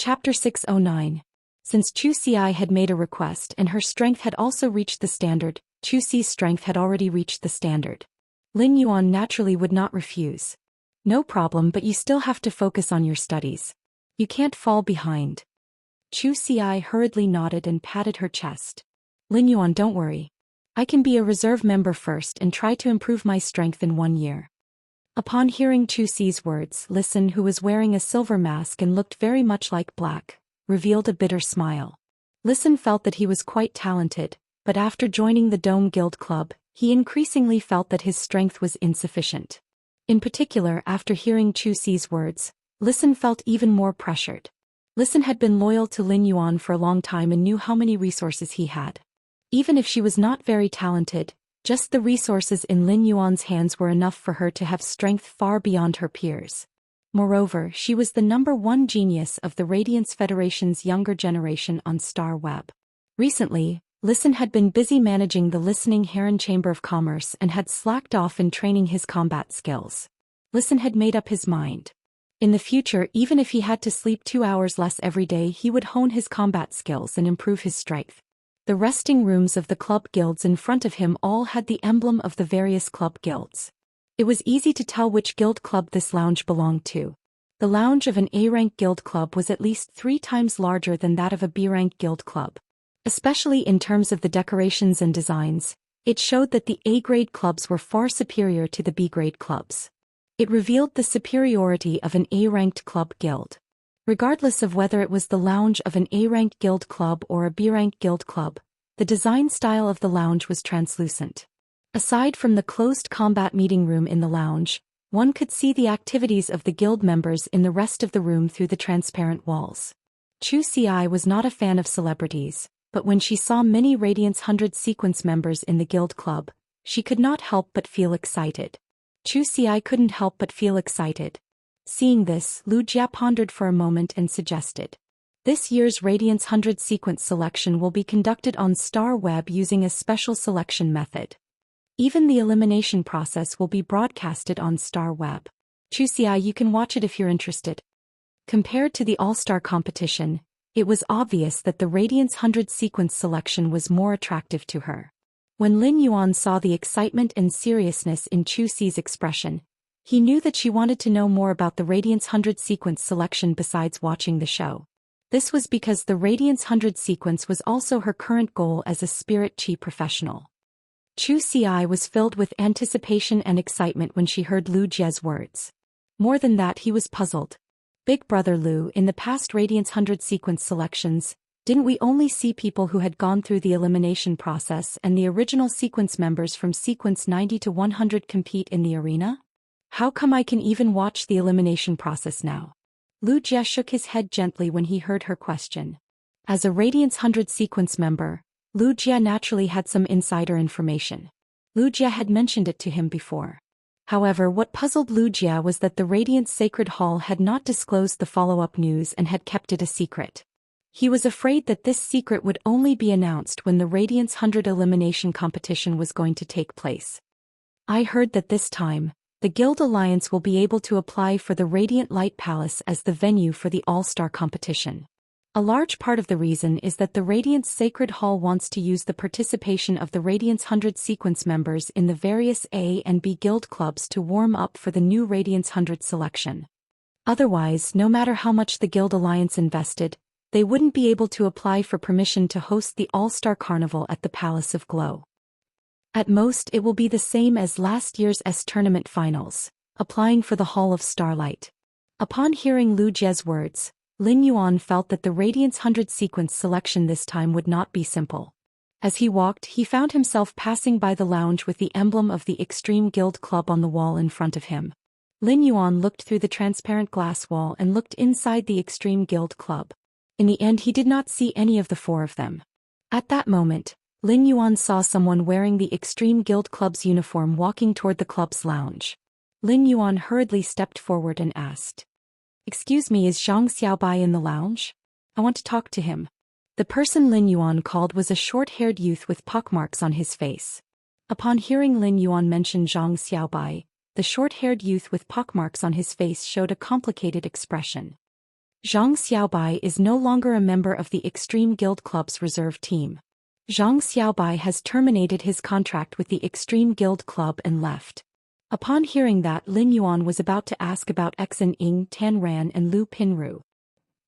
Chapter 609. Since Zhou Xian had made a request and her strength had also reached the standard, Zhou Xi's strength had already reached the standard. Lin Yuan naturally would not refuse. No problem, but you still have to focus on your studies. You can't fall behind. Zhou Xian hurriedly nodded and patted her chest. Lin Yuan, don't worry. I can be a reserve member first and try to improve my strength in 1 year. Upon hearing Zhou Xi's words, Listen, who was wearing a silver mask and looked very much like black, revealed a bitter smile. Listen felt that he was quite talented, but after joining the Dome Guild Club, he increasingly felt that his strength was insufficient. In particular, after hearing Zhou Xi's words, Listen felt even more pressured. Listen had been loyal to Lin Yuan for a long time and knew how many resources he had. Even if she was not very talented, just the resources in Lin Yuan's hands were enough for her to have strength far beyond her peers. Moreover, she was the #1 genius of the Radiance Federation's younger generation on Star Web. Recently, Listen had been busy managing the Listening Heron Chamber of Commerce and had slacked off in training his combat skills. Listen had made up his mind. In the future, even if he had to sleep 2 hours less every day, he would hone his combat skills and improve his strength. The resting rooms of the club guilds in front of him all had the emblem of the various club guilds. It was easy to tell which guild club this lounge belonged to. The lounge of an A-rank guild club was at least 3 times larger than that of a B-rank guild club. Especially in terms of the decorations and designs, it showed that the A-grade clubs were far superior to the B-grade clubs. It revealed the superiority of an A-ranked club guild. Regardless of whether it was the lounge of an A-ranked guild club or a B-ranked guild club, the design style of the lounge was translucent. Aside from the closed combat meeting room in the lounge, one could see the activities of the guild members in the rest of the room through the transparent walls. Zhou Xian was not a fan of celebrities, but when she saw many Radiance 100 sequence members in the guild club, she could not help but feel excited. Zhou Xian couldn't help but feel excited. Seeing this, Lu Jia pondered for a moment and suggested. This year's Radiance 100 sequence selection will be conducted on Star Web using a special selection method. Even the elimination process will be broadcasted on Star Web. Zhou Xian, you can watch it if you're interested. Compared to the All-Star competition, it was obvious that the Radiance 100 sequence selection was more attractive to her. When Lin Yuan saw the excitement and seriousness in Zhou Xi's expression, he knew that she wanted to know more about the Radiance 100 sequence selection besides watching the show. This was because the Radiance 100 sequence was also her current goal as a spirit chi professional. Zhou Xian was filled with anticipation and excitement when she heard Lu Jia's words. More than that, he was puzzled. Big Brother Lu, in the past Radiance 100 sequence selections, didn't we only see people who had gone through the elimination process and the original sequence members from sequence 90 to 100 compete in the arena? How come I can even watch the elimination process now? Lu Jia shook his head gently when he heard her question. As a Radiance 100 sequence member, Lu Jia naturally had some insider information. Lu Jia had mentioned it to him before. However, what puzzled Lu Jia was that the Radiance Sacred Hall had not disclosed the follow-up news and had kept it a secret. He was afraid that this secret would only be announced when the Radiance 100 elimination competition was going to take place. I heard that this time, the Guild Alliance will be able to apply for the Radiant Light Palace as the venue for the All-Star competition. A large part of the reason is that the Radiance Sacred Hall wants to use the participation of the Radiance 100 sequence members in the various A and B guild clubs to warm up for the new Radiance 100 selection. Otherwise, no matter how much the Guild Alliance invested, they wouldn't be able to apply for permission to host the All-Star Carnival at the Palace of Glow. At most, it will be the same as last year's tournament finals, applying for the Hall of Starlight. Upon hearing Lu Jia's words, Lin Yuan felt that the Radiance 100 sequence selection this time would not be simple. As he walked, he found himself passing by the lounge with the emblem of the Extreme Guild Club on the wall in front of him. Lin Yuan looked through the transparent glass wall and looked inside the Extreme Guild Club. In the end, he did not see any of the 4 of them. At that moment, Lin Yuan saw someone wearing the Extreme Guild Club's uniform walking toward the club's lounge. Lin Yuan hurriedly stepped forward and asked, "Excuse me, is Xianxia in the lounge? I want to talk to him." The person Lin Yuan called was a short-haired youth with pockmarks on his face. Upon hearing Lin Yuan mention Zhang Xiaobai, the short-haired youth with pockmarks on his face showed a complicated expression. Zhang Xiaobai is no longer a member of the Extreme Guild Club's reserve team. Zhang Xiaobai has terminated his contract with the Extreme Guild Club and left. Upon hearing that, Lin Yuan was about to ask about Xen Ying, Tan Ran and Lu Pinru.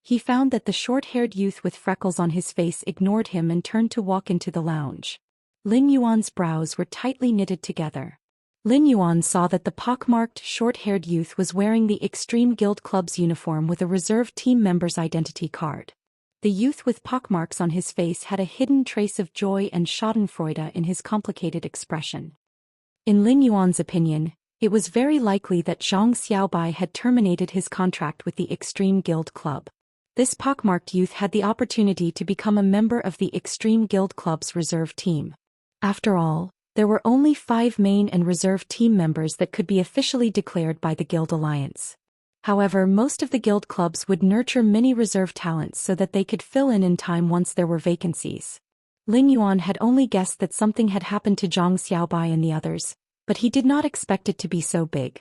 He found that the short-haired youth with freckles on his face ignored him and turned to walk into the lounge. Lin Yuan's brows were tightly knitted together. Lin Yuan saw that the pockmarked, short-haired youth was wearing the Extreme Guild Club's uniform with a reserve team member's identity card. The youth with pockmarks on his face had a hidden trace of joy and schadenfreude in his complicated expression. In Lin Yuan's opinion, it was very likely that Zhang Xiaobai had terminated his contract with the Extreme Guild Club. This pockmarked youth had the opportunity to become a member of the Extreme Guild Club's reserve team. After all, there were only 5 main and reserve team members that could be officially declared by the Guild Alliance. However, most of the guild clubs would nurture many reserve talents so that they could fill in time once there were vacancies. Lin Yuan had only guessed that something had happened to Zhang Xiaobai and the others, but he did not expect it to be so big.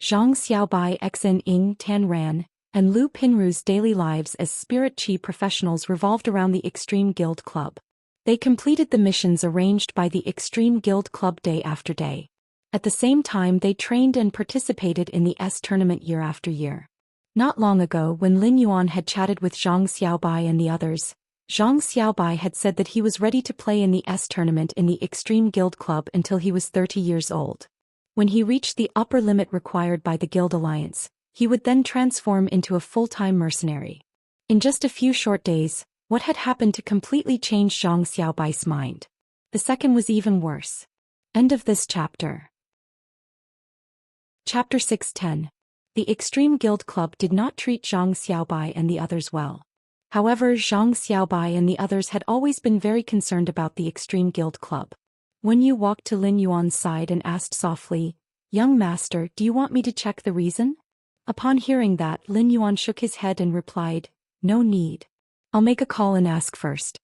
Zhang Xiaobai, Xen Ying, Tan Ran, and Lu Pinru's daily lives as spirit chi professionals revolved around the Extreme Guild Club. They completed the missions arranged by the Extreme Guild Club day after day. At the same time, they trained and participated in the S tournament year after year. Not long ago, when Lin Yuan had chatted with Zhang Xiaobai and the others, Zhang Xiaobai had said that he was ready to play in the S tournament in the Extreme Guild Club until he was 30 years old. When he reached the upper limit required by the Guild Alliance, he would then transform into a full-time mercenary. In just a few short days, what had happened to completely change Zhang Xiaobai's mind. The second was even worse. End of this chapter. Chapter 610. The Extreme Guild Club did not treat Zhang Xiaobai and the others well. However, Zhang Xiaobai and the others had always been very concerned about the Extreme Guild Club. Wen Yu walked to Lin Yuan's side and asked softly, "Young master, do you want me to check the reason?" Upon hearing that, Lin Yuan shook his head and replied, "No need. I'll make a call and ask first."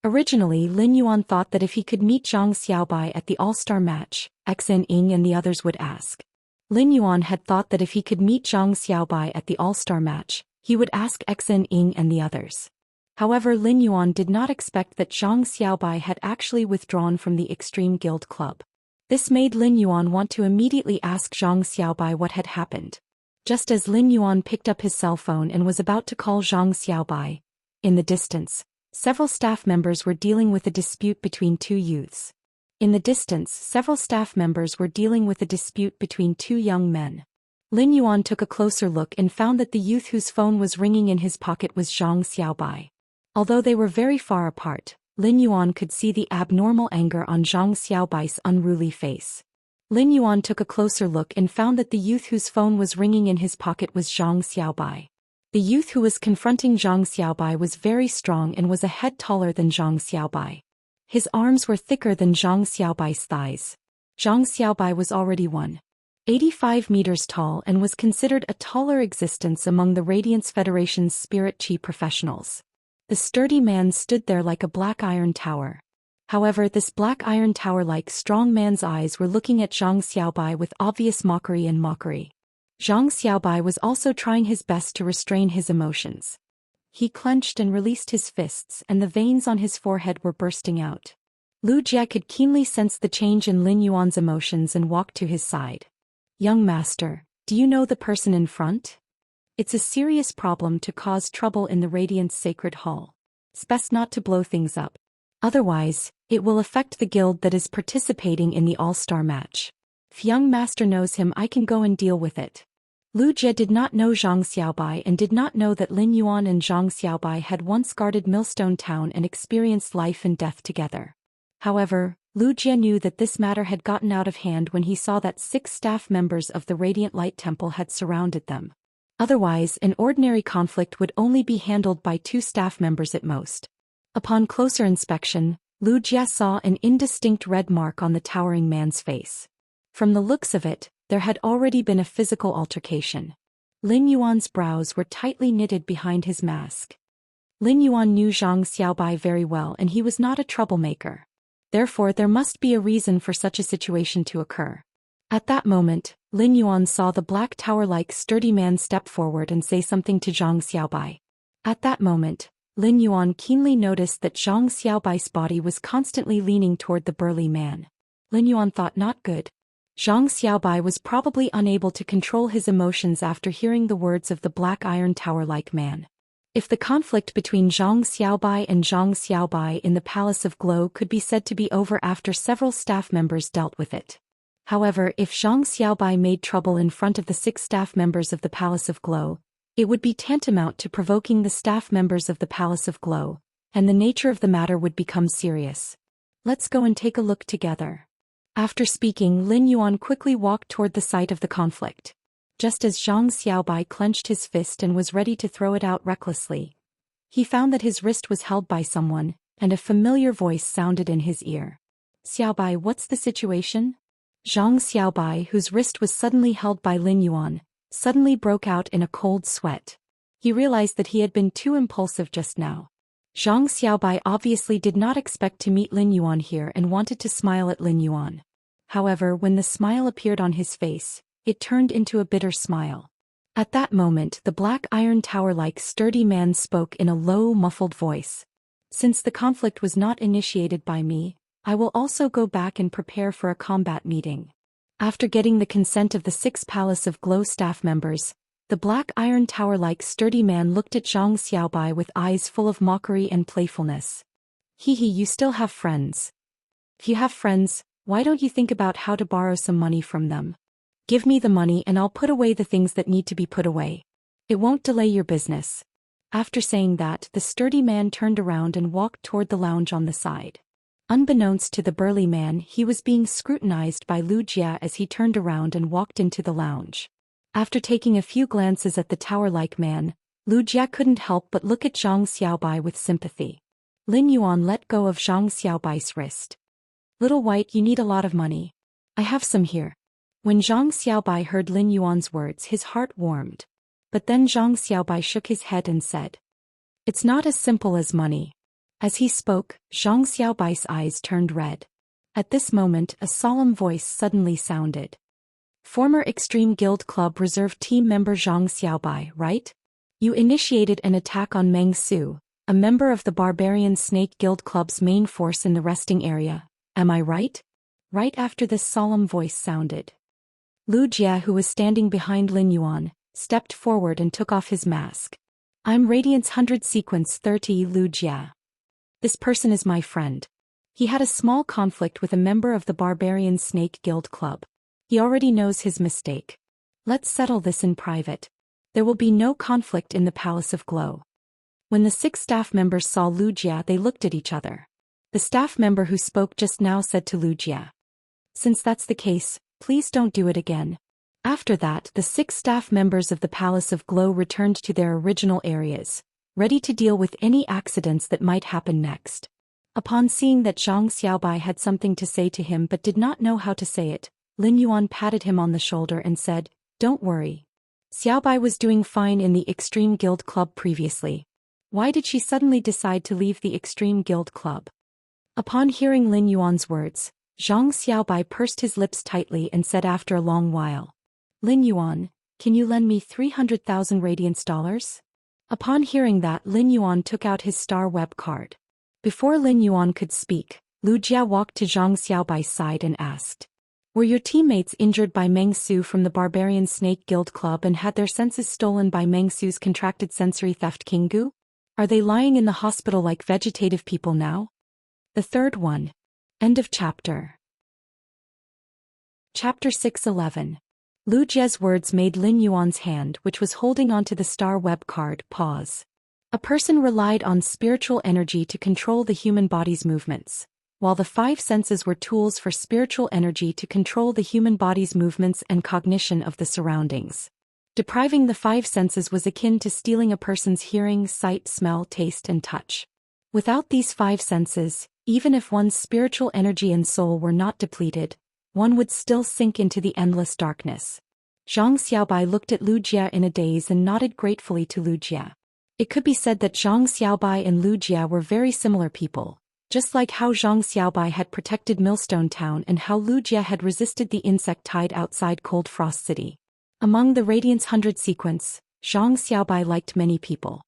Originally, Lin Yuan thought that if he could meet Zhang Xiaobai at the all-star match, Xen Ying and the others would ask. Lin Yuan had thought that if he could meet Zhang Xiaobai at the all-star match, he would ask Xen Ying and the others. However, Lin Yuan did not expect that Zhang Xiaobai had actually withdrawn from the Extreme Guild Club. This made Lin Yuan want to immediately ask Zhang Xiaobai what had happened. Just as Lin Yuan picked up his cell phone and was about to call Zhang Xiaobai, in the distance, several staff members were dealing with a dispute between two youths. In the distance, several staff members were dealing with a dispute between two young men. Lin Yuan took a closer look and found that the youth whose phone was ringing in his pocket was Zhang Xiaobai. Although they were very far apart, Lin Yuan could see the abnormal anger on Zhang Xiaobai's unruly face. Lin Yuan took a closer look and found that the youth whose phone was ringing in his pocket was Zhang Xiaobai. The youth who was confronting Zhang Xiaobai was very strong and was a head taller than Zhang Xiaobai. His arms were thicker than Zhang Xiaobai's thighs. Zhang Xiaobai was already 185 meters tall and was considered a taller existence among the Radiance Federation's spirit chi professionals. The sturdy man stood there like a black iron tower. However, this black iron tower-like strong man's eyes were looking at Zhang Xiaobai with obvious mockery. Zhang Xiaobai was also trying his best to restrain his emotions. He clenched and released his fists, and the veins on his forehead were bursting out. Lu Jie could keenly sense the change in Lin Yuan's emotions and walked to his side. "Young master, do you know the person in front? It's a serious problem to cause trouble in the Radiance Sacred Hall. It's best not to blow things up. Otherwise, it will affect the guild that is participating in the all-star match. If young master knows him, I can go and deal with it." Lu Jie did not know Zhang Xiaobai and did not know that Lin Yuan and Zhang Xiaobai had once guarded Millstone Town and experienced life and death together. However, Lu Jie knew that this matter had gotten out of hand when he saw that 6 staff members of the Radiant Light Temple had surrounded them. Otherwise, an ordinary conflict would only be handled by 2 staff members at most. Upon closer inspection, Lu Jie saw an indistinct red mark on the towering man's face. From the looks of it, there had already been a physical altercation. Lin Yuan's brows were tightly knitted behind his mask. Lin Yuan knew Zhang Xiaobai very well and he was not a troublemaker. Therefore, there must be a reason for such a situation to occur. At that moment, Lin Yuan saw the black tower-like sturdy man step forward and say something to Zhang Xiaobai. At that moment, Lin Yuan keenly noticed that Zhang Xiaobai's body was constantly leaning toward the burly man. Lin Yuan thought not good. Zhang Xiaobai was probably unable to control his emotions after hearing the words of the black iron tower-like man. If the conflict between Zhang Xiaobai and Zhang Xiaobai in the Palace of Glow could be said to be over after several staff members dealt with it. However, if Zhang Xiaobai made trouble in front of the 6 staff members of the Palace of Glow, it would be tantamount to provoking the staff members of the Palace of Glow, and the nature of the matter would become serious. Let's go and take a look together. After speaking, Lin Yuan quickly walked toward the site of the conflict. Just as Zhang Xiaobai clenched his fist and was ready to throw it out recklessly, he found that his wrist was held by someone, and a familiar voice sounded in his ear. "Xiaobai, what's the situation?" Zhang Xiaobai, whose wrist was suddenly held by Lin Yuan, suddenly broke out in a cold sweat. He realized that he had been too impulsive just now. Zhang Xiaobai obviously did not expect to meet Lin Yuan here and wanted to smile at Lin Yuan. However, when the smile appeared on his face, it turned into a bitter smile. At that moment, the black iron tower-like sturdy man spoke in a low, muffled voice. "Since the conflict was not initiated by me, I will also go back and prepare for a combat meeting." After getting the consent of the 6 Palace of Glow staff members, the black iron tower-like sturdy man looked at Zhang Xiaobai with eyes full of mockery and playfulness. "Hehe, you still have friends. If you have friends, why don't you think about how to borrow some money from them? Give me the money and I'll put away the things that need to be put away. It won't delay your business." After saying that, the sturdy man turned around and walked toward the lounge on the side. Unbeknownst to the burly man, he was being scrutinized by Wuxia as he turned around and walked into the lounge. After taking a few glances at the tower-like man, Wuxia couldn't help but look at Zhang Xiaobai with sympathy. Lin Yuan let go of Zhang Xiaobai's wrist. "Little White, you need a lot of money. I have some here." When Zhang Xiaobai heard Lin Yuan's words, his heart warmed. But then Zhang Xiaobai shook his head and said, "It's not as simple as money." As he spoke, Zhang Xiaobai's eyes turned red. At this moment, a solemn voice suddenly sounded. "Former Extreme Guild Club Reserve Team member Zhang Xiaobai, right? You initiated an attack on Meng Su, a member of the Barbarian Snake Guild Club's main force in the resting area, am I right?" Right after this solemn voice sounded, Wuxia, who was standing behind Lin Yuan, stepped forward and took off his mask. "I'm Radiance 100 Sequence 30 Wuxia. This person is my friend. He had a small conflict with a member of the Barbarian Snake Guild Club. He already knows his mistake. Let's settle this in private. There will be no conflict in the Palace of Glow." When the 6 staff members saw Wuxia, they looked at each other. The staff member who spoke just now said to Wuxia, "Since that's the case, please don't do it again." After that, the 6 staff members of the Palace of Glow returned to their original areas, ready to deal with any accidents that might happen next. Upon seeing that Zhang Xiaobai had something to say to him but did not know how to say it, Lin Yuan patted him on the shoulder and said, "Don't worry. Xiaobai was doing fine in the Extreme Guild Club previously. Why did she suddenly decide to leave the Extreme Guild Club?" Upon hearing Lin Yuan's words, Zhang Xiaobai pursed his lips tightly and said after a long while, "Lin Yuan, can you lend me 300,000 Radiance dollars?" Upon hearing that, Lin Yuan took out his star web card. Before Lin Yuan could speak, Wuxia walked to Zhang Xiaobai's side and asked, "Were your teammates injured by Meng Su from the Barbarian Snake Guild Club and had their senses stolen by Meng Su's contracted sensory theft Kingu? Are they lying in the hospital like vegetative people now?" The third one. End of chapter. Chapter 611. Wuxia's words made Lin Yuan's hand, which was holding onto the star web card, pause. A person relied on spiritual energy to control the human body's movements, while the 5 senses were tools for spiritual energy to control the human body's movements and cognition of the surroundings. Depriving the 5 senses was akin to stealing a person's hearing, sight, smell, taste, and touch. Without these 5 senses, even if one's spiritual energy and soul were not depleted, one would still sink into the endless darkness. Zhang Xiaobai looked at Wuxia in a daze and nodded gratefully to Wuxia. It could be said that Zhang Xiaobai and Wuxia were very similar people, Just like how Zhang Xiaobai had protected Millstone Town and how Lu Jie had resisted the insect tide outside Cold Frost City. Among the Radiance 100 sequence, Zhang Xiaobai liked many people.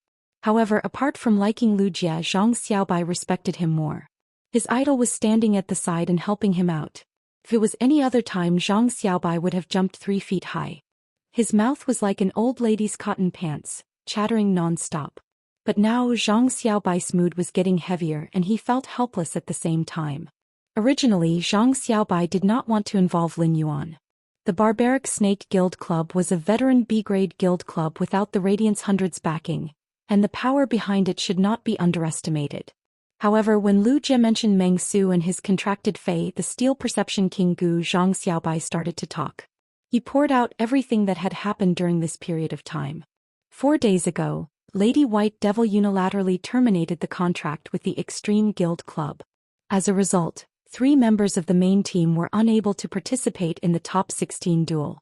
However, apart from liking Lu Jie, Zhang Xiaobai respected him more. His idol was standing at the side and helping him out. If it was any other time, Zhang Xiaobai would have jumped 3 feet high. His mouth was like an old lady's cotton pants, chattering non-stop. But now Zhang Xiaobai's mood was getting heavier and he felt helpless at the same time. Originally, Zhang Xiaobai did not want to involve Lin Yuan. The Barbaric Snake Guild Club was a veteran B-grade guild club without the Radiance Hundred's backing, and the power behind it should not be underestimated. However, when Lu Jie mentioned Meng Su and his contracted Fei, the Steel Perception King Gu, Zhang Xiaobai started to talk. He poured out everything that had happened during this period of time. 4 days ago, Lady White Devil unilaterally terminated the contract with the Extreme Guild Club. As a result, 3 members of the main team were unable to participate in the top 16 duel.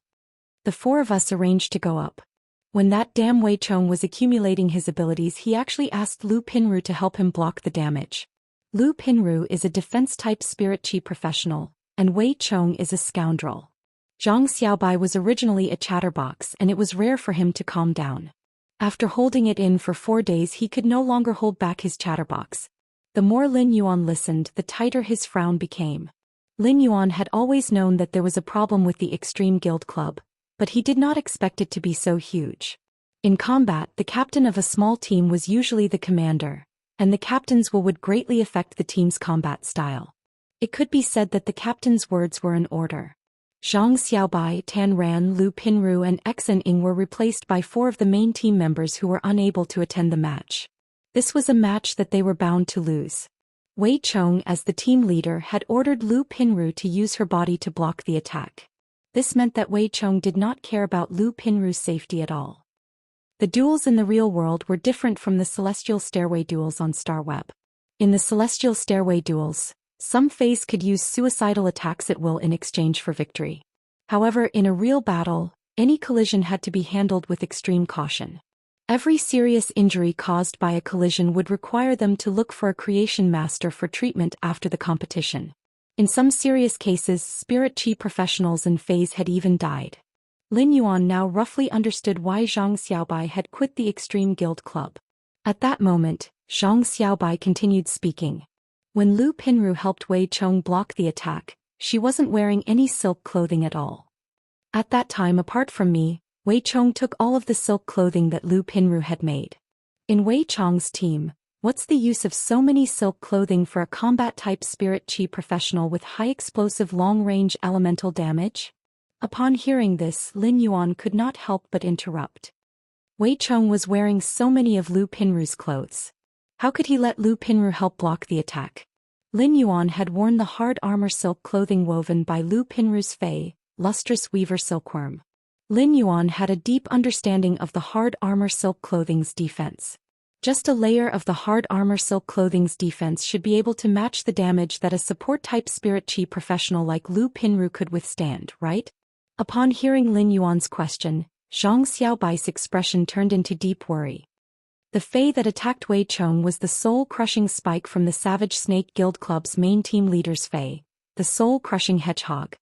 The 4 of us arranged to go up. When that damn Wei Chong was accumulating his abilities, he actually asked Lu Pinru to help him block the damage. Lu Pinru is a defense-type spirit chi professional, and Wei Chong is a scoundrel. Zhang Xiaobai was originally a chatterbox and it was rare for him to calm down. After holding it in for 4 days, he could no longer hold back his chatterbox. The more Lin Yuan listened, the tighter his frown became. Lin Yuan had always known that there was a problem with the Extreme Guild Club, but he did not expect it to be so huge. In combat, the captain of a small team was usually the commander, and the captain's will would greatly affect the team's combat style. It could be said that the captain's words were an order. Zhang Xiaobai, Tan Ran, Lu Pinru and Xen Ying were replaced by 4 of the main team members who were unable to attend the match. This was a match that they were bound to lose. Wei Chong, as the team leader, had ordered Lu Pinru to use her body to block the attack. This meant that Wei Chong did not care about Lu Pinru's safety at all. The duels in the real world were different from the Celestial Stairway duels on StarWeb. In the Celestial Stairway duels, some Fays could use suicidal attacks at will in exchange for victory. However, in a real battle, any collision had to be handled with extreme caution. Every serious injury caused by a collision would require them to look for a creation master for treatment after the competition. In some serious cases, spirit chi professionals and Fays had even died. Lin Yuan now roughly understood why Zhang Xiaobai had quit the Extreme Guild Club. At that moment, Zhang Xiaobai continued speaking. When Lu Pinru helped Wei Chong block the attack, she wasn't wearing any silk clothing at all. At that time, apart from me, Wei Chong took all of the silk clothing that Lu Pinru had made. In Wei Chong's team, what's the use of so many silk clothing for a combat-type spirit chi professional with high-explosive long-range elemental damage? Upon hearing this, Lin Yuan could not help but interrupt. Wei Chong was wearing so many of Lu Pinru's clothes. How could he let Lu Pinru help block the attack? Lin Yuan had worn the hard armor silk clothing woven by Lu Pinru's Fei, lustrous weaver silkworm. Lin Yuan had a deep understanding of the hard armor silk clothing's defense. Just a layer of the hard armor silk clothing's defense should be able to match the damage that a support-type spirit chi professional like Lu Pinru could withstand, right? Upon hearing Lin Yuan's question, Zhang Xiaobai's expression turned into deep worry. The Fei that attacked Wei Chong was the soul-crushing spike from the Savage Snake Guild Club's main team leader's Fei, the soul-crushing hedgehog.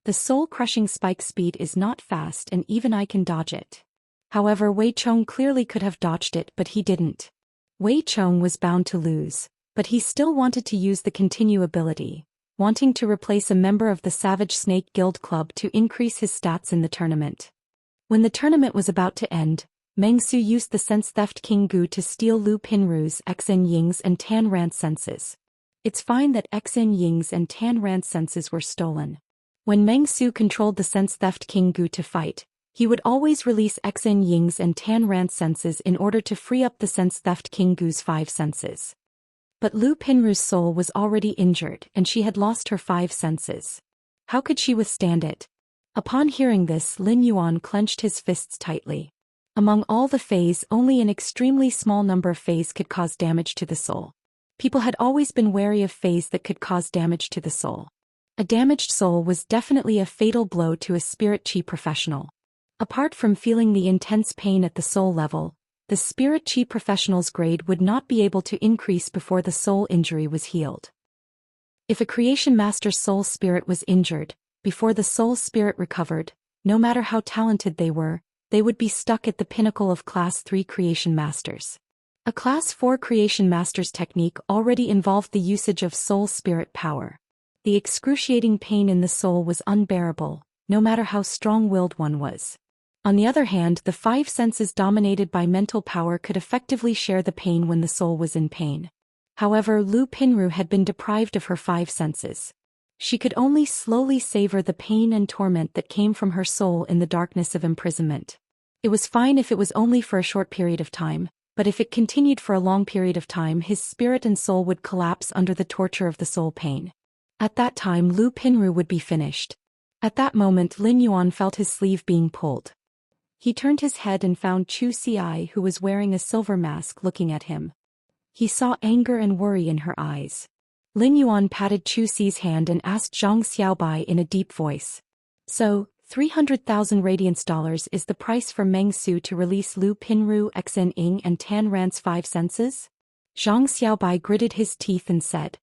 The soul-crushing spike speed is not fast and even I can dodge it. However, Wei Chong clearly could have dodged it, but he didn't. Wei Chong was bound to lose, but he still wanted to use the continue ability, wanting to replace a member of the Savage Snake Guild Club to increase his stats in the tournament. When the tournament was about to end, Meng Su used the Sense Theft King Gu to steal Lu Pinru's, Xen Ying's and Tan Ran's senses. It's fine that Xen Ying's and Tan Ran's senses were stolen. When Meng Su controlled the Sense Theft King Gu to fight, he would always release Xen Ying's and Tan Ran's senses in order to free up the Sense Theft King Gu's 5 senses. But Lu Pinru's soul was already injured and she had lost her 5 senses. How could she withstand it? Upon hearing this, Lin Yuan clenched his fists tightly. Among all the Fays, only an extremely small number of Fays could cause damage to the soul. People had always been wary of Fays that could cause damage to the soul. A damaged soul was definitely a fatal blow to a spirit chi professional. Apart from feeling the intense pain at the soul level, the spirit chi professional's grade would not be able to increase before the soul injury was healed. If a creation master's soul spirit was injured, before the soul spirit recovered, no matter how talented they were, they would be stuck at the pinnacle of Class 3 creation masters. A Class 4 creation master's technique already involved the usage of soul spirit power. The excruciating pain in the soul was unbearable, no matter how strong-willed one was. On the other hand, the 5 senses dominated by mental power could effectively share the pain when the soul was in pain. However, Lu Pinru had been deprived of her 5 senses. She could only slowly savor the pain and torment that came from her soul in the darkness of imprisonment. It was fine if it was only for a short period of time, but if it continued for a long period of time, his spirit and soul would collapse under the torture of the soul pain. At that time, Lu Pinru would be finished. At that moment, Lin Yuan felt his sleeve being pulled. He turned his head and found Zhou Xian, who was wearing a silver mask, looking at him. He saw anger and worry in her eyes. Lin Yuan patted Zhou Xi's hand and asked Zhang Xiaobai in a deep voice. So, 300,000 radiance dollars is the price for Meng Su to release Lu Pinru, Xen Ying and Tan Ran's 5 senses? Zhang Xiaobai gritted his teeth and said.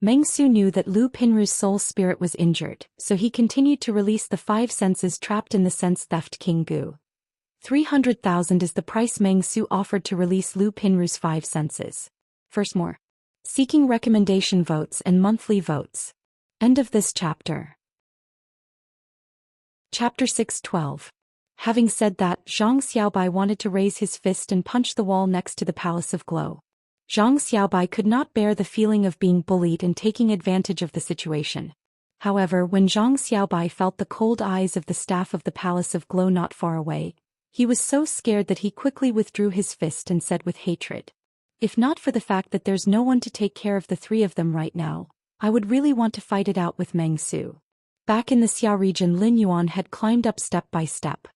Meng Su knew that Lu Pinru's soul spirit was injured, so he continued to release the 5 senses trapped in the sense theft King Gu. 300,000 is the price Meng Su offered to release Lu Pinru's 5 senses. First more. Seeking recommendation votes and monthly votes. End of this chapter. Chapter 6:12. Having said that, Zhang Xiaobai wanted to raise his fist and punch the wall next to the Palace of Glow. Zhang Xiaobai could not bear the feeling of being bullied and taking advantage of the situation. However, when Zhang Xiaobai felt the cold eyes of the staff of the Palace of Glow not far away, he was so scared that he quickly withdrew his fist and said with hatred. If not for the fact that there's no one to take care of the 3 of them right now, I would really want to fight it out with Meng Su. Back in the Xia region, Lin Yuan had climbed up step by step.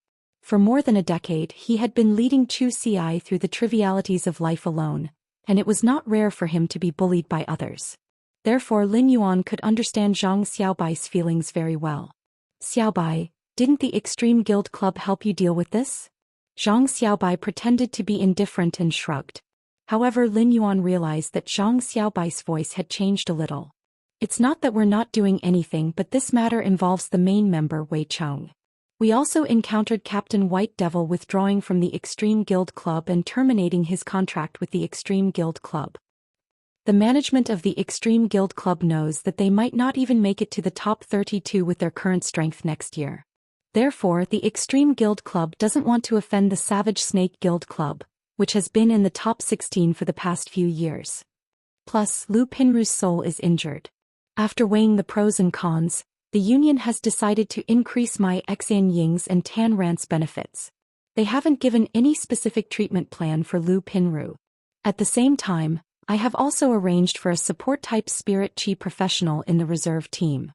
For more than a decade, he had been leading Zhou Xian through the trivialities of life alone, and it was not rare for him to be bullied by others. Therefore, Lin Yuan could understand Zhang Xiaobai's feelings very well. Xiaobai, didn't the Extreme Guild Club help you deal with this? Zhang Xiaobai pretended to be indifferent and shrugged. However, Lin Yuan realized that Zhang Xiaobai's voice had changed a little. It's not that we're not doing anything, but this matter involves the main member Wei Cheng. We also encountered Captain White Devil withdrawing from the Extreme Guild Club and terminating his contract with the Extreme Guild Club. The management of the Extreme Guild Club knows that they might not even make it to the top 32 with their current strength next year. Therefore, the Extreme Guild Club doesn't want to offend the Savage Snake Guild Club, which has been in the top 16 for the past few years. Plus, Lu Pinru's soul is injured. After weighing the pros and cons, the union has decided to increase my Xian Ying's and Tan Ran's benefits. They haven't given any specific treatment plan for Lu Pinru. At the same time, I have also arranged for a support-type spirit chi professional in the reserve team.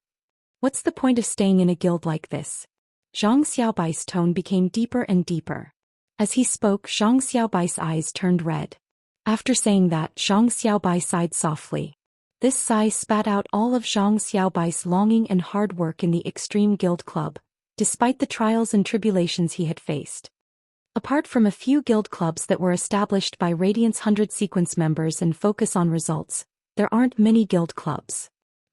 What's the point of staying in a guild like this? Zhang Xiaobai's tone became deeper and deeper. As he spoke, Zhang Xiaobai's eyes turned red. After saying that, Zhang Xiaobai sighed softly. This sigh spat out all of Zhang Xiaobai's longing and hard work in the Extreme Guild Club, despite the trials and tribulations he had faced. Apart from a few guild clubs that were established by Radiant's 100 sequence members and focus on results, there aren't many guild clubs.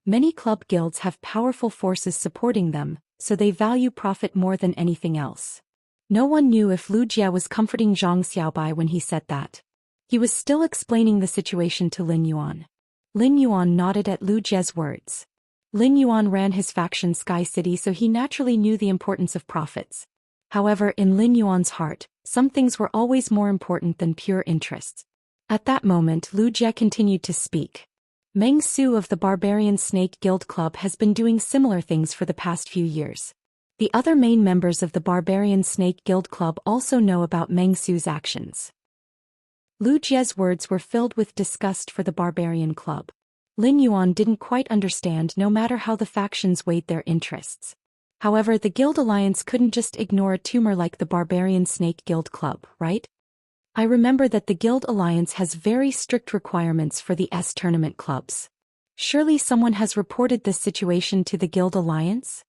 Many club guilds have powerful forces supporting them, so they value profit more than anything else. No one knew if Lu Jia was comforting Zhang Xiaobai when he said that. He was still explaining the situation to Lin Yuan. Lin Yuan nodded at Lu Jia's words. Lin Yuan ran his faction Sky City, so he naturally knew the importance of profits. However, in Lin Yuan's heart, some things were always more important than pure interests. At that moment, Lu Jia continued to speak. Meng Su of the Barbarian Snake Guild Club has been doing similar things for the past few years. The other main members of the Barbarian Snake Guild Club also know about Meng Su's actions. Lu Jia's words were filled with disgust for the Barbarian Club. Lin Yuan didn't quite understand no matter how the factions weighed their interests. However, the Guild Alliance couldn't just ignore a tumor like the Barbarian Snake Guild Club, right? I remember that the Guild Alliance has very strict requirements for the tournament clubs. Surely someone has reported this situation to the Guild Alliance?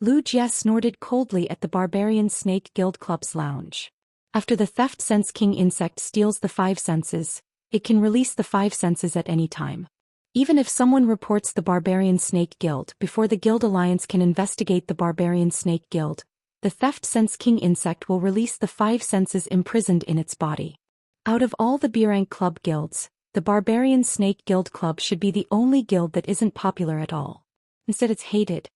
Lu Jia snorted coldly at the Barbarian Snake Guild Club's lounge. After the Theft Sense King insect steals the 5 senses, it can release the 5 senses at any time. Even if someone reports the Barbarian Snake Guild before the Guild Alliance can investigate the Barbarian Snake Guild, the Theft Sense King insect will release the 5 senses imprisoned in its body. Out of all the B-rank club guilds, the Barbarian Snake Guild Club should be the only guild that isn't popular at all. Instead, it's hated.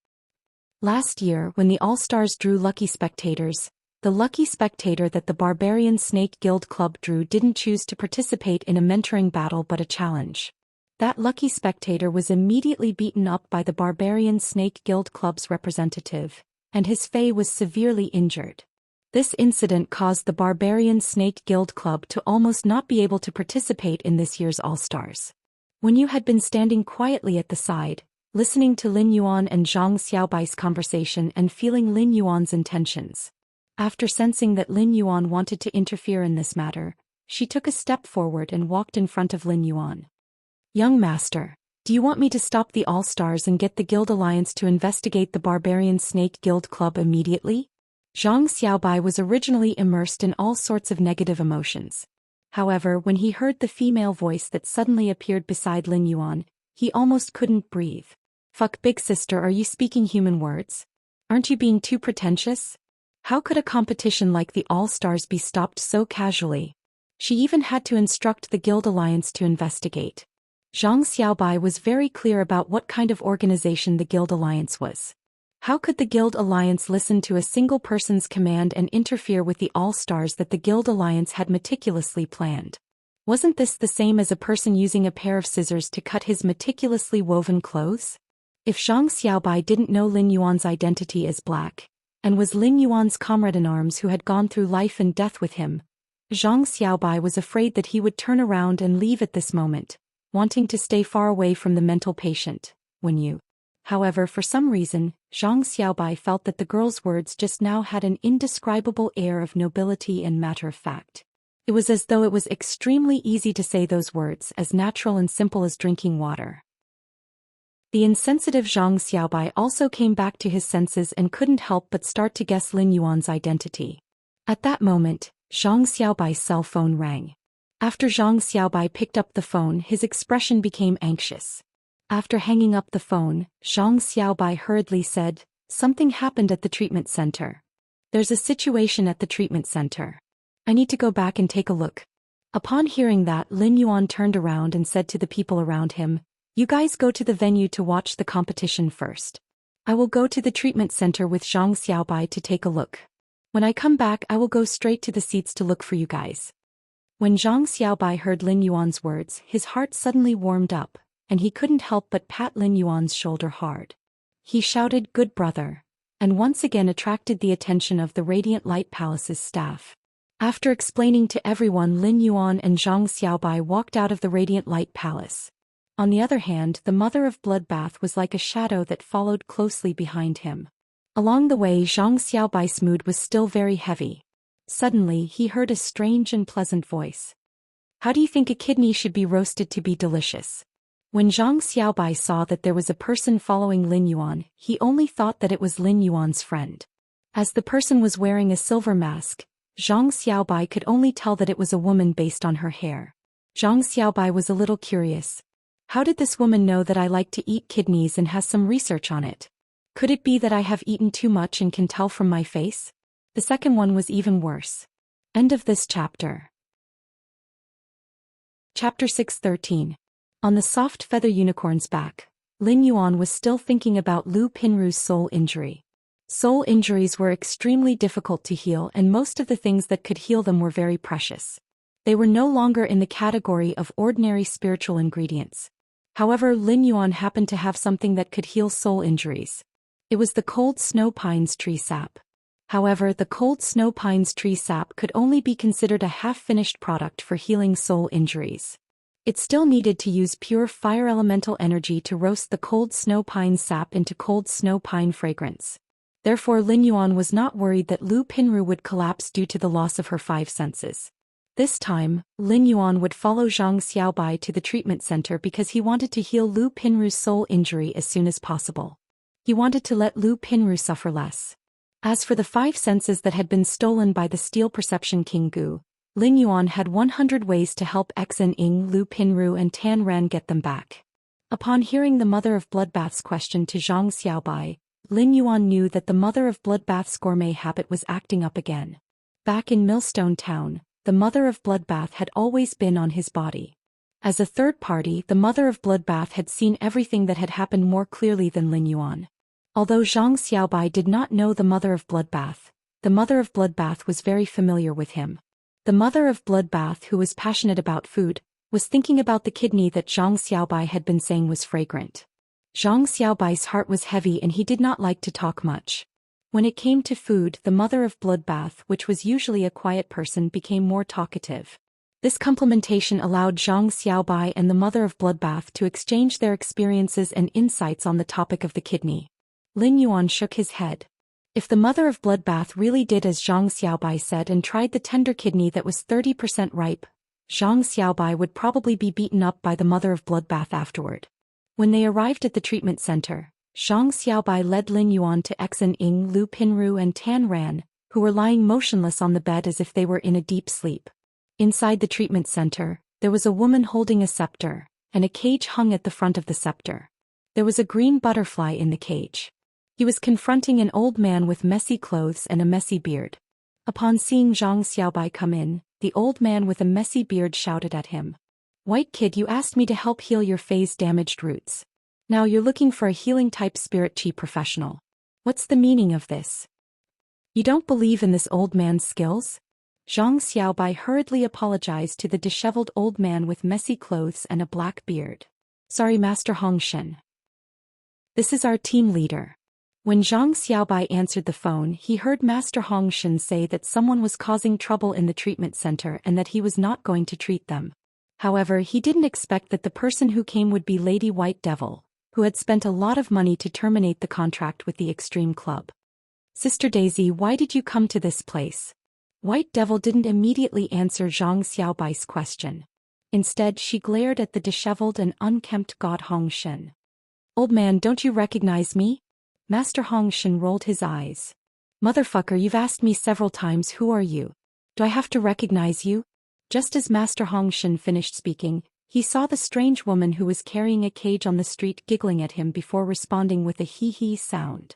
Last year, when the All-Stars drew lucky spectators, the lucky spectator that the Barbarian Snake Guild Club drew didn't choose to participate in a mentoring battle but a challenge. That lucky spectator was immediately beaten up by the Barbarian Snake Guild Club's representative, and his Fae was severely injured. This incident caused the Barbarian Snake Guild Club to almost not be able to participate in this year's All-Stars. When you had been standing quietly at the side, listening to Lin Yuan and Zhang Xiaobai's conversation and feeling Lin Yuan's intentions. After sensing that Lin Yuan wanted to interfere in this matter, she took a step forward and walked in front of Lin Yuan. "Young master, do you want me to stop the All-Stars and get the Guild Alliance to investigate the Barbarian Snake Guild Club immediately?" Zhang Xiaobai was originally immersed in all sorts of negative emotions. However, when he heard the female voice that suddenly appeared beside Lin Yuan, he almost couldn't breathe. "Fuck, big sister, are you speaking human words? Aren't you being too pretentious? How could a competition like the All-Stars be stopped so casually?" She even had to instruct the Guild Alliance to investigate. Zhang Xiaobai was very clear about what kind of organization the Guild Alliance was. How could the Guild Alliance listen to a single person's command and interfere with the All-Stars that the Guild Alliance had meticulously planned? Wasn't this the same as a person using a pair of scissors to cut his meticulously woven clothes? If Zhang Xiaobai didn't know Lin Yuan's identity as black, and was Lin Yuan's comrade-in-arms who had gone through life and death with him, Zhang Xiaobai was afraid that he would turn around and leave at this moment, wanting to stay far away from the mental patient. However, for some reason, Zhang Xiaobai felt that the girl's words just now had an indescribable air of nobility and matter-of-fact. It was as though it was extremely easy to say those words, as natural and simple as drinking water. The insensitive Zhang Xiaobai also came back to his senses and couldn't help but start to guess Lin Yuan's identity. At that moment, Zhang Xiaobai's cell phone rang. After Zhang Xiaobai picked up the phone, his expression became anxious. After hanging up the phone, Zhang Xiaobai hurriedly said, "Something happened at the treatment center. There's a situation at the treatment center. I need to go back and take a look." Upon hearing that, Lin Yuan turned around and said to the people around him, "You guys go to the venue to watch the competition first. I will go to the treatment center with Zhang Xiaobai to take a look. When I come back, I will go straight to the seats to look for you guys." When Zhang Xiaobai heard Lin Yuan's words, his heart suddenly warmed up, and he couldn't help but pat Lin Yuan's shoulder hard. He shouted, "Good brother," and once again attracted the attention of the Radiant Light Palace's staff. After explaining to everyone, Lin Yuan and Zhang Xiaobai walked out of the Radiant Light Palace. On the other hand, the Mother of Bloodbath was like a shadow that followed closely behind him. Along the way, Zhang Xiaobai's mood was still very heavy. Suddenly, he heard a strange and pleasant voice. "How do you think a kidney should be roasted to be delicious?" When Zhang Xiaobai saw that there was a person following Lin Yuan, he only thought that it was Lin Yuan's friend. As the person was wearing a silver mask, Zhang Xiaobai could only tell that it was a woman based on her hair. Zhang Xiaobai was a little curious. How did this woman know that I like to eat kidneys and has some research on it? Could it be that I have eaten too much and can tell from my face? The second one was even worse. End of this chapter. Chapter 613. On the soft feather unicorn's back, Lin Yuan was still thinking about Lu Pinru's soul injury. Soul injuries were extremely difficult to heal, and most of the things that could heal them were very precious. They were no longer in the category of ordinary spiritual ingredients. However, Lin Yuan happened to have something that could heal soul injuries. It was the cold snow pines tree sap. However, the cold snow pines tree sap could only be considered a half-finished product for healing soul injuries. It still needed to use pure fire elemental energy to roast the cold snow pine sap into cold snow pine fragrance. Therefore, Lin Yuan was not worried that Lu Pinru would collapse due to the loss of her 5 senses. This time, Lin Yuan would follow Zhang Xiaobai to the treatment center because he wanted to heal Lu Pinru's soul injury as soon as possible. He wanted to let Lu Pinru suffer less. As for the 5 senses that had been stolen by the Steel Perception King Gu, Lin Yuan had 100 ways to help Xen Ing, Lu Pinru and Tan Ran get them back. Upon hearing the mother of bloodbath's question to Zhang Xiaobai, Lin Yuan knew that the mother of bloodbath's gourmet habit was acting up again. Back in Millstone Town, the mother of bloodbath had always been on his body. As a third party, the mother of bloodbath had seen everything that had happened more clearly than Lin Yuan. Although Zhang Xiaobai did not know the mother of bloodbath, the mother of bloodbath was very familiar with him. The mother of bloodbath, who was passionate about food, was thinking about the kidney that Zhang Xiaobai had been saying was fragrant. Zhang Xiaobai's heart was heavy and he did not like to talk much. When it came to food, the mother of bloodbath, which was usually a quiet person, became more talkative. This complementation allowed Zhang Xiaobai and the mother of bloodbath to exchange their experiences and insights on the topic of the kidney. Lin Yuan shook his head. If the mother of bloodbath really did as Zhang Xiaobai said and tried the tender kidney that was 30% ripe, Zhang Xiaobai would probably be beaten up by the mother of bloodbath afterward. When they arrived at the treatment center, Zhang Xiaobai led Lin Yuan to Exan Ing, Lu Pinru and Tan Ran, who were lying motionless on the bed as if they were in a deep sleep. Inside the treatment center, there was a woman holding a scepter, and a cage hung at the front of the scepter. There was a green butterfly in the cage. He was confronting an old man with messy clothes and a messy beard. Upon seeing Zhang Xiaobai come in, the old man with a messy beard shouted at him. "White kid, you asked me to help heal your phase-damaged roots. Now you're looking for a healing-type spirit chi professional. What's the meaning of this? You don't believe in this old man's skills?" Zhang Xiaobai hurriedly apologized to the disheveled old man with messy clothes and a black beard. "Sorry, Master Hong Shen. This is our team leader." When Zhang Xiaobai answered the phone, he heard Master Hong Shen say that someone was causing trouble in the treatment center and that he was not going to treat them. However, he didn't expect that the person who came would be Lady White Devil, who had spent a lot of money to terminate the contract with the Extreme Club. "Sister Daisy, why did you come to this place?" White Devil didn't immediately answer Zhang Xiaobai's question. Instead, she glared at the disheveled and unkempt god Hong Shen. "Old man, don't you recognize me?" Master Hong Shen rolled his eyes. "Motherfucker, you've asked me several times, who are you? Do I have to recognize you?" Just as Master Hong Shen finished speaking, he saw the strange woman who was carrying a cage on the street giggling at him before responding with a hee-hee sound.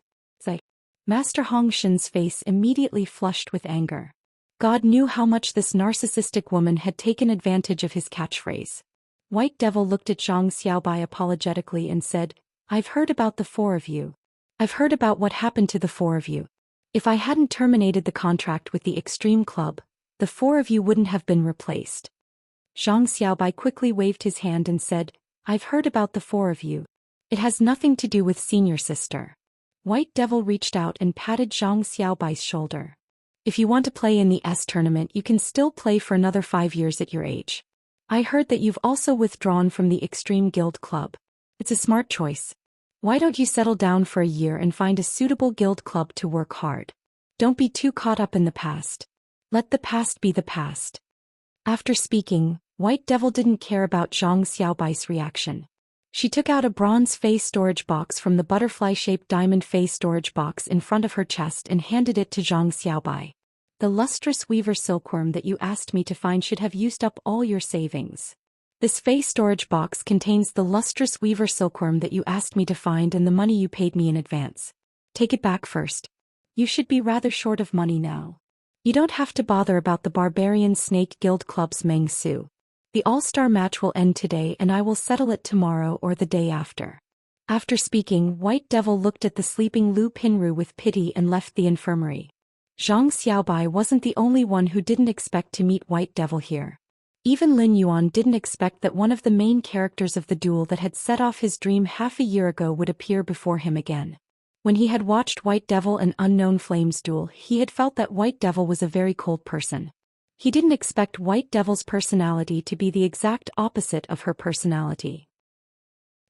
Master Hong Shen's face immediately flushed with anger. God knew how much this narcissistic woman had taken advantage of his catchphrase. White Devil looked at Zhang Xiaobai apologetically and said, "I've heard about the four of you. I've heard about what happened to the four of you. If I hadn't terminated the contract with the Extreme Club, the four of you wouldn't have been replaced." Zhang Xiaobai quickly waved his hand and said, "I've heard about the four of you. It has nothing to do with senior sister." White Devil reached out and patted Zhang Xiaobai's shoulder. "If you want to play in the S tournament, you can still play for another 5 years at your age. I heard that you've also withdrawn from the Extreme Guild Club. It's a smart choice. Why don't you settle down for a year and find a suitable guild club to work hard? Don't be too caught up in the past. Let the past be the past." After speaking, White Devil didn't care about Zhang Xiaobai's reaction. She took out a bronze face storage box from the butterfly-shaped diamond face storage box in front of her chest and handed it to Zhang Xiaobai. "The lustrous weaver silkworm that you asked me to find should have used up all your savings. This face storage box contains the lustrous weaver silkworm that you asked me to find and the money you paid me in advance. Take it back first. You should be rather short of money now. You don't have to bother about the Barbarian Snake Guild Club's Meng Su. The all-star match will end today and I will settle it tomorrow or the day after." After speaking, White Devil looked at the sleeping Lu Pinru with pity and left the infirmary. Zhang Xiaobai wasn't the only one who didn't expect to meet White Devil here. Even Lin Yuan didn't expect that one of the main characters of the duel that had set off his dream half a year ago would appear before him again. When he had watched White Devil and Unknown Flames duel, he had felt that White Devil was a very cold person. He didn't expect White Devil's personality to be the exact opposite of her personality.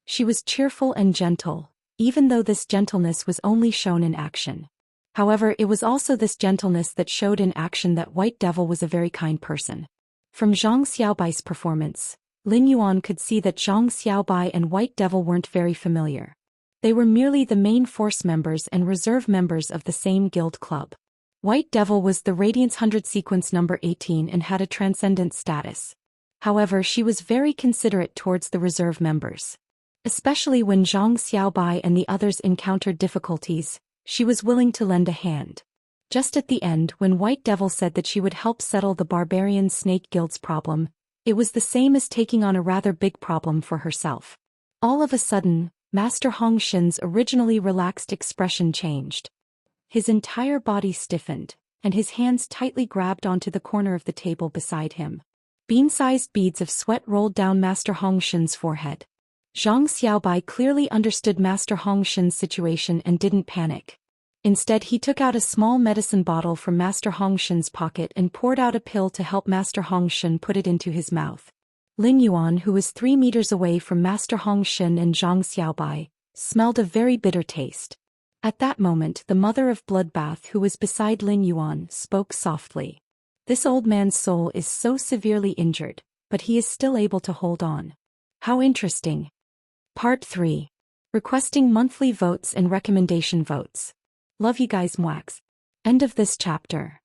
She was cheerful and gentle, even though this gentleness was only shown in action. However, it was also this gentleness that showed in action that White Devil was a very kind person. From Zhang Xiaobai's performance, Lin Yuan could see that Zhang Xiaobai and White Devil weren't very familiar. They were merely the main force members and reserve members of the same guild club. White Devil was the Radiance 100 sequence number 18 and had a transcendent status. However, she was very considerate towards the reserve members. Especially when Zhang Xiaobai and the others encountered difficulties, she was willing to lend a hand. Just at the end, when White Devil said that she would help settle the Barbarian Snake Guild's problem, it was the same as taking on a rather big problem for herself. All of a sudden, Master Hongxin's originally relaxed expression changed. His entire body stiffened, and his hands tightly grabbed onto the corner of the table beside him. Bean-sized beads of sweat rolled down Master Hongxin's forehead. Zhang Xiaobai clearly understood Master Hongxin's situation and didn't panic. Instead, he took out a small medicine bottle from Master Hongxin's pocket and poured out a pill to help Master Hongxin put it into his mouth. Lin Yuan, who was 3 meters away from Master Hongxin and Zhang Xiaobai, smelled a very bitter taste. At that moment, the mother of Bloodbath, who was beside Lin Yuan, spoke softly. This old man's soul is so severely injured, but he is still able to hold on. How interesting. Part 3. Requesting monthly votes and recommendation votes. Love you guys, Mwax. End of this chapter.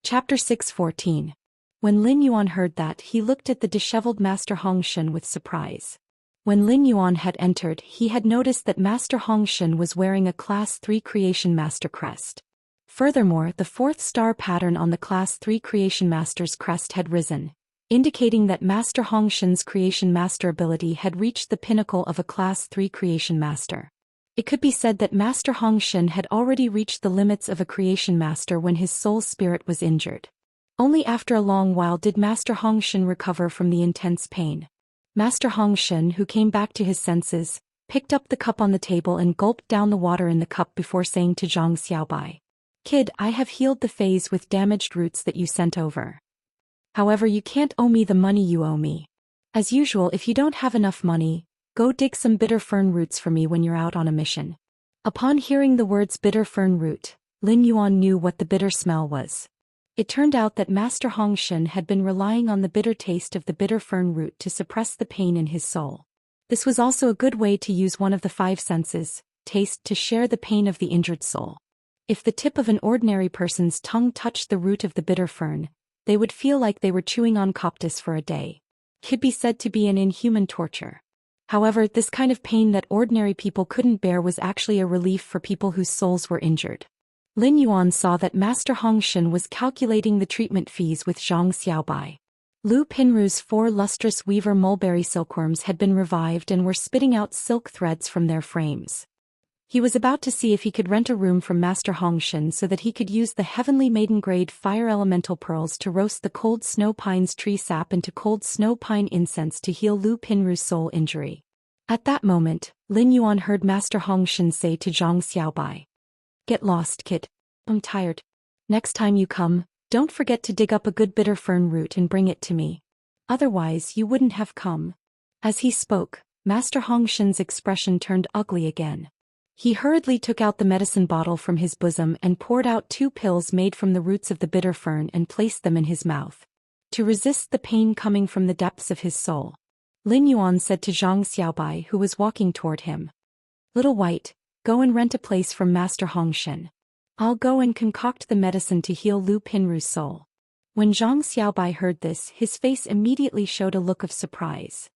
Chapter 6:14. When Lin Yuan heard that, he looked at the disheveled Master Hongxin with surprise. When Lin Yuan had entered, he had noticed that Master Hongxin was wearing a Class 3 Creation Master crest. Furthermore, the 4th star pattern on the Class 3 Creation Master's crest had risen, indicating that Master Hongxin's Creation Master ability had reached the pinnacle of a Class 3 Creation Master. It could be said that Master Hongxin had already reached the limits of a Creation Master when his soul spirit was injured. Only after a long while did Master Hongxin recover from the intense pain. Master Hongxin, who came back to his senses, picked up the cup on the table and gulped down the water in the cup before saying to Zhang Xiaobai, "Kid, I have healed the phase with damaged roots that you sent over. However, you can't owe me the money you owe me. As usual, if you don't have enough money, go dig some bitter fern roots for me when you're out on a mission." Upon hearing the words bitter fern root, Lin Yuan knew what the bitter smell was. It turned out that Master Hongxin had been relying on the bitter taste of the bitter fern root to suppress the pain in his soul. This was also a good way to use one of the 5 senses, taste, to share the pain of the injured soul. If the tip of an ordinary person's tongue touched the root of the bitter fern, they would feel like they were chewing on coptis for a day. It could be said to be an inhuman torture. However, this kind of pain that ordinary people couldn't bear was actually a relief for people whose souls were injured. Lin Yuan saw that Master Hongxin was calculating the treatment fees with Zhang Xiaobai. Lu Pinru's 4 lustrous weaver mulberry silkworms had been revived and were spitting out silk threads from their frames. He was about to see if he could rent a room from Master Hongxin so that he could use the Heavenly Maiden grade fire elemental pearls to roast the cold snow pine's tree sap into cold snow pine incense to heal Lu Pinru's soul injury. At that moment, Lin Yuan heard Master Hongxin say to Zhang Xiaobai, "Get lost, kid. I'm tired. Next time you come, don't forget to dig up a good bitter fern root and bring it to me. Otherwise, you wouldn't have come." As he spoke, Master Hongxin's expression turned ugly again. He hurriedly took out the medicine bottle from his bosom and poured out 2 pills made from the roots of the bitter fern and placed them in his mouth. To resist the pain coming from the depths of his soul, Lin Yuan said to Zhang Xiaobai, who was walking toward him, "Little White, go and rent a place from Master Hongxin. I'll go and concoct the medicine to heal Lu Pinru's soul." When Zhang Xiaobai heard this, his face immediately showed a look of surprise.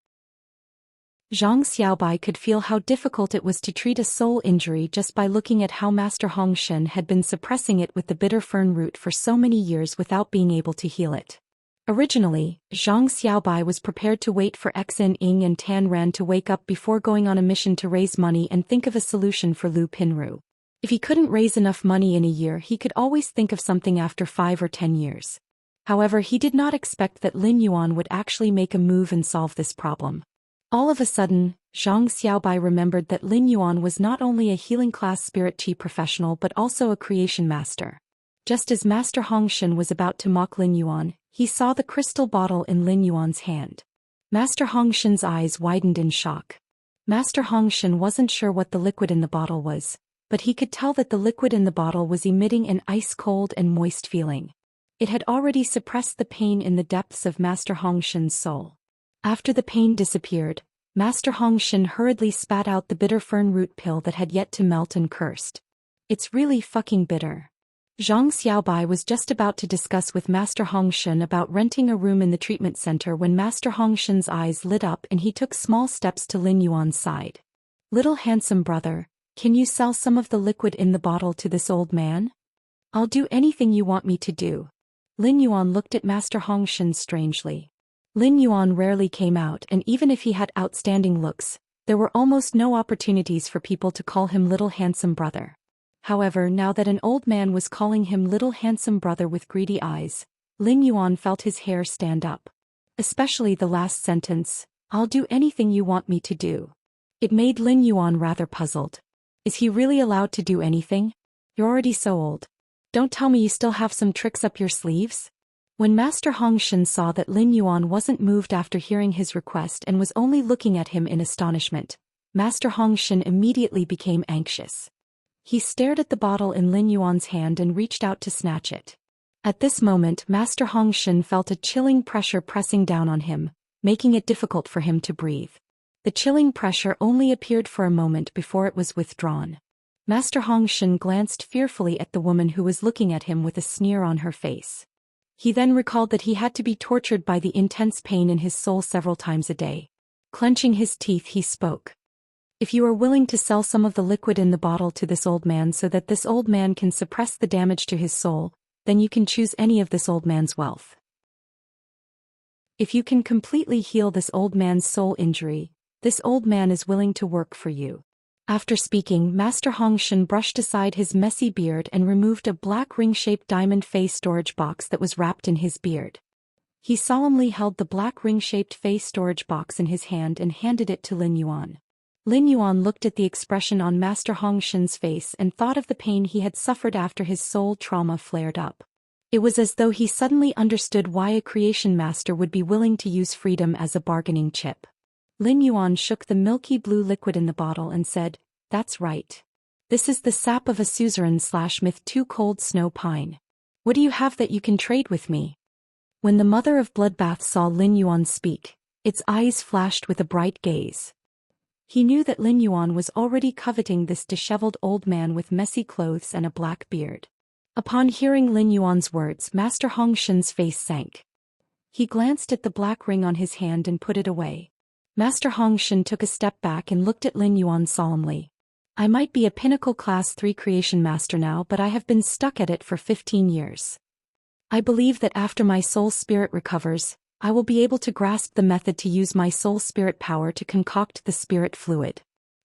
Zhang Xiaobai could feel how difficult it was to treat a soul injury just by looking at how Master Hongxin had been suppressing it with the bitter fern root for so many years without being able to heal it. Originally, Zhang Xiaobai was prepared to wait for Xin Ying and Tan Ran to wake up before going on a mission to raise money and think of a solution for Lu Pinru. If he couldn't raise enough money in a year, he could always think of something after 5 or 10 years. However, he did not expect that Lin Yuan would actually make a move and solve this problem. All of a sudden, Zhang Xiaobai remembered that Lin Yuan was not only a healing class spirit chi professional but also a creation master. Just as Master Hongxin was about to mock Lin Yuan, he saw the crystal bottle in Lin Yuan's hand. Master Hongxin's eyes widened in shock. Master Hongxin wasn't sure what the liquid in the bottle was, but he could tell that the liquid in the bottle was emitting an ice-cold and moist feeling. It had already suppressed the pain in the depths of Master Hongxin's soul. After the pain disappeared, Master Hongxin hurriedly spat out the bitter fern root pill that had yet to melt and cursed, "It's really fucking bitter." Zhang Xiaobai was just about to discuss with Master Hongshan about renting a room in the treatment center when Master Hongshan's eyes lit up and he took small steps to Lin Yuan's side. "Little handsome brother, can you sell some of the liquid in the bottle to this old man?" "I'll do anything you want me to do." Lin Yuan looked at Master Hongshan strangely. Lin Yuan rarely came out, and even if he had outstanding looks, there were almost no opportunities for people to call him little handsome brother. However, now that an old man was calling him little handsome brother with greedy eyes, Lin Yuan felt his hair stand up. Especially the last sentence, "I'll do anything you want me to do." It made Lin Yuan rather puzzled. Is he really allowed to do anything? You're already so old. Don't tell me you still have some tricks up your sleeves? When Master Hongshan saw that Lin Yuan wasn't moved after hearing his request and was only looking at him in astonishment, Master Hongshan immediately became anxious. He stared at the bottle in Lin Yuan's hand and reached out to snatch it. At this moment, Master Hongshan felt a chilling pressure pressing down on him, making it difficult for him to breathe. The chilling pressure only appeared for a moment before it was withdrawn. Master Hongshan glanced fearfully at the woman who was looking at him with a sneer on her face. He then recalled that he had to be tortured by the intense pain in his soul several times a day. Clenching his teeth, he spoke. "If you are willing to sell some of the liquid in the bottle to this old man so that this old man can suppress the damage to his soul, then you can choose any of this old man's wealth. If you can completely heal this old man's soul injury, this old man is willing to work for you." After speaking, Master Hongshan brushed aside his messy beard and removed a black ring-shaped diamond face storage box that was wrapped in his beard. He solemnly held the black ring-shaped face storage box in his hand and handed it to Lin Yuan. Lin Yuan looked at the expression on Master Hongshan's face and thought of the pain he had suffered after his soul trauma flared up. It was as though he suddenly understood why a creation master would be willing to use freedom as a bargaining chip. Lin Yuan shook the milky blue liquid in the bottle and said, "That's right. This is the sap of a suzerain/myth 2 cold snow pine. What do you have that you can trade with me?" When the mother of Bloodbath saw Lin Yuan speak, its eyes flashed with a bright gaze. He knew that Lin Yuan was already coveting this disheveled old man with messy clothes and a black beard. Upon hearing Lin Yuan's words, Master Hongshan's face sank. He glanced at the black ring on his hand and put it away. Master Hongshan took a step back and looked at Lin Yuan solemnly. "I might be a pinnacle class 3 creation master now, but I have been stuck at it for 15 years. I believe that after my soul spirit recovers, I will be able to grasp the method to use my soul spirit power to concoct the spirit fluid.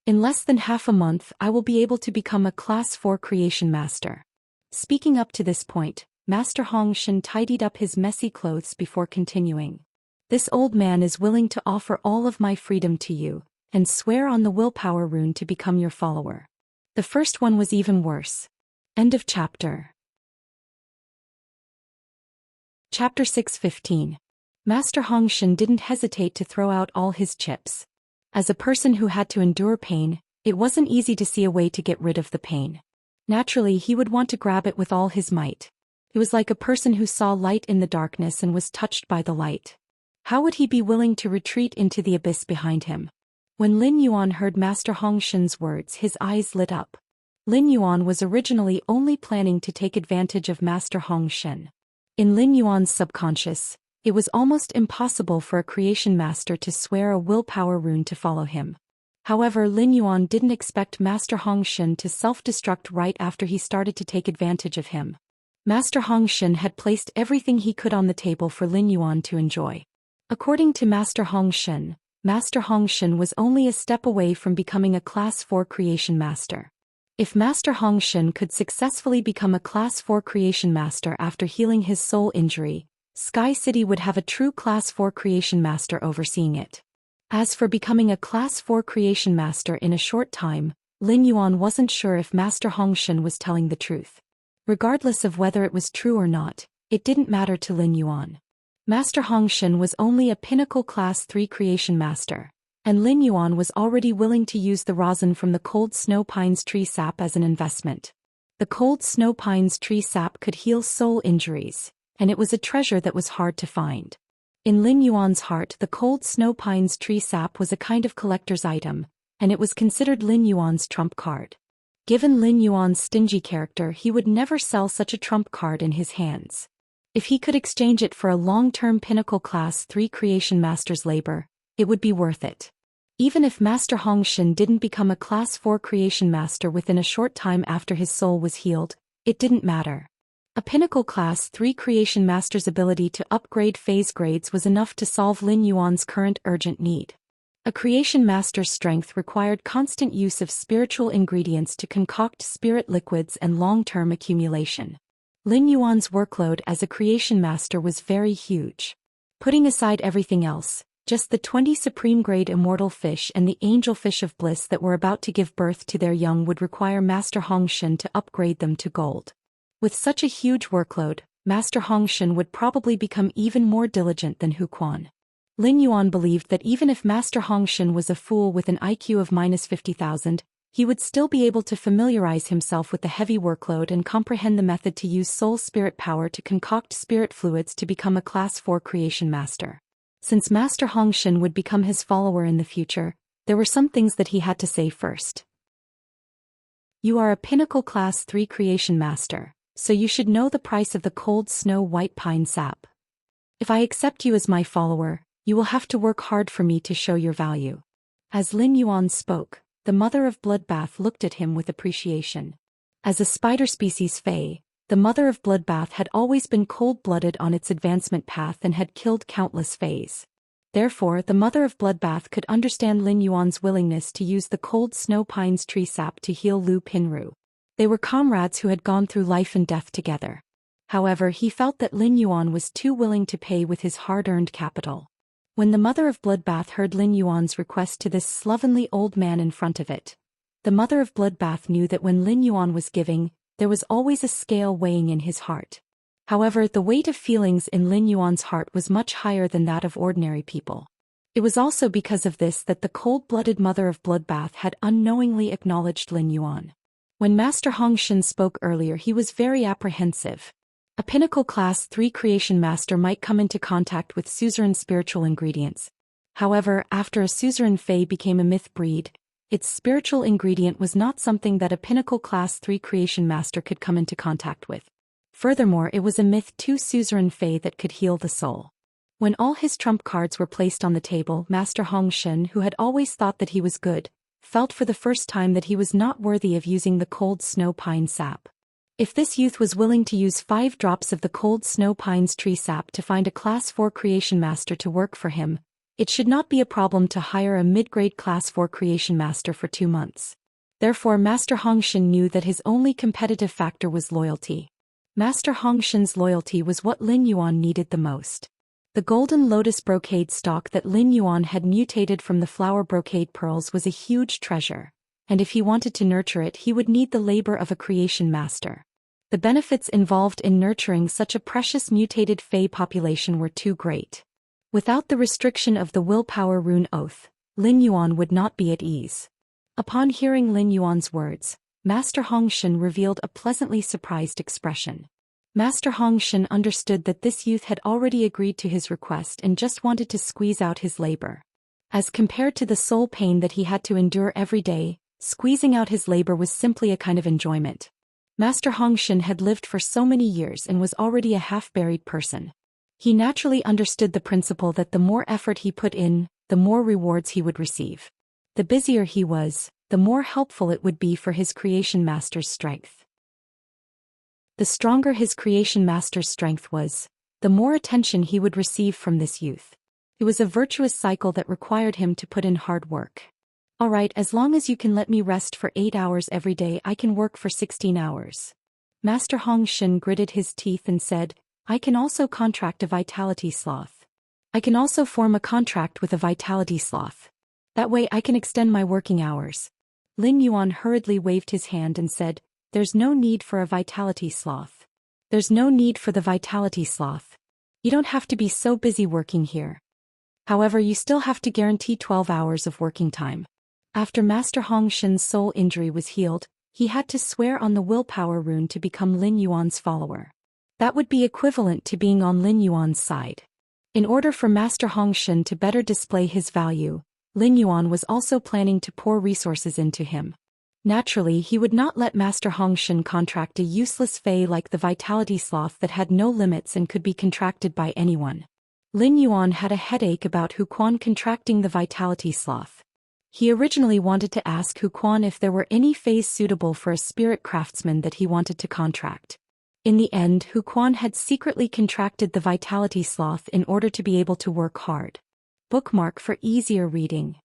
In less than half a month, I will be able to become a class 4 creation master." Speaking up to this point, Master Hongshan tidied up his messy clothes before continuing. "This old man is willing to offer all of my freedom to you, and swear on the willpower rune to become your follower." The first one was even worse. End of chapter. Chapter 6:15. Master Hongshan didn't hesitate to throw out all his chips. As a person who had to endure pain, it wasn't easy to see a way to get rid of the pain. Naturally, he would want to grab it with all his might. It was like a person who saw light in the darkness and was touched by the light. How would he be willing to retreat into the abyss behind him? When Lin Yuan heard Master Hongshan's words, his eyes lit up. Lin Yuan was originally only planning to take advantage of Master Hongshan. In Lin Yuan's subconscious, it was almost impossible for a creation master to swear a willpower rune to follow him. However, Lin Yuan didn't expect Master Hongshan to self-destruct right after he started to take advantage of him. Master Hongshan had placed everything he could on the table for Lin Yuan to enjoy. According to Master Hongshan was only a step away from becoming a Class 4 creation master. If Master Hongshan could successfully become a Class 4 creation master after healing his soul injury, Sky City would have a true Class 4 creation master overseeing it. As for becoming a Class 4 creation master in a short time, Lin Yuan wasn't sure if Master Hongshan was telling the truth. Regardless of whether it was true or not, it didn't matter to Lin Yuan. Master Hongshan was only a pinnacle Class 3 creation master, and Lin Yuan was already willing to use the rosin from the cold snow pines tree sap as an investment. The cold snow pines tree sap could heal soul injuries, and it was a treasure that was hard to find. In Lin Yuan's heart, the cold snow pines tree sap was a kind of collector's item, and it was considered Lin Yuan's trump card. Given Lin Yuan's stingy character, he would never sell such a trump card in his hands. If he could exchange it for a long-term pinnacle Class 3 creation master's labor, it would be worth it. Even if Master Hong Xin didn't become a Class 4 creation master within a short time after his soul was healed, it didn't matter. A pinnacle Class 3 creation master's ability to upgrade phase grades was enough to solve Lin Yuan's current urgent need. A creation master's strength required constant use of spiritual ingredients to concoct spirit liquids and long-term accumulation. Lin Yuan's workload as a creation master was very huge. Putting aside everything else, just the 20 supreme-grade immortal fish and the angel fish of bliss that were about to give birth to their young would require Master Hong Xin to upgrade them to gold. With such a huge workload, Master Hong Xin would probably become even more diligent than Hu Quan. Lin Yuan believed that even if Master Hong Xin was a fool with an IQ of -50,000, he would still be able to familiarize himself with the heavy workload and comprehend the method to use soul spirit power to concoct spirit fluids to become a Class 4 creation master. Since Master Hong Xin would become his follower in the future, there were some things that he had to say first. You are a pinnacle Class 3 creation master, so you should know the price of the cold snow white pine sap. If I accept you as my follower, you will have to work hard for me to show your value. As Lin Yuan spoke, the Mother of Bloodbath looked at him with appreciation. As a spider species Fae, the Mother of Bloodbath had always been cold-blooded on its advancement path and had killed countless Faes. Therefore, the Mother of Bloodbath could understand Lin Yuan's willingness to use the cold snow pine's tree sap to heal Lu Pinru. They were comrades who had gone through life and death together. However, he felt that Lin Yuan was too willing to pay with his hard-earned capital. When the Mother of Bloodbath heard Lin Yuan's request to this slovenly old man in front of it, the Mother of Bloodbath knew that when Lin Yuan was giving, there was always a scale weighing in his heart. However, the weight of feelings in Lin Yuan's heart was much higher than that of ordinary people. It was also because of this that the cold-blooded Mother of Bloodbath had unknowingly acknowledged Lin Yuan. When Master Hong Xin spoke earlier, he was very apprehensive. A pinnacle Class 3 creation master might come into contact with suzerain spiritual ingredients. However, after a suzerain Fae became a myth breed, its spiritual ingredient was not something that a pinnacle Class 3 creation master could come into contact with. Furthermore, it was a myth 2 suzerain Fae that could heal the soul. When all his trump cards were placed on the table, Master Hong Xin, who had always thought that he was good, felt for the first time that he was not worthy of using the cold snow pine sap. If this youth was willing to use 5 drops of the cold snow pine's tree sap to find a Class 4 creation master to work for him, it should not be a problem to hire a mid-grade Class 4 creation master for 2 months. Therefore, Master Hong Xin knew that his only competitive factor was loyalty. Master Hong Xin's loyalty was what Lin Yuan needed the most. The golden lotus brocade stock that Lin Yuan had mutated from the flower brocade pearls was a huge treasure, and if he wanted to nurture it, he would need the labor of a creation master. The benefits involved in nurturing such a precious mutated Fae population were too great. Without the restriction of the willpower rune oath, Lin Yuan would not be at ease. Upon hearing Lin Yuan's words, Master Hong Xin revealed a pleasantly surprised expression. Master Hong Xin understood that this youth had already agreed to his request and just wanted to squeeze out his labor. As compared to the soul pain that he had to endure every day, squeezing out his labor was simply a kind of enjoyment. Master Hong Xin had lived for so many years and was already a half-buried person. He naturally understood the principle that the more effort he put in, the more rewards he would receive. The busier he was, the more helpful it would be for his creation master's strength. The stronger his creation master's strength was, the more attention he would receive from this youth. It was a virtuous cycle that required him to put in hard work. All right, as long as you can let me rest for 8 hours every day, I can work for 16 hours. Master Hong Xin gritted his teeth and said, I can also contract a vitality sloth. I can also form a contract with a vitality sloth. That way I can extend my working hours. Lin Yuan hurriedly waved his hand and said, There's no need for a vitality sloth. There's no need for the vitality sloth. You don't have to be so busy working here. However, you still have to guarantee 12 hours of working time. After Master Hong Xin's soul injury was healed, he had to swear on the willpower rune to become Lin Yuan's follower. That would be equivalent to being on Lin Yuan's side. In order for Master Hong Xin to better display his value, Lin Yuan was also planning to pour resources into him. Naturally, he would not let Master Hongshan contract a useless fey like the vitality sloth that had no limits and could be contracted by anyone. Lin Yuan had a headache about Hu Quan contracting the vitality sloth. He originally wanted to ask Hu Quan if there were any feys suitable for a spirit craftsman that he wanted to contract. In the end, Hu Quan had secretly contracted the vitality sloth in order to be able to work hard. Bookmark for easier reading.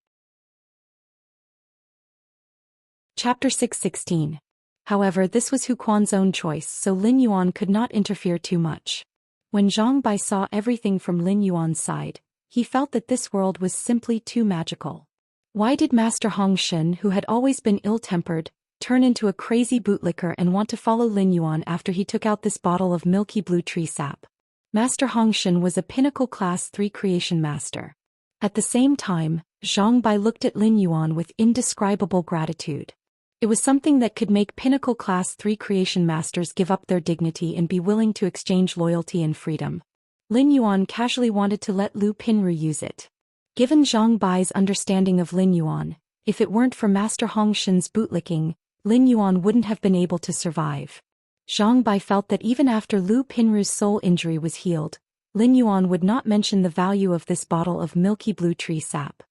Chapter 616. However, this was Hu Quan's own choice, so Lin Yuan could not interfere too much. When Zhang Bai saw everything from Lin Yuan's side, he felt that this world was simply too magical. Why did Master Hongshan, who had always been ill-tempered, turn into a crazy bootlicker and want to follow Lin Yuan after he took out this bottle of milky blue tree sap? Master Hongshan was a pinnacle class 3 creation master. At the same time, Zhang Bai looked at Lin Yuan with indescribable gratitude. It was something that could make pinnacle class 3 creation masters give up their dignity and be willing to exchange loyalty and freedom. Lin Yuan casually wanted to let Lu Pinru use it. Given Zhang Bai's understanding of Lin Yuan, if it weren't for Master Hongshan's bootlicking, Lin Yuan wouldn't have been able to survive. Zhang Bai felt that even after Lu Pinru's soul injury was healed, Lin Yuan would not mention the value of this bottle of milky blue tree sap.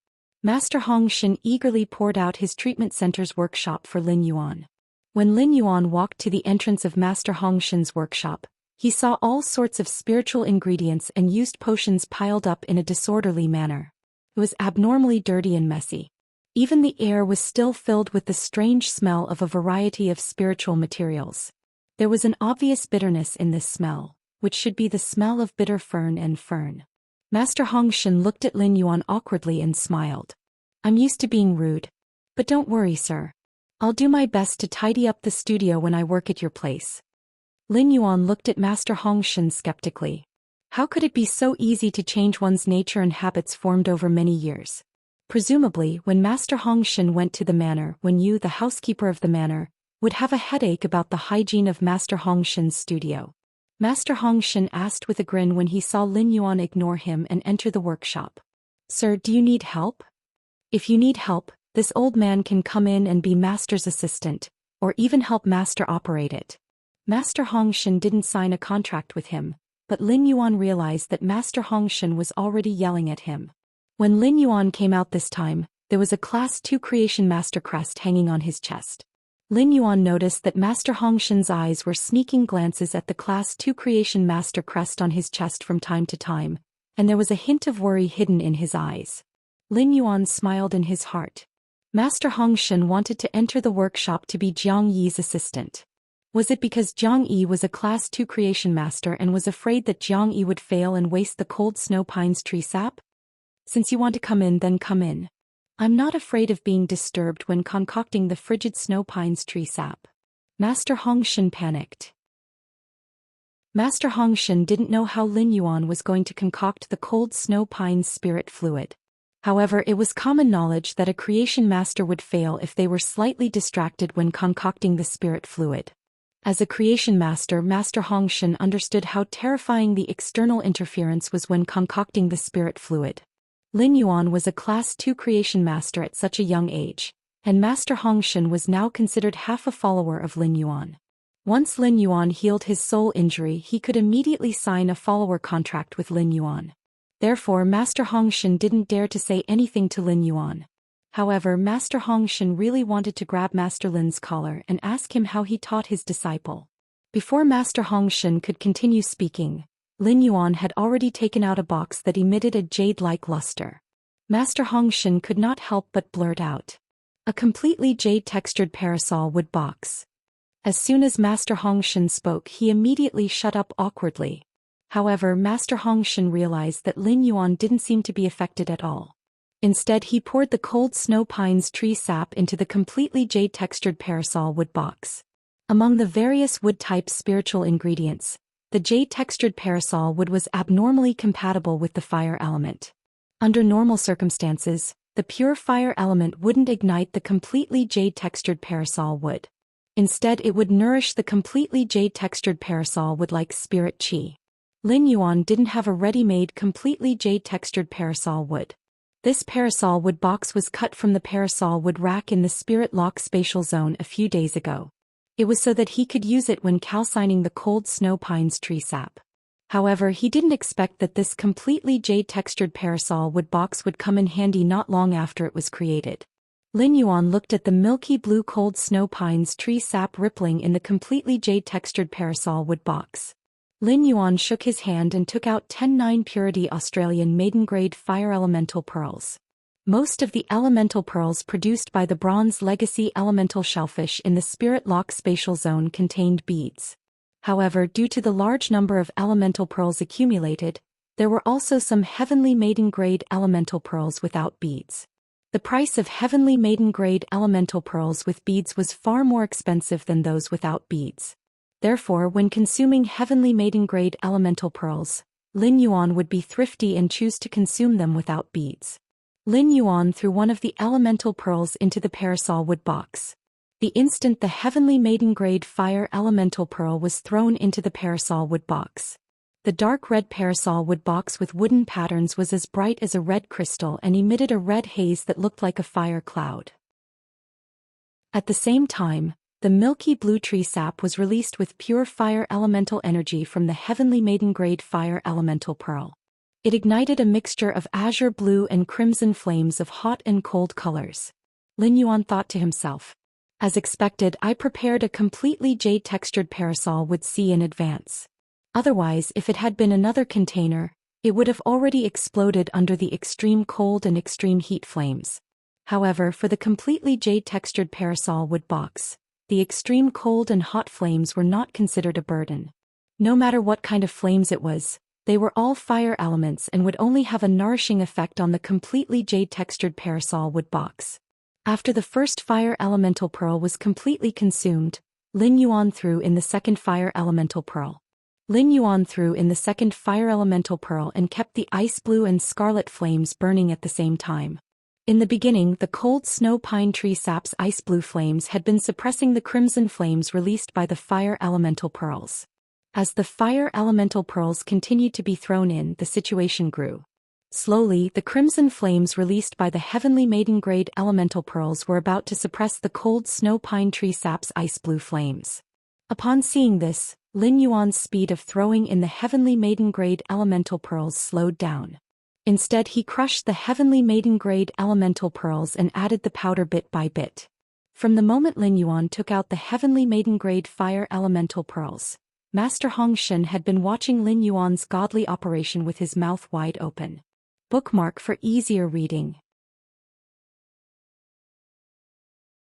Master Hongshan eagerly poured out his treatment center's workshop for Lin Yuan. When Lin Yuan walked to the entrance of Master Hongshan's workshop, he saw all sorts of spiritual ingredients and used potions piled up in a disorderly manner. It was abnormally dirty and messy. Even the air was still filled with the strange smell of a variety of spiritual materials. There was an obvious bitterness in this smell, which should be the smell of bitter fern and fern. Master Hongshan looked at Lin Yuan awkwardly and smiled. "I'm used to being rude. But don't worry, sir. I'll do my best to tidy up the studio when I work at your place." Lin Yuan looked at Master Hongshan skeptically. How could it be so easy to change one's nature and habits formed over many years? Presumably, when Master Hongshan went to the manor, when you, the housekeeper of the manor, would have a headache about the hygiene of Master Hongshan's studio. Master Hongshan asked with a grin when he saw Lin Yuan ignore him and enter the workshop. "Sir, do you need help? If you need help, this old man can come in and be Master's assistant, or even help Master operate it." Master Hongshan didn't sign a contract with him, but Lin Yuan realized that Master Hongshan was already yelling at him. When Lin Yuan came out this time, there was a Class 2 Creation Master crest hanging on his chest. Lin Yuan noticed that Master Hongshan's eyes were sneaking glances at the Class 2 Creation Master crest on his chest from time to time, and there was a hint of worry hidden in his eyes. Lin Yuan smiled in his heart. Master Hongshan wanted to enter the workshop to be Jiang Yi's assistant. Was it because Jiang Yi was a Class 2 Creation Master and was afraid that Jiang Yi would fail and waste the cold snow pines tree sap? "Since you want to come in, then come in. I'm not afraid of being disturbed when concocting the frigid snow pines tree sap." Master Hongshan panicked. Master Hongshan didn't know how Lin Yuan was going to concoct the cold snow pines spirit fluid. However, it was common knowledge that a creation master would fail if they were slightly distracted when concocting the spirit fluid. As a creation master, Master Hongshan understood how terrifying the external interference was when concocting the spirit fluid. Lin Yuan was a Class 2 Creation Master at such a young age, and Master Hongshan was now considered half a follower of Lin Yuan. Once Lin Yuan healed his soul injury, he could immediately sign a follower contract with Lin Yuan. Therefore, Master Hongshan didn't dare to say anything to Lin Yuan. However, Master Hongshan really wanted to grab Master Lin's collar and ask him how he taught his disciple. Before Master Hongshan could continue speaking, Lin Yuan had already taken out a box that emitted a jade-like luster. Master Hongshan could not help but blurt out, "A completely jade-textured parasol wood box." As soon as Master Hongshan spoke, he immediately shut up awkwardly. However, Master Hongshan realized that Lin Yuan didn't seem to be affected at all. Instead, he poured the cold snow pines tree sap into the completely jade-textured parasol wood box. Among the various wood-type spiritual ingredients, the jade-textured parasol wood was abnormally compatible with the fire element. Under normal circumstances, the pure fire element wouldn't ignite the completely jade-textured parasol wood. Instead, it would nourish the completely jade-textured parasol wood like spirit chi. Lin Yuan didn't have a ready-made completely jade-textured parasol wood. This parasol wood box was cut from the parasol wood rack in the Spirit Lock spatial zone a few days ago. It was so that he could use it when calcining the cold snow pine's tree sap. However, he didn't expect that this completely jade-textured parasol wood box would come in handy not long after it was created. Lin Yuan looked at the milky blue cold snow pine's tree sap rippling in the completely jade-textured parasol wood box. Lin Yuan shook his hand and took out 10-9 purity Australian maiden-grade fire elemental pearls. Most of the elemental pearls produced by the Bronze Legacy elemental shellfish in the Spirit Lock spatial zone contained beads. However, due to the large number of elemental pearls accumulated, there were also some heavenly maiden-grade elemental pearls without beads. The price of heavenly maiden-grade elemental pearls with beads was far more expensive than those without beads. Therefore, when consuming heavenly maiden-grade elemental pearls, Lin Yuan would be thrifty and choose to consume them without beads. Lin Yuan threw one of the elemental pearls into the parasol wood box. The instant the heavenly maiden-grade fire elemental pearl was thrown into the parasol wood box, the dark red parasol wood box with wooden patterns was as bright as a red crystal and emitted a red haze that looked like a fire cloud. At the same time, the milky blue tree sap was released with pure fire elemental energy from the heavenly maiden-grade fire elemental pearl. It ignited a mixture of azure blue and crimson flames of hot and cold colors. Lin Yuan thought to himself, as expected, I prepared a completely jade-textured parasol wood sea in advance. Otherwise, if it had been another container, it would have already exploded under the extreme cold and extreme heat flames. However, for the completely jade-textured parasol wood box, the extreme cold and hot flames were not considered a burden. No matter what kind of flames it was, they were all fire elements and would only have a nourishing effect on the completely jade-textured parasol wood box. After the first fire elemental pearl was completely consumed, Lin Yuan threw in the second fire elemental pearl. Lin Yuan threw in the second fire elemental pearl and kept the ice blue and scarlet flames burning at the same time. In the beginning, the cold snow pine tree sap's ice blue flames had been suppressing the crimson flames released by the fire elemental pearls. As the fire elemental pearls continued to be thrown in, the situation grew. Slowly, the crimson flames released by the heavenly maiden-grade elemental pearls were about to suppress the cold snow pine tree sap's ice blue flames. Upon seeing this, Lin Yuan's speed of throwing in the heavenly maiden-grade elemental pearls slowed down. Instead, he crushed the heavenly maiden-grade elemental pearls and added the powder bit by bit. From the moment Lin Yuan took out the heavenly maiden-grade fire elemental pearls, Master Hong Shen had been watching Lin Yuan's godly operation with his mouth wide open. Bookmark for easier reading.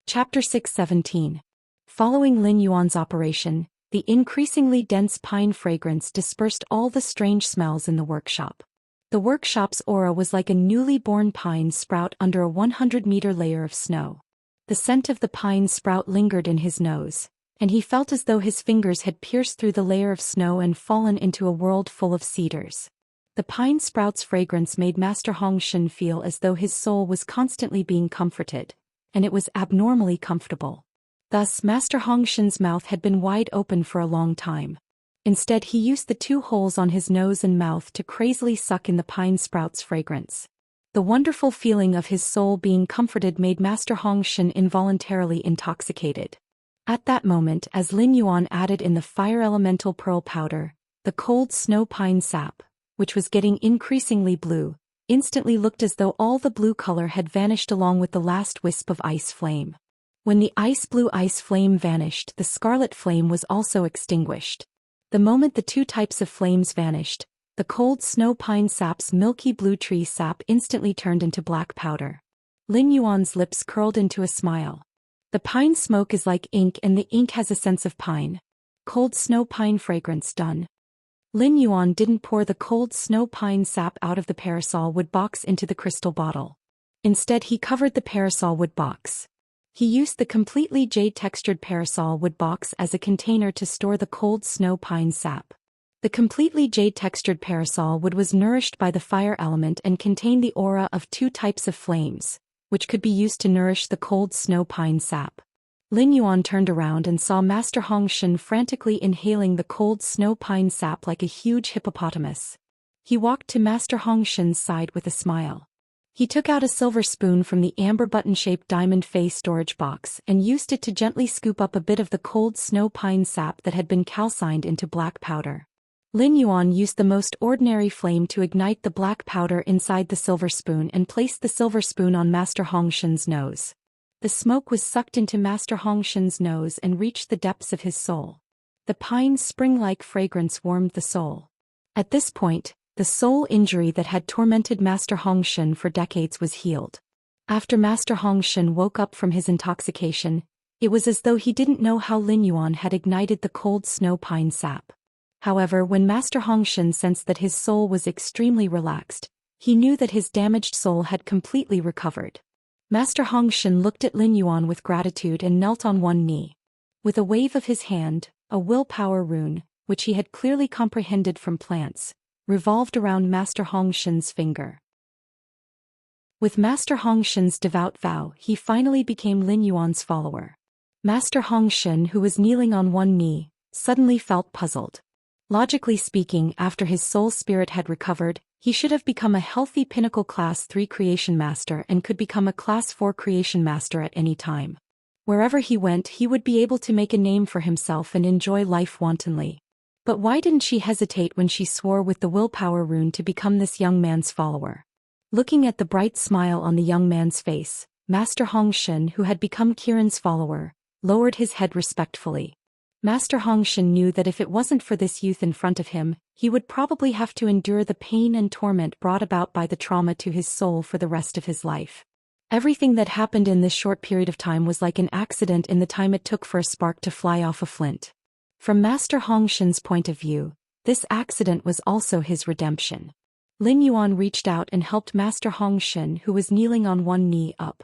Chapter 6:17. Following Lin Yuan's operation, the increasingly dense pine fragrance dispersed all the strange smells in the workshop. The workshop's aura was like a newly born pine sprout under a 100-meter layer of snow. The scent of the pine sprout lingered in his nose, and he felt as though his fingers had pierced through the layer of snow and fallen into a world full of cedars. The pine sprout's fragrance made Master Hong Shen feel as though his soul was constantly being comforted, and it was abnormally comfortable. Thus, Master Hong Shen's mouth had been wide open for a long time. Instead, he used the 2 holes on his nose and mouth to crazily suck in the pine sprout's fragrance. The wonderful feeling of his soul being comforted made Master Hong Shen involuntarily intoxicated. At that moment, as Lin Yuan added in the fire elemental pearl powder, the cold snow pine sap, which was getting increasingly blue, instantly looked as though all the blue color had vanished along with the last wisp of ice flame. When the ice blue ice flame vanished, the scarlet flame was also extinguished. The moment the 2 types of flames vanished, the cold snow pine sap's milky blue tree sap instantly turned into black powder. Lin Yuan's lips curled into a smile. The pine smoke is like ink and the ink has a sense of pine. Cold snow pine fragrance done. Lin Yuan didn't pour the cold snow pine sap out of the parasol wood box into the crystal bottle. Instead, he covered the parasol wood box. He used the completely jade-textured parasol wood box as a container to store the cold snow pine sap. The completely jade-textured parasol wood was nourished by the fire element and contained the aura of 2 types of flames, which could be used to nourish the cold snow pine sap. Lin Yuan turned around and saw Master Hong Shen frantically inhaling the cold snow pine sap like a huge hippopotamus. He walked to Master Hong Shen's side with a smile. He took out a silver spoon from the amber button-shaped diamond Fey storage box and used it to gently scoop up a bit of the cold snow pine sap that had been calcined into black powder. Lin Yuan used the most ordinary flame to ignite the black powder inside the silver spoon and placed the silver spoon on Master Hongshan's nose. The smoke was sucked into Master Hongshan's nose and reached the depths of his soul. The pine's spring-like fragrance warmed the soul. At this point, the soul injury that had tormented Master Hongshan for decades was healed. After Master Hongshan woke up from his intoxication, it was as though he didn't know how Lin Yuan had ignited the cold snow pine sap. However, when Master Hongshan sensed that his soul was extremely relaxed, he knew that his damaged soul had completely recovered. Master Hongshan looked at Lin Yuan with gratitude and knelt on one knee. With a wave of his hand, a willpower rune, which he had clearly comprehended from plants, revolved around Master Hongshan's finger. With Master Hongshan's devout vow, he finally became Lin Yuan's follower. Master Hongshan, who was kneeling on one knee, suddenly felt puzzled. Logically speaking, after his soul spirit had recovered, he should have become a healthy pinnacle Class 3 creation master and could become a Class 4 creation master at any time. Wherever he went, he would be able to make a name for himself and enjoy life wantonly. But why didn't she hesitate when she swore with the willpower rune to become this young man's follower? Looking at the bright smile on the young man's face, Master Hongshan, who had become Kiran's follower, lowered his head respectfully. Master Hongshan knew that if it wasn't for this youth in front of him, he would probably have to endure the pain and torment brought about by the trauma to his soul for the rest of his life. Everything that happened in this short period of time was like an accident in the time it took for a spark to fly off a flint. From Master Hongshan's point of view, this accident was also his redemption. Lin Yuan reached out and helped Master Hongshan, who was kneeling on one knee, up.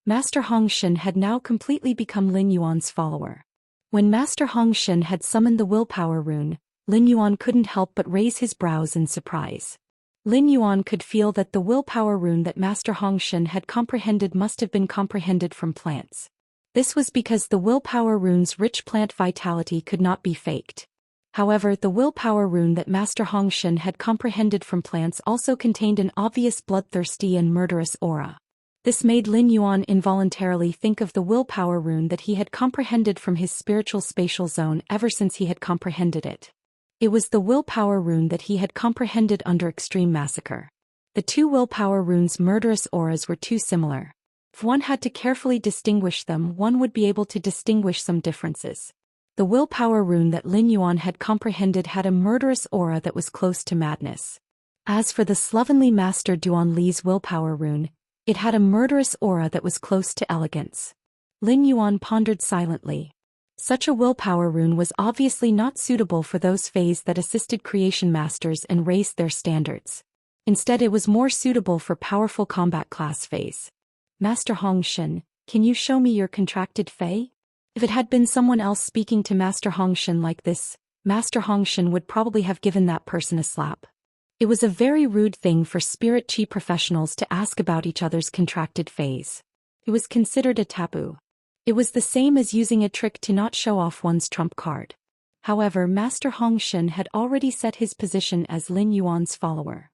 Master Hongshan had now completely become Lin Yuan's follower. When Master Hongshan had summoned the willpower rune, Lin Yuan couldn't help but raise his brows in surprise. Lin Yuan could feel that the willpower rune that Master Hongshan had comprehended must have been comprehended from plants. This was because the willpower rune's rich plant vitality could not be faked. However, the willpower rune that Master Hongshan had comprehended from plants also contained an obvious bloodthirsty and murderous aura. This made Lin Yuan involuntarily think of the willpower rune that he had comprehended from his spiritual spatial zone ever since he had comprehended it. It was the willpower rune that he had comprehended under Extreme Massacre. The two willpower runes' murderous auras were too similar. If one had to carefully distinguish them, one would be able to distinguish some differences. The willpower rune that Lin Yuan had comprehended had a murderous aura that was close to madness. As for the slovenly Master Duan Li's willpower rune, it had a murderous aura that was close to elegance. Lin Yuan pondered silently. Such a willpower rune was obviously not suitable for those Fays that assisted creation masters and raised their standards. Instead, it was more suitable for powerful combat class Fays. Master Hongshan, can you show me your contracted Fey? If it had been someone else speaking to Master Hongshan like this, Master Hongshan would probably have given that person a slap. It was a very rude thing for spirit chi professionals to ask about each other's contracted Fays. It was considered a taboo. It was the same as using a trick to not show off one's trump card. However, Master Hongshan had already set his position as Lin Yuan's follower.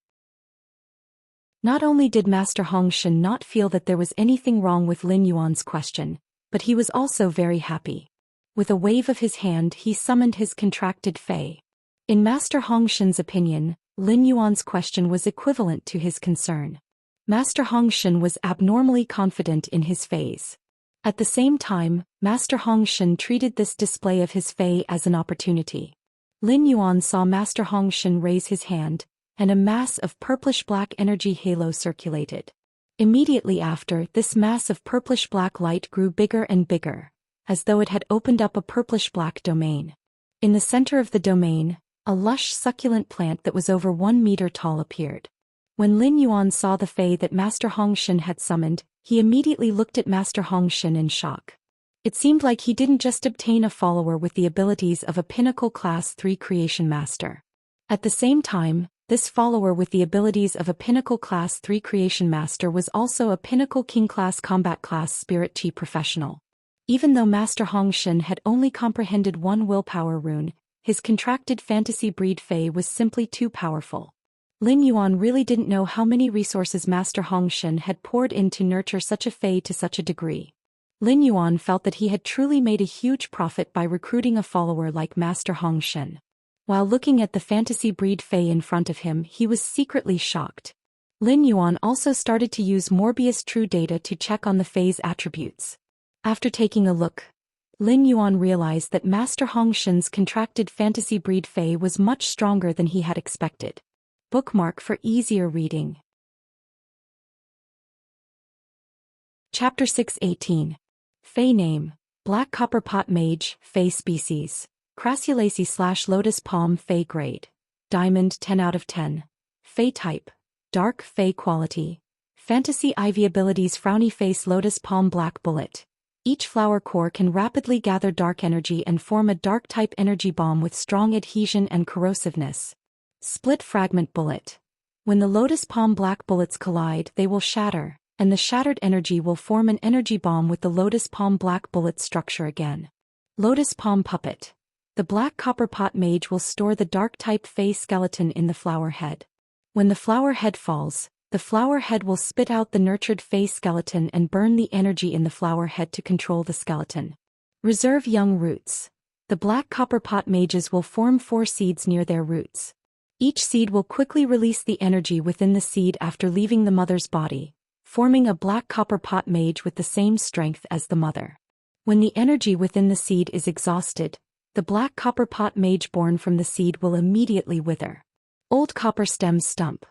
Not only did Master Hongshan not feel that there was anything wrong with Lin Yuan's question, but he was also very happy. With a wave of his hand, he summoned his contracted Fey. In Master Hongshan's opinion, Lin Yuan's question was equivalent to his concern. Master Hongshan was abnormally confident in his Fays. At the same time, Master Hongshan treated this display of his Fey as an opportunity. Lin Yuan saw Master Hongshan raise his hand, and a mass of purplish-black energy halo circulated. Immediately after, this mass of purplish-black light grew bigger and bigger, as though it had opened up a purplish-black domain. In the center of the domain, a lush succulent plant that was over 1 meter tall appeared. When Lin Yuan saw the Fey that Master Hongshan had summoned, he immediately looked at Master Hongshan in shock. It seemed like he didn't just obtain a follower with the abilities of a pinnacle Class 3 creation master. At the same time, this follower with the abilities of a pinnacle Class 3 creation master was also a pinnacle King Class combat class spirit chi professional. Even though Master Hongshan had only comprehended one willpower rune, his contracted fantasy breed Fey was simply too powerful. Lin Yuan really didn't know how many resources Master Hong Shen had poured in to nurture such a fae to such a degree. Lin Yuan felt that he had truly made a huge profit by recruiting a follower like Master Hong Shen. While looking at the fantasy breed fae in front of him, he was secretly shocked. Lin Yuan also started to use Morbius True Data to check on the fae's attributes. After taking a look, Lin Yuan realized that Master Hong Shen's contracted fantasy breed fae was much stronger than he had expected. Bookmark for easier reading. Chapter 6:18. Fae Name: Black Copper Pot Mage, Fae Species. Crassulaceae/Lotus Palm Fae Grade. Diamond 10 out of 10. Fae Type: Dark Fae Quality. Fantasy Ivy Abilities: Frowny Face, Lotus Palm, Black Bullet. Each flower core can rapidly gather dark energy and form a dark-type energy bomb with strong adhesion and corrosiveness. Split Fragment Bullet. When the Lotus Palm Black Bullets collide, they will shatter, and the shattered energy will form an energy bomb with the Lotus Palm Black Bullet structure again. Lotus Palm Puppet. The Black Copper Pot Mage will store the dark-type Fae skeleton in the flower head. When the flower head falls, the flower head will spit out the nurtured Fae skeleton and burn the energy in the flower head to control the skeleton. Reserve Young Roots. The Black Copper Pot Mages will form 4 seeds near their roots. Each seed will quickly release the energy within the seed after leaving the mother's body, forming a Black Copper Pot Mage with the same strength as the mother. When the energy within the seed is exhausted, the Black Copper Pot Mage born from the seed will immediately wither. Old Copper Stem Stump.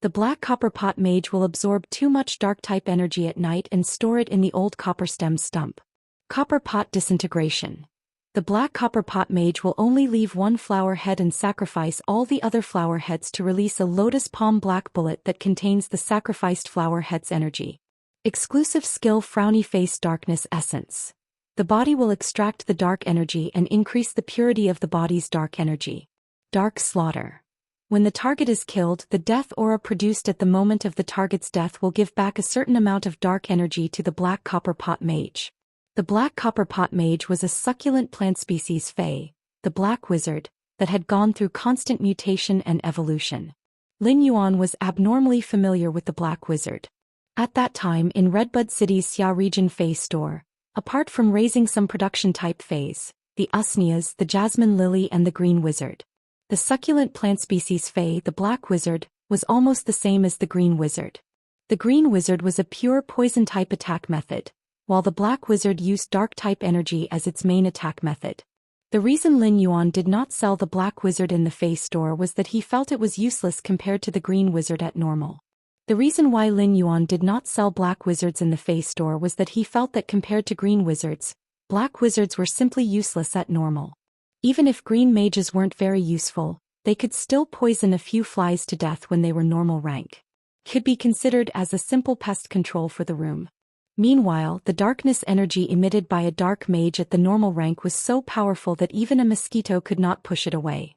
The Black Copper Pot Mage will absorb too much dark-type energy at night and store it in the old copper stem stump. Copper Pot Disintegration. The Black Copper Pot Mage will only leave one flower head and sacrifice all the other flower heads to release a Lotus Palm Black Bullet that contains the sacrificed flower head's energy. Exclusive Skill: Frowny Face Darkness Essence. The body will extract the dark energy and increase the purity of the body's dark energy. Dark Slaughter. When the target is killed, the death aura produced at the moment of the target's death will give back a certain amount of dark energy to the Black Copper Pot Mage. The Black Copper Pot Mage was a succulent plant species fae, the Black Wizard, that had gone through constant mutation and evolution. Lin Yuan was abnormally familiar with the Black Wizard. At that time in Redbud City's Xia region fae store, apart from raising some production-type faes, the Usnias, the Jasmine Lily and the Green Wizard, the succulent plant species fae, the Black Wizard, was almost the same as the Green Wizard. The Green Wizard was a pure poison-type attack method, while the Black Wizard used dark-type energy as its main attack method. The reason Lin Yuan did not sell the Black Wizard in the Fae store was that he felt it was useless compared to the Green Wizard at normal. The reason why Lin Yuan did not sell Black Wizards in the Fae store was that he felt that compared to Green Wizards, Black Wizards were simply useless at normal. Even if Green Mages weren't very useful, they could still poison a few flies to death when they were normal rank. Could be considered as a simple pest control for the room. Meanwhile, the darkness energy emitted by a dark mage at the normal rank was so powerful that even a mosquito could not push it away.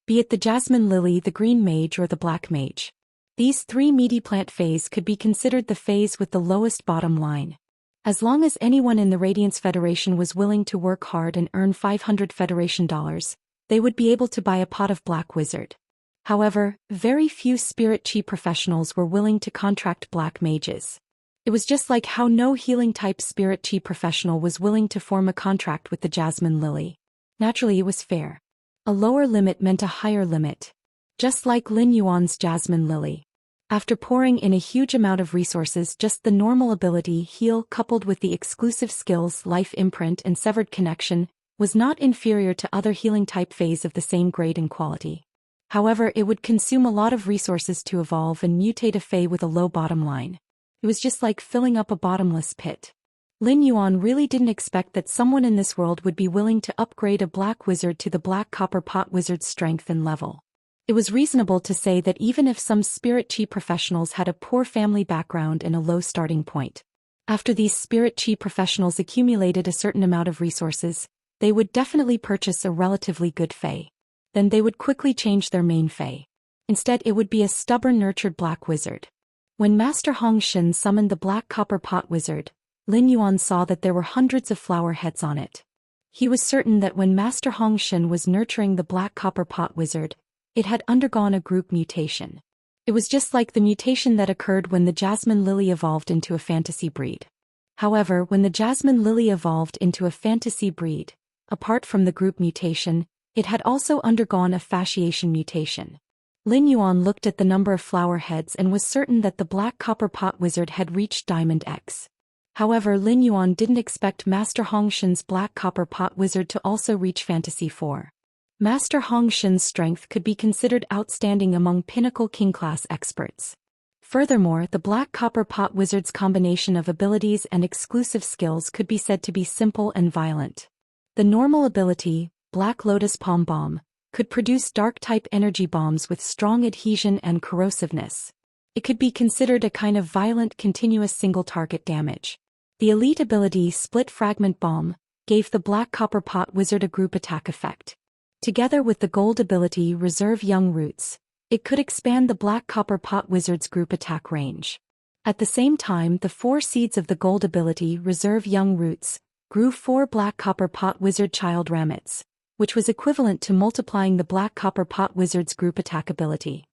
Be it the Jasmine Lily, the Green Mage or the Black Mage. These 3 meaty plant faes could be considered the faes with the lowest bottom line. As long as anyone in the Radiance Federation was willing to work hard and earn 500 Federation dollars, they would be able to buy a pot of Black Wizard. However, very few spirit chi professionals were willing to contract Black Mages. It was just like how no healing-type spirit chi professional was willing to form a contract with the Jasmine Lily. Naturally, it was fair. A lower limit meant a higher limit. Just like Lin Yuan's Jasmine Lily. After pouring in a huge amount of resources, just the normal ability Heal coupled with the exclusive skills Life Imprint and Severed Connection was not inferior to other healing-type faes of the same grade and quality. However, it would consume a lot of resources to evolve and mutate a fae with a low bottom line. It was just like filling up a bottomless pit. Lin Yuan really didn't expect that someone in this world would be willing to upgrade a Black Wizard to the Black Copper Pot Wizard's strength and level. It was reasonable to say that even if some spirit chi professionals had a poor family background and a low starting point, after these spirit chi professionals accumulated a certain amount of resources, they would definitely purchase a relatively good fae. Then they would quickly change their main fae. Instead, it would be a stubborn nurtured Black Wizard. When Master Hong Shen summoned the Black Copper Pot Wizard, Lin Yuan saw that there were hundreds of flower heads on it. He was certain that when Master Hong Shen was nurturing the Black Copper Pot Wizard, it had undergone a group mutation. It was just like the mutation that occurred when the jasmine lily evolved into a fantasy breed. However, when the jasmine lily evolved into a fantasy breed, apart from the group mutation, it had also undergone a fasciation mutation. Lin Yuan looked at the number of flower heads and was certain that the black copper pot wizard had reached Diamond X. However, Lin Yuan didn't expect Master Hongshan's black copper pot wizard to also reach Fantasy 4. Master Hongshan's strength could be considered outstanding among pinnacle king-class experts. Furthermore, the black copper pot wizard's combination of abilities and exclusive skills could be said to be simple and violent. The normal ability, Black Lotus Palm Bomb, could produce dark-type energy bombs with strong adhesion and corrosiveness. It could be considered a kind of violent continuous single-target damage. The elite ability Split Fragment Bomb gave the black copper pot wizard a group attack effect. Together with the gold ability Reserve Young Roots, it could expand the black copper pot wizard's group attack range. At the same time, the 4 seeds of the gold ability Reserve Young Roots grew 4 black copper pot wizard child ramets, which was equivalent to multiplying the black copper pot wizard's group attack ability.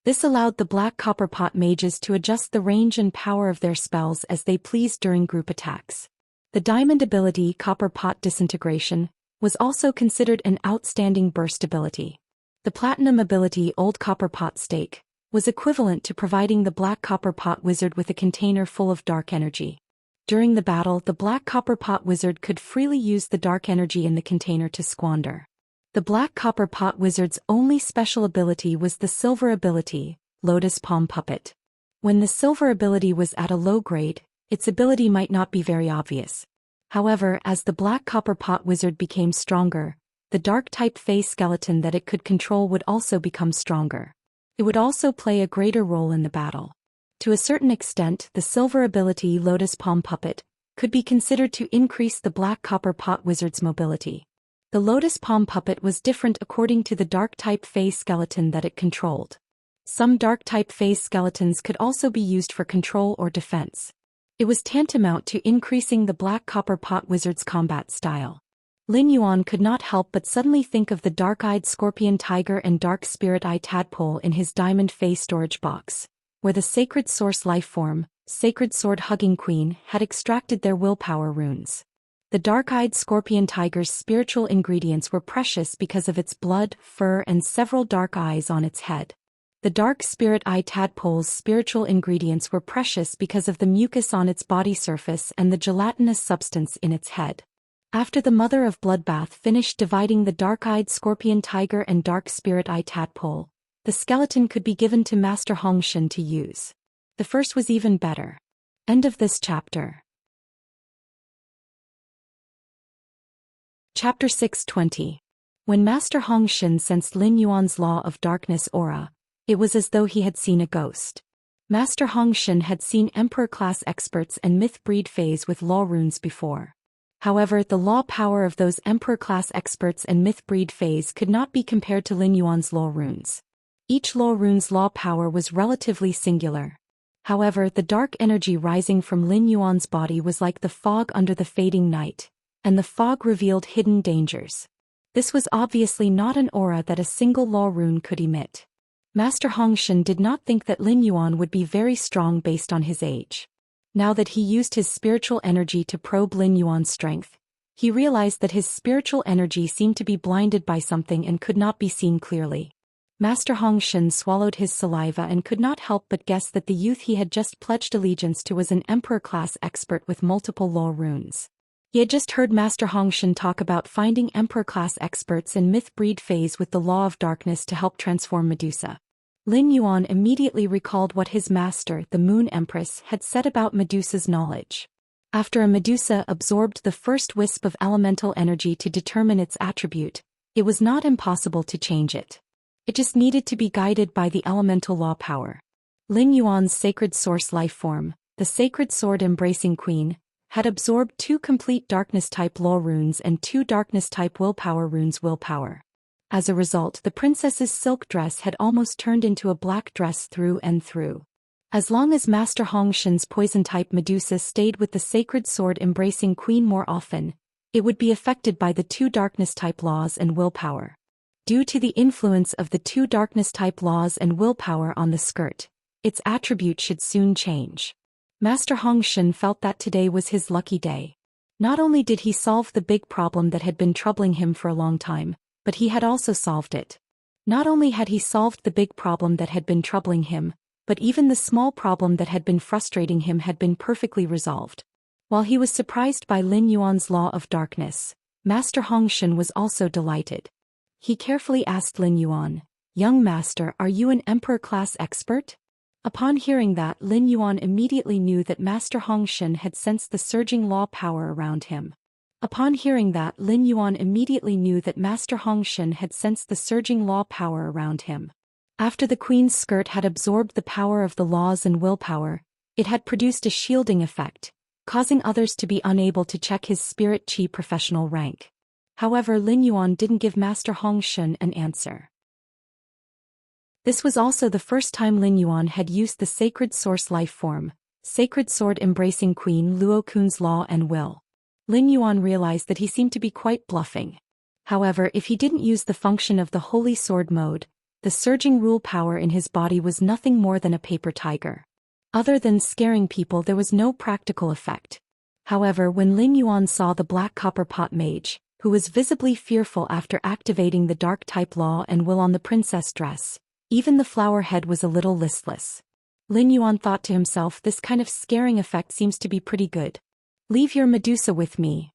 This allowed the black copper pot mages to adjust the range and power of their spells as they pleased during group attacks. The diamond ability Copper Pot Disintegration was also considered an outstanding burst ability. The platinum ability Old Copper Pot Stake was equivalent to providing the black copper pot wizard with a container full of dark energy. During the battle, the black copper pot wizard could freely use the dark energy in the container to squander. The black copper pot wizard's only special ability was the silver ability, Lotus Palm Puppet. When the silver ability was at a low grade, its ability might not be very obvious. However, as the black copper pot wizard became stronger, the dark-type phase skeleton that it could control would also become stronger. It would also play a greater role in the battle. To a certain extent, the silver ability Lotus Palm Puppet could be considered to increase the black copper pot wizard's mobility. The Lotus Palm Puppet was different according to the dark-type phase skeleton that it controlled. Some dark-type phase skeletons could also be used for control or defense. It was tantamount to increasing the black copper pot wizard's combat style. Lin Yuan could not help but suddenly think of the dark-eyed scorpion tiger and dark spirit eye tadpole in his diamond phase storage box, where the sacred source lifeform, Sacred Sword Hugging Queen, had extracted their willpower runes. The dark-eyed scorpion tiger's spiritual ingredients were precious because of its blood, fur, and several dark eyes on its head. The dark spirit eye tadpole's spiritual ingredients were precious because of the mucus on its body surface and the gelatinous substance in its head. After the Mother of Bloodbath finished dividing the dark-eyed scorpion tiger and dark spirit eye tadpole, the skeleton could be given to Master Hongshan to use. The first was even better. End of this chapter. Chapter 620. When Master Hongshan sensed Lin Yuan's Law of Darkness aura, it was as though he had seen a ghost. Master Hongshan had seen Emperor-class experts and myth-breed phase with law runes before. However, the law power of those Emperor-class experts and myth-breed phase could not be compared to Lin Yuan's law runes. Each law rune's law power was relatively singular. However, the dark energy rising from Lin Yuan's body was like the fog under the fading night, and the fog revealed hidden dangers. This was obviously not an aura that a single law rune could emit. Master Hongshan did not think that Lin Yuan would be very strong based on his age. Now that he used his spiritual energy to probe Lin Yuan's strength, he realized that his spiritual energy seemed to be blinded by something and could not be seen clearly. Master Hongshan swallowed his saliva and could not help but guess that the youth he had just pledged allegiance to was an Emperor-class expert with multiple law runes. He had just heard Master Hongshan talk about finding Emperor-class experts in myth-breed phase with the Law of Darkness to help transform Medusa. Lin Yuan immediately recalled what his master, the Moon Empress, had said about Medusa's knowledge. After a Medusa absorbed the first wisp of elemental energy to determine its attribute, it was not impossible to change it. It just needed to be guided by the elemental law power. Lin Yuan's sacred source lifeform, the Sacred Sword Embracing Queen, had absorbed 2 complete darkness-type law runes and 2 darkness-type willpower runes willpower. As a result, the princess's silk dress had almost turned into a black dress through and through. As long as Master Hongshan's poison-type Medusa stayed with the Sacred Sword Embracing Queen more often, it would be affected by the 2 darkness-type laws and willpower. Due to the influence of the two darkness-type laws and willpower on the skirt, its attribute should soon change. Master Hong Xian felt that today was his lucky day. Not only did he solve the big problem that had been troubling him for a long time, but he had also solved it. Not only had he solved the big problem that had been troubling him, but even the small problem that had been frustrating him had been perfectly resolved. While he was surprised by Lin Yuan's law of darkness, Master Hong Xian was also delighted. He carefully asked Lin Yuan, "Young master, are you an emperor-class expert?" Upon hearing that, Lin Yuan immediately knew that Master Hong Xian had sensed the surging law power around him. Upon hearing that, Lin Yuan immediately knew that Master Hong Xian had sensed the surging law power around him. After the queen's skirt had absorbed the power of the laws and willpower, it had produced a shielding effect, causing others to be unable to check his spirit chi professional rank. However, Lin Yuan didn't give Master Hong Xian an answer. This was also the first time Lin Yuan had used the sacred source life form, sacred sword embracing Queen Luo Kun's law and will. Lin Yuan realized that he seemed to be quite bluffing. However, if he didn't use the function of the holy sword mode, the surging rule power in his body was nothing more than a paper tiger. Other than scaring people, there was no practical effect. However, when Lin Yuan saw the black copper pot mage, who was visibly fearful after activating the dark type law and will on the princess dress, even the flower head was a little listless. Lin Yuan thought to himself, this kind of scaring effect seems to be pretty good. Leave your Medusa with me.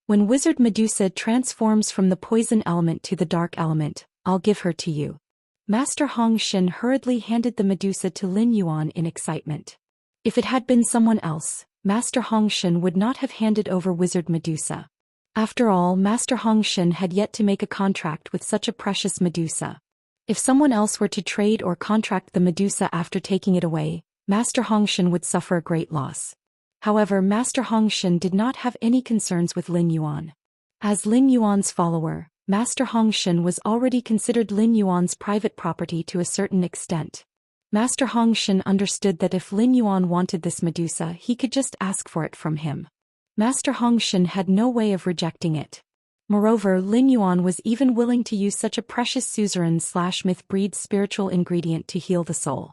When Wizard Medusa transforms from the poison element to the dark element, I'll give her to you. Master Hong Xian hurriedly handed the Medusa to Lin Yuan in excitement. If it had been someone else, Master Hong Xian would not have handed over Wizard Medusa. After all, Master Hong Xian had yet to make a contract with such a precious Medusa. If someone else were to trade or contract the Medusa after taking it away, Master Hong Xian would suffer a great loss. However, Master Hong Xian did not have any concerns with Lin Yuan. As Lin Yuan's follower, Master Hong Xian was already considered Lin Yuan's private property to a certain extent. Master Hong Xian understood that if Lin Yuan wanted this Medusa, he could just ask for it from him. Master Hong Xian had no way of rejecting it. Moreover, Lin Yuan was even willing to use such a precious suzerain/myth breed spiritual ingredient to heal the soul.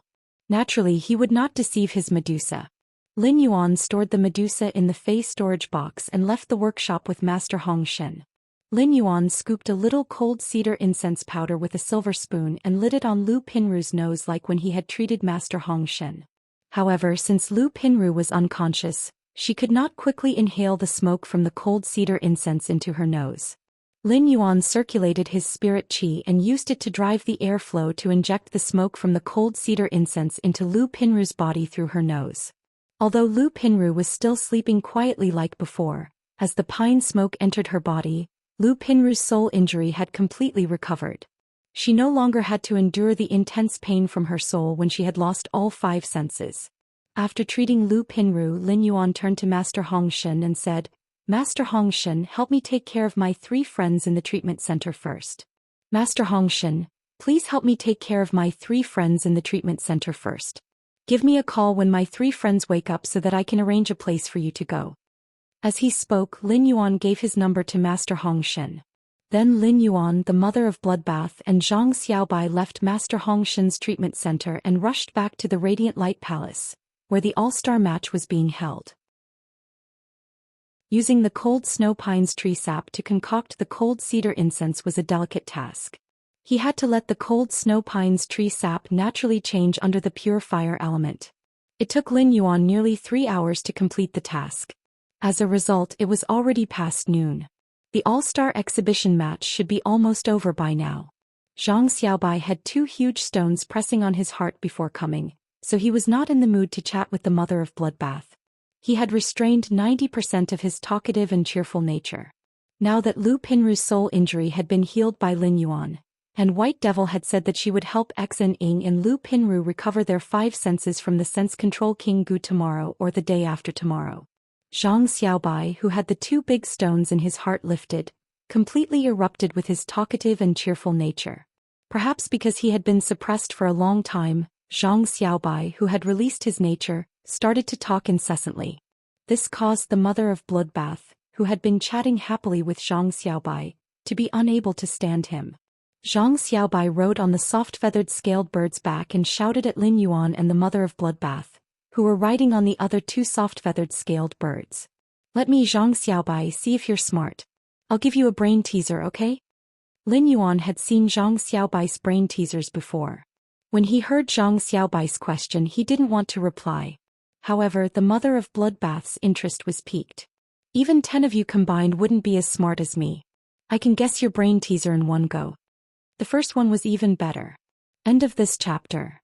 Naturally, he would not deceive his Medusa. Lin Yuan stored the Medusa in the Fey storage box and left the workshop with Master Hong Xian. Lin Yuan scooped a little cold cedar incense powder with a silver spoon and lit it on Lu Pinru's nose like when he had treated Master Hong Xian. However, since Lu Pinru was unconscious, she could not quickly inhale the smoke from the cold cedar incense into her nose. Lin Yuan circulated his spirit qi and used it to drive the airflow to inject the smoke from the cold cedar incense into Lu Pinru's body through her nose. Although Lu Pinru was still sleeping quietly like before, as the pine smoke entered her body, Lu Pinru's soul injury had completely recovered. She no longer had to endure the intense pain from her soul when she had lost all 5 senses. After treating Lu Pinru, Lin Yuan turned to Master Hong Xian and said, "Master Hong Xian, help me take care of my 3 friends in the treatment center first." "Master Hong Xian, please help me take care of my 3 friends in the treatment center first. Give me a call when my 3 friends wake up so that I can arrange a place for you to go." As he spoke, Lin Yuan gave his number to Master Hong Xian. Then Lin Yuan, the mother of bloodbath, and Zhang Xiaobai left Master Hong Xian's treatment center and rushed back to the Radiant Light Palace, where the all-star match was being held. Using the cold snow pines tree sap to concoct the cold cedar incense was a delicate task. He had to let the cold snow pines tree sap naturally change under the pure fire element. It took Lin Yuan nearly 3 hours to complete the task. As a result, it was already past noon. The all-star exhibition match should be almost over by now. Zhang Xiaobai had 2 huge stones pressing on his heart before coming, so he was not in the mood to chat with the mother of bloodbath. He had restrained 90% of his talkative and cheerful nature. Now that Lu Pinru's soul injury had been healed by Lin Yuan, and White Devil had said that she would help Xen Ying and Lu Pinru recover their 5 senses from the sense control King Gu tomorrow or the day after tomorrow. Zhang Xiaobai, who had the 2 big stones in his heart lifted, completely erupted with his talkative and cheerful nature. Perhaps because he had been suppressed for a long time, Zhang Xiaobai, who had released his nature, started to talk incessantly. This caused the mother of bloodbath, who had been chatting happily with Zhang Xiaobai, to be unable to stand him. Zhang Xiaobai rode on the soft-feathered scaled bird's back and shouted at Lin Yuan and the mother of Bloodbath, who were riding on the other two soft-feathered scaled birds. Let me, Zhang Xiaobai, see if you're smart. I'll give you a brain teaser, okay? Lin Yuan had seen Zhang Xiaobai's brain teasers before. When he heard Zhang Xiaobai's question, he didn't want to reply. However, the mother of Bloodbath's interest was piqued. Even 10 of you combined wouldn't be as smart as me. I can guess your brain teaser in one go. The first one was even better. End of this chapter.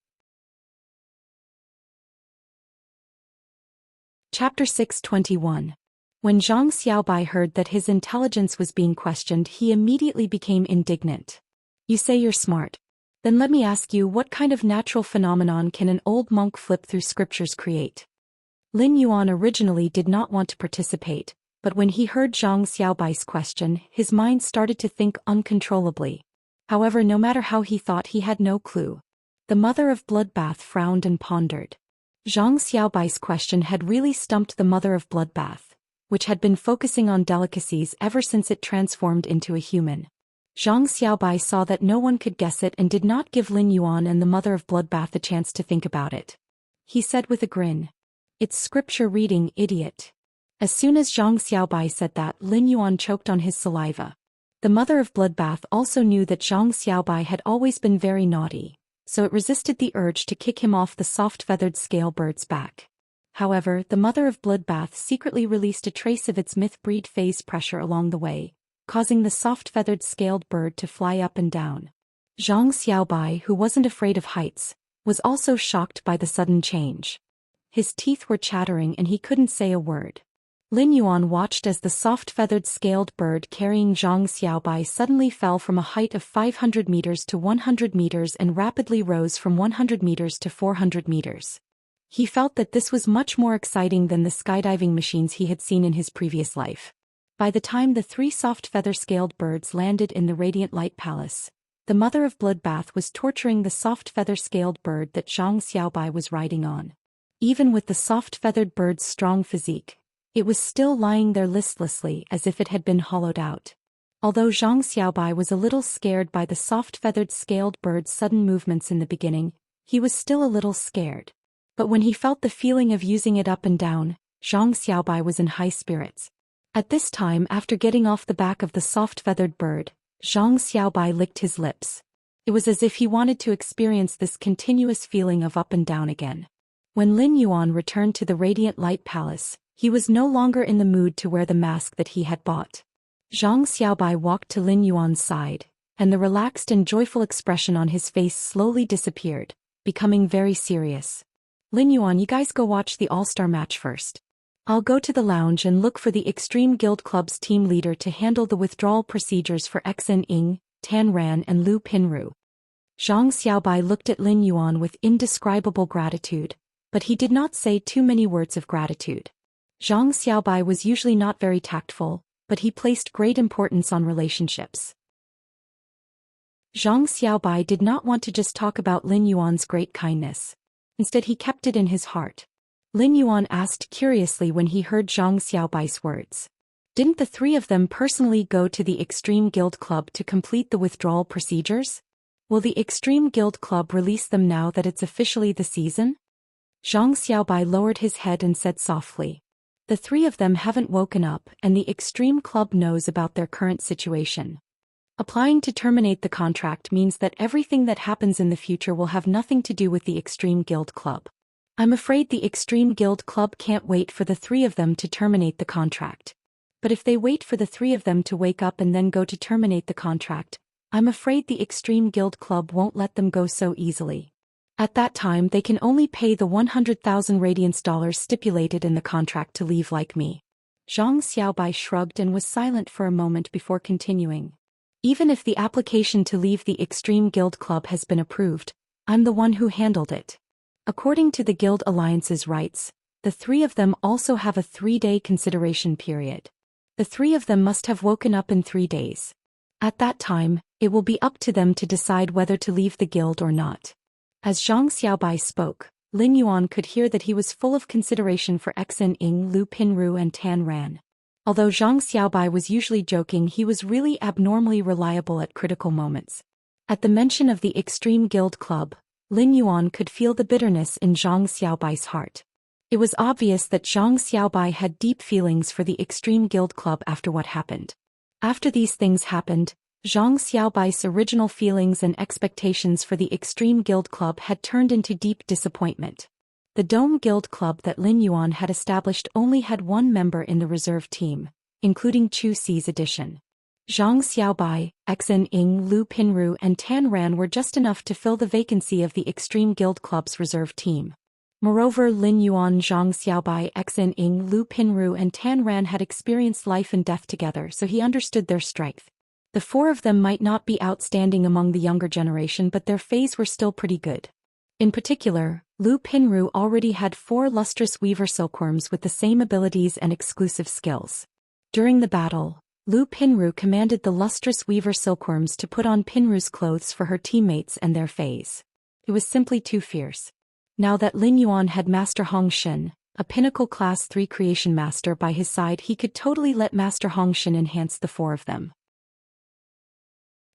Chapter 621. When Zhang Xiaobai heard that his intelligence was being questioned, he immediately became indignant. You say you're smart. Then let me ask you, what kind of natural phenomenon can an old monk flip through scriptures create? Lin Yuan originally did not want to participate, but when he heard Zhang Xiaobai's question, his mind started to think uncontrollably. However, no matter how he thought, he had no clue. The mother of Bloodbath frowned and pondered. Zhang Xiaobai's question had really stumped the mother of Bloodbath, which had been focusing on delicacies ever since it transformed into a human. Zhang Xiaobai saw that no one could guess it and did not give Lin Yuan and the mother of Bloodbath a chance to think about it. He said with a grin, "It's scripture reading, idiot." As soon as Zhang Xiaobai said that, Lin Yuan choked on his saliva. The mother of Bloodbath also knew that Zhang Xiaobai had always been very naughty, so it resisted the urge to kick him off the soft-feathered scale bird's back. However, the mother of Bloodbath secretly released a trace of its myth-breed phase pressure along the way, causing the soft-feathered scaled bird to fly up and down. Zhang Xiaobai, who wasn't afraid of heights, was also shocked by the sudden change. His teeth were chattering and he couldn't say a word. Lin Yuan watched as the soft-feathered scaled bird carrying Zhang Xiaobai suddenly fell from a height of 500 meters to 100 meters and rapidly rose from 100 meters to 400 meters. He felt that this was much more exciting than the skydiving machines he had seen in his previous life. By the time the three soft feather-scaled birds landed in the Radiant Light Palace, the mother of Bloodbath was torturing the soft feather-scaled bird that Zhang Xiaobai was riding on. Even with the soft-feathered bird's strong physique, it was still lying there listlessly as if it had been hollowed out. Although Zhang Xiaobai was a little scared by the soft-feathered scaled bird's sudden movements in the beginning, he was still a little scared. But when he felt the feeling of using it up and down, Zhang Xiaobai was in high spirits. At this time, after getting off the back of the soft-feathered bird, Zhang Xiaobai licked his lips. It was as if he wanted to experience this continuous feeling of up and down again. When Lin Yuan returned to the Radiant Light Palace, he was no longer in the mood to wear the mask that he had bought. Zhang Xiaobai walked to Lin Yuan's side, and the relaxed and joyful expression on his face slowly disappeared, becoming very serious. Lin Yuan, you guys go watch the all-star match first. I'll go to the lounge and look for the Extreme Guild Club's team leader to handle the withdrawal procedures for Xin Ying, Tan Ran and Lu Pinru. Zhang Xiaobai looked at Lin Yuan with indescribable gratitude, but he did not say too many words of gratitude. Zhang Xiaobai was usually not very tactful, but he placed great importance on relationships. Zhang Xiaobai did not want to just talk about Lin Yuan's great kindness. Instead, he kept it in his heart. Lin Yuan asked curiously when he heard Zhang Xiaobai's words. Didn't the three of them personally go to the Extreme Guild Club to complete the withdrawal procedures? Will the Extreme Guild Club release them now that it's officially the season? Zhang Xiaobai lowered his head and said softly. The three of them haven't woken up and the Extreme Club knows about their current situation. Applying to terminate the contract means that everything that happens in the future will have nothing to do with the Extreme Guild Club. I'm afraid the Extreme Guild Club can't wait for the three of them to terminate the contract. But if they wait for the three of them to wake up and then go to terminate the contract, I'm afraid the Extreme Guild Club won't let them go so easily. At that time they can only pay the 100,000 radiance dollars stipulated in the contract to leave like me. Zhang Xiaobai shrugged and was silent for a moment before continuing. Even if the application to leave the Extreme Guild Club has been approved, I'm the one who handled it. According to the Guild Alliance's rights, the three of them also have a 3-day consideration period. The three of them must have woken up in 3 days. At that time, it will be up to them to decide whether to leave the guild or not. As Zhang Xiaobai spoke, Lin Yuan could hear that he was full of consideration for Xin Ying, Lu Pinru and Tan Ran. Although Zhang Xiaobai was usually joking, he was really abnormally reliable at critical moments. At the mention of the Extreme Guild Club, Lin Yuan could feel the bitterness in Zhang Xiaobai's heart. It was obvious that Zhang Xiaobai had deep feelings for the Extreme Guild Club after what happened. After these things happened, Zhang Xiaobai's original feelings and expectations for the Extreme Guild Club had turned into deep disappointment. The Dome Guild Club that Lin Yuan had established only had one member in the reserve team, including Chu Xi's addition. Zhang Xiaobai, Xen Ying, Lu Pinru and Tan Ran were just enough to fill the vacancy of the Extreme Guild Club's reserve team. Moreover, Lin Yuan, Zhang Xiaobai, Xen Ying, Lu Pinru and Tan Ran had experienced life and death together, so he understood their strength. The four of them might not be outstanding among the younger generation, but their fays were still pretty good. In particular, Lu Pinru already had 4 lustrous weaver silkworms with the same abilities and exclusive skills. During the battle, Lu Pinru commanded the lustrous weaver silkworms to put on Pinru's clothes for her teammates and their fays. It was simply too fierce. Now that Lin Yuan had Master Hongshin, a pinnacle class 3 creation master by his side, he could totally let Master Hongshin enhance the 4 of them.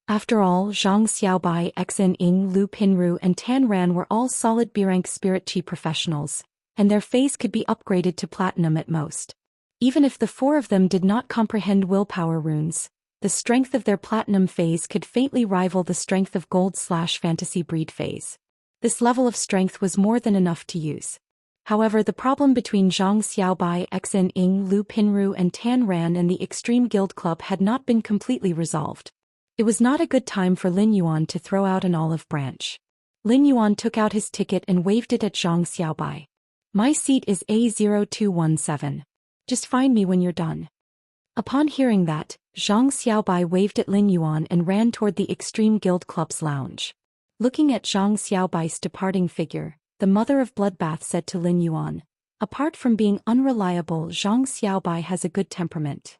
After all, Zhang Xiaobai, Xen Ying, Lu Pinru and Tan Ran were all solid B-rank spirit chi professionals, and their fays could be upgraded to platinum at most. Even if the 4 of them did not comprehend willpower runes, the strength of their platinum phase could faintly rival the strength of gold/fantasy breed phase. This level of strength was more than enough to use. However, the problem between Zhang Xiaobai, Xen Ying, Lu Pinru and Tan Ran and the Extreme Guild Club had not been completely resolved. It was not a good time for Lin Yuan to throw out an olive branch. Lin Yuan took out his ticket and waved it at Zhang Xiaobai. "My seat is A0217. Just find me when you're done." Upon hearing that, Zhang Xiaobai waved at Lin Yuan and ran toward the Extreme Guild Club's lounge. Looking at Zhang Xiaobai's departing figure, the mother of Bloodbath said to Lin Yuan, "Apart from being unreliable, Zhang Xiaobai has a good temperament.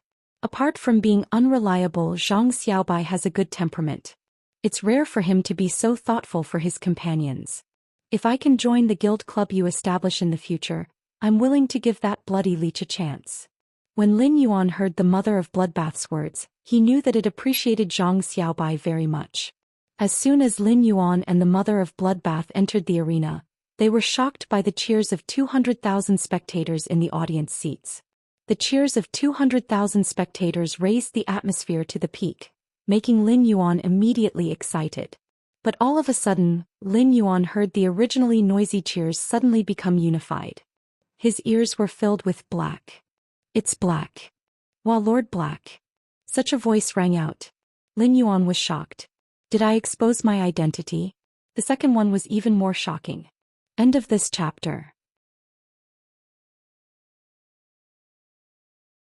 It's rare for him to be so thoughtful for his companions. If I can join the guild club you establish in the future, I'm willing to give that bloody leech a chance." When Lin Yuan heard the mother of Bloodbath's words, he knew that it appreciated Zhang Xiaobai very much. As soon as Lin Yuan and the mother of Bloodbath entered the arena, they were shocked by the cheers of 200,000 spectators in the audience seats. The cheers of 200,000 spectators raised the atmosphere to the peak, making Lin Yuan immediately excited. But all of a sudden, Lin Yuan heard the originally noisy cheers suddenly become unified. His ears were filled with black. "It's Black. While Lord Black." Such a voice rang out. Lin Yuan was shocked. Did I expose my identity? The second one was even more shocking. End of this chapter.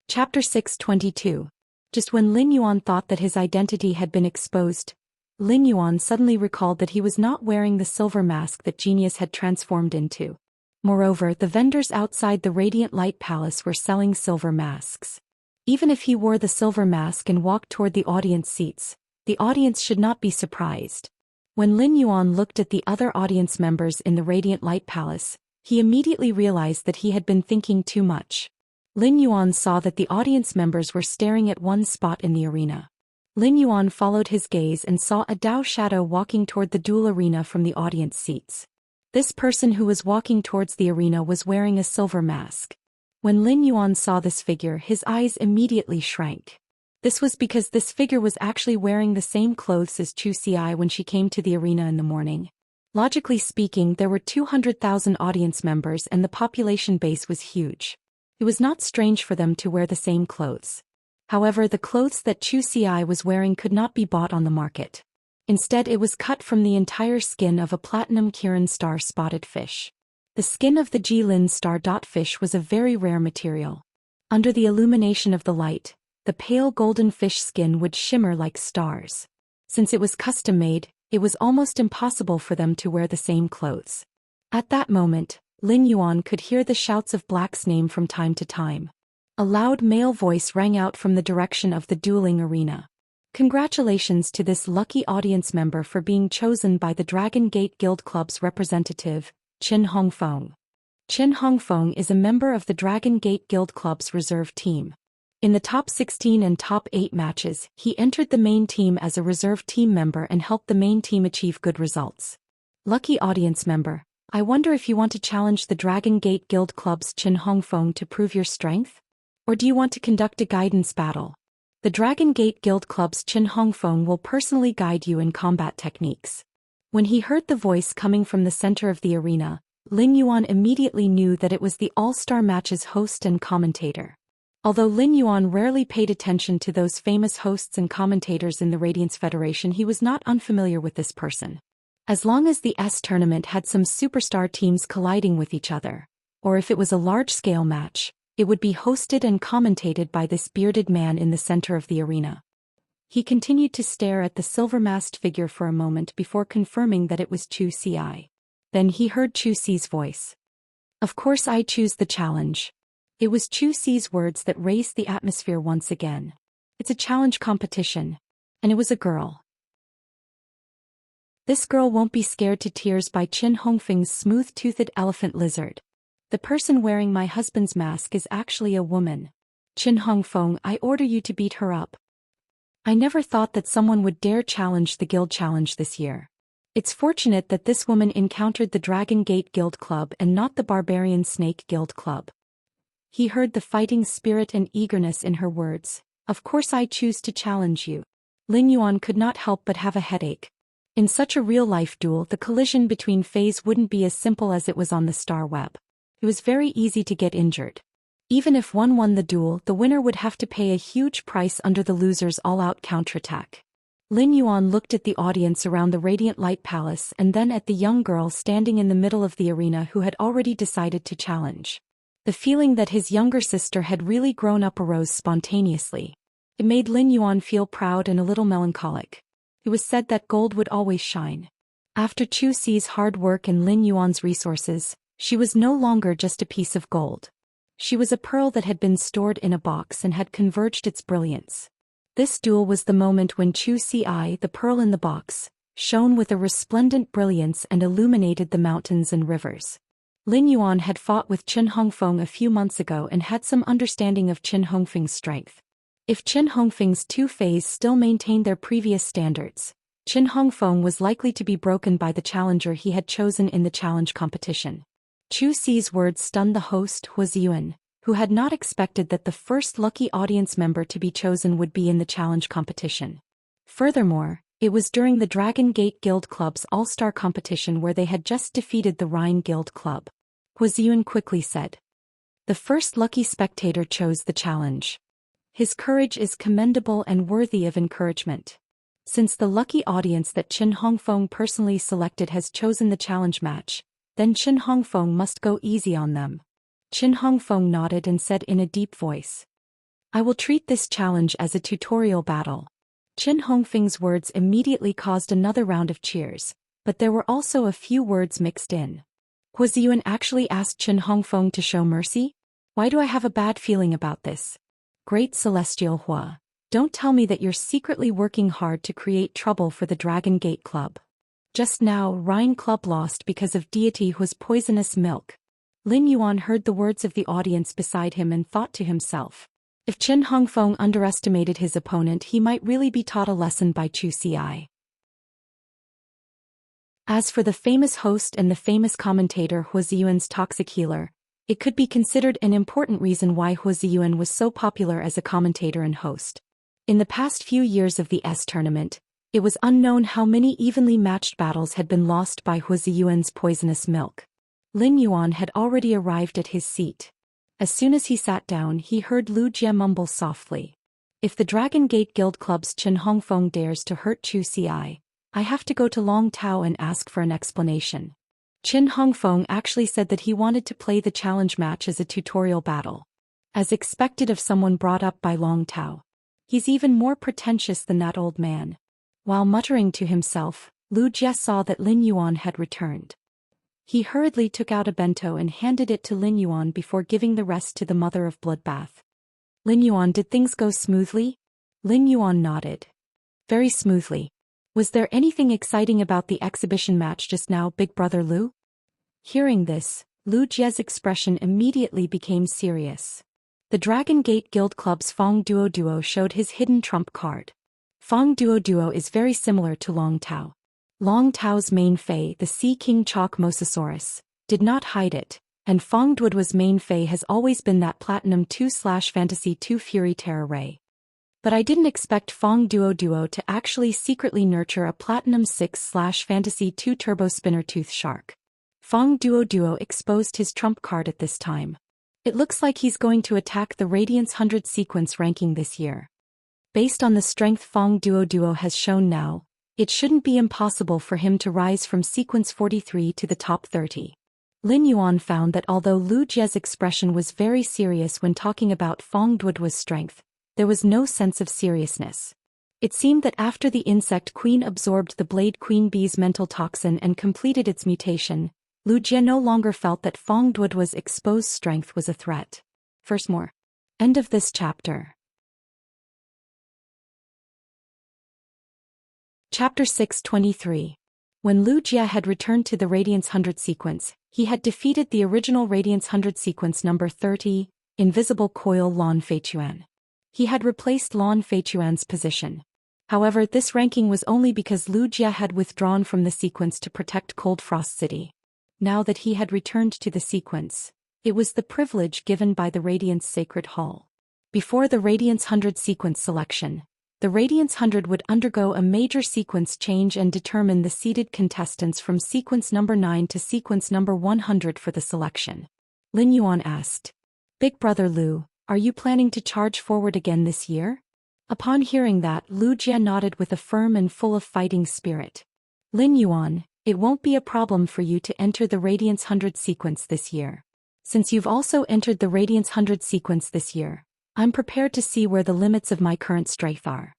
Chapter 622. Just when Lin Yuan thought that his identity had been exposed, Lin Yuan suddenly recalled that he was not wearing the silver mask that Genius had transformed into. Moreover, the vendors outside the Radiant Light Palace were selling silver masks. Even if he wore the silver mask and walked toward the audience seats, the audience should not be surprised. When Lin Yuan looked at the other audience members in the Radiant Light Palace, he immediately realized that he had been thinking too much. Lin Yuan saw that the audience members were staring at one spot in the arena. Lin Yuan followed his gaze and saw a Dao shadow walking toward the duel arena from the audience seats. This person who was walking towards the arena was wearing a silver mask. When Lin Yuan saw this figure, his eyes immediately shrank. This was because this figure was actually wearing the same clothes as Chu Xi when she came to the arena in the morning. Logically speaking, there were 200,000 audience members and the population base was huge. It was not strange for them to wear the same clothes. However, the clothes that Chu Xi was wearing could not be bought on the market. Instead, it was cut from the entire skin of a platinum Kirin star spotted fish. The skin of the Jilin star dot fish was a very rare material. Under the illumination of the light, the pale golden fish skin would shimmer like stars. Since it was custom-made, it was almost impossible for them to wear the same clothes. At that moment, Lin Yuan could hear the shouts of Black's name from time to time. A loud male voice rang out from the direction of the dueling arena. Congratulations to this lucky audience member for being chosen by the Dragon Gate Guild Club's representative, Qin Hongfeng. Qin Hongfeng is a member of the Dragon Gate Guild Club's reserve team. In the top 16 and top 8 matches, he entered the main team as a reserve team member and helped the main team achieve good results. Lucky audience member, I wonder if you want to challenge the Dragon Gate Guild Club's Qin Hongfeng to prove your strength? Or do you want to conduct a guidance battle? The Dragon Gate Guild Club's Qin Hongfeng will personally guide you in combat techniques. When he heard the voice coming from the center of the arena, Lin Yuan immediately knew that it was the All-Star Match's host and commentator. Although Lin Yuan rarely paid attention to those famous hosts and commentators in the Radiance Federation, he was not unfamiliar with this person. As long as the S tournament had some superstar teams colliding with each other, or if it was a large-scale match, it would be hosted and commentated by this bearded man in the center of the arena. He continued to stare at the silver-masked figure for a moment before confirming that it was Zhou Xian. Then he heard Zhou Xi's voice. Of course I choose the challenge. It was Zhou Xi's words that raised the atmosphere once again. It's a challenge competition. And it was a girl. This girl won't be scared to tears by Qin Hongfeng's smooth-toothed elephant lizard. The person wearing my husband's mask is actually a woman. Qin Hongfeng, I order you to beat her up. I never thought that someone would dare challenge the guild challenge this year. It's fortunate that this woman encountered the Dragon Gate Guild Club and not the Barbarian Snake Guild Club. He heard the fighting spirit and eagerness in her words. Of course I choose to challenge you. Lin Yuan could not help but have a headache. In such a real-life duel, the collision between Fays wouldn't be as simple as it was on the star web. It was very easy to get injured. Even if one won the duel, the winner would have to pay a huge price under the loser's all-out counterattack. Lin Yuan looked at the audience around the Radiant Light Palace and then at the young girl standing in the middle of the arena who had already decided to challenge. The feeling that his younger sister had really grown up arose spontaneously. It made Lin Yuan feel proud and a little melancholic. It was said that gold would always shine. After Zhou Xi's hard work and Lin Yuan's resources, she was no longer just a piece of gold. She was a pearl that had been stored in a box and had converged its brilliance. This duel was the moment when Zhou Xi, the pearl in the box, shone with a resplendent brilliance and illuminated the mountains and rivers. Lin Yuan had fought with Qin Hongfeng a few months ago and had some understanding of Qin Hongfeng's strength. If Qin Hongfeng's two Fays still maintained their previous standards, Qin Hongfeng was likely to be broken by the challenger he had chosen in the challenge competition. Zhou Xi's words stunned the host, Wuxia, who had not expected that the first lucky audience member to be chosen would be in the challenge competition. Furthermore, it was during the Dragon Gate Guild Club's all-star competition where they had just defeated the Rhine Guild Club. Wuxia quickly said. The first lucky spectator chose the challenge. His courage is commendable and worthy of encouragement. Since the lucky audience that Qin Hongfeng personally selected has chosen the challenge match, then Qin Hongfeng must go easy on them. Qin Hongfeng nodded and said in a deep voice. I will treat this challenge as a tutorial battle. Qin Hongfeng's words immediately caused another round of cheers, but there were also a few words mixed in. Wuxia actually asked Qin Hongfeng to show mercy? Why do I have a bad feeling about this? Great Celestial Hua, don't tell me that you're secretly working hard to create trouble for the Dragon Gate Club. Just now, Rhine Club lost because of deity Hua's poisonous milk. Lin Yuan heard the words of the audience beside him and thought to himself. If Qin Hongfeng underestimated his opponent, he might really be taught a lesson by Zhou Xi. As for the famous host and the famous commentator Wuxia's toxic healer, it could be considered an important reason why Wuxia was so popular as a commentator and host. In the past few years of the S tournament, it was unknown how many evenly matched battles had been lost by Wuxia's poisonous milk. Lin Yuan had already arrived at his seat. As soon as he sat down, he heard Lu Jie mumble softly. If the Dragon Gate Guild Club's Qin Hongfeng dares to hurt Zhou Xi, I have to go to Long Tao and ask for an explanation. Qin Hongfeng actually said that he wanted to play the challenge match as a tutorial battle. As expected of someone brought up by Long Tao. He's even more pretentious than that old man. While muttering to himself, Lu Jie saw that Lin Yuan had returned. He hurriedly took out a bento and handed it to Lin Yuan before giving the rest to the mother of bloodbath. Lin Yuan, did things go smoothly? Lin Yuan nodded. Very smoothly. Was there anything exciting about the exhibition match just now, Big Brother Lu? Hearing this, Lu Jie's expression immediately became serious. The Dragon Gate Guild Club's Fong Duo Duo showed his hidden trump card. Fong Duo Duo is very similar to Long Tao. Long Tao's main fei, the Sea King Chalk Mosasaurus, did not hide it, and Fong Duoduo's main fei has always been that Platinum 2/Fantasy 2 Fury Terra Ray. But I didn't expect Fong Duo Duo to actually secretly nurture a Platinum 6/Fantasy 2 Turbo Spinner Tooth Shark. Fong Duo Duo exposed his trump card at this time. It looks like he's going to attack the Radiance 100 sequence ranking this year. Based on the strength Fong Duo Duo has shown now, it shouldn't be impossible for him to rise from sequence 43 to the top 30. Lin Yuan found that although Lu Jie's expression was very serious when talking about Fong Duoduo's strength, there was no sense of seriousness. It seemed that after the insect queen absorbed the Blade Queen Bee's mental toxin and completed its mutation, Lu Jie no longer felt that Fong Duoduo's exposed strength was a threat. First more. End of this chapter. Chapter 623. When Lu Jie had returned to the Radiance 100 sequence, he had defeated the original Radiance 100 sequence number 30, Invisible Coil Lan Feichuan. He had replaced Lan Feichuan's position. However, this ranking was only because Lu Jie had withdrawn from the sequence to protect Cold Frost City. Now that he had returned to the sequence, it was the privilege given by the Radiance Sacred Hall. Before the Radiance 100 sequence selection, the Radiance 100 would undergo a major sequence change and determine the seeded contestants from sequence number 9 to sequence number 100 for the selection. Lin Yuan asked, "Big Brother Lu, are you planning to charge forward again this year?" Upon hearing that, Lu Jie nodded with a firm and full of fighting spirit. "Lin Yuan, it won't be a problem for you to enter the Radiance 100 sequence this year. Since you've also entered the Radiance 100 sequence this year, I'm prepared to see where the limits of my current strength are."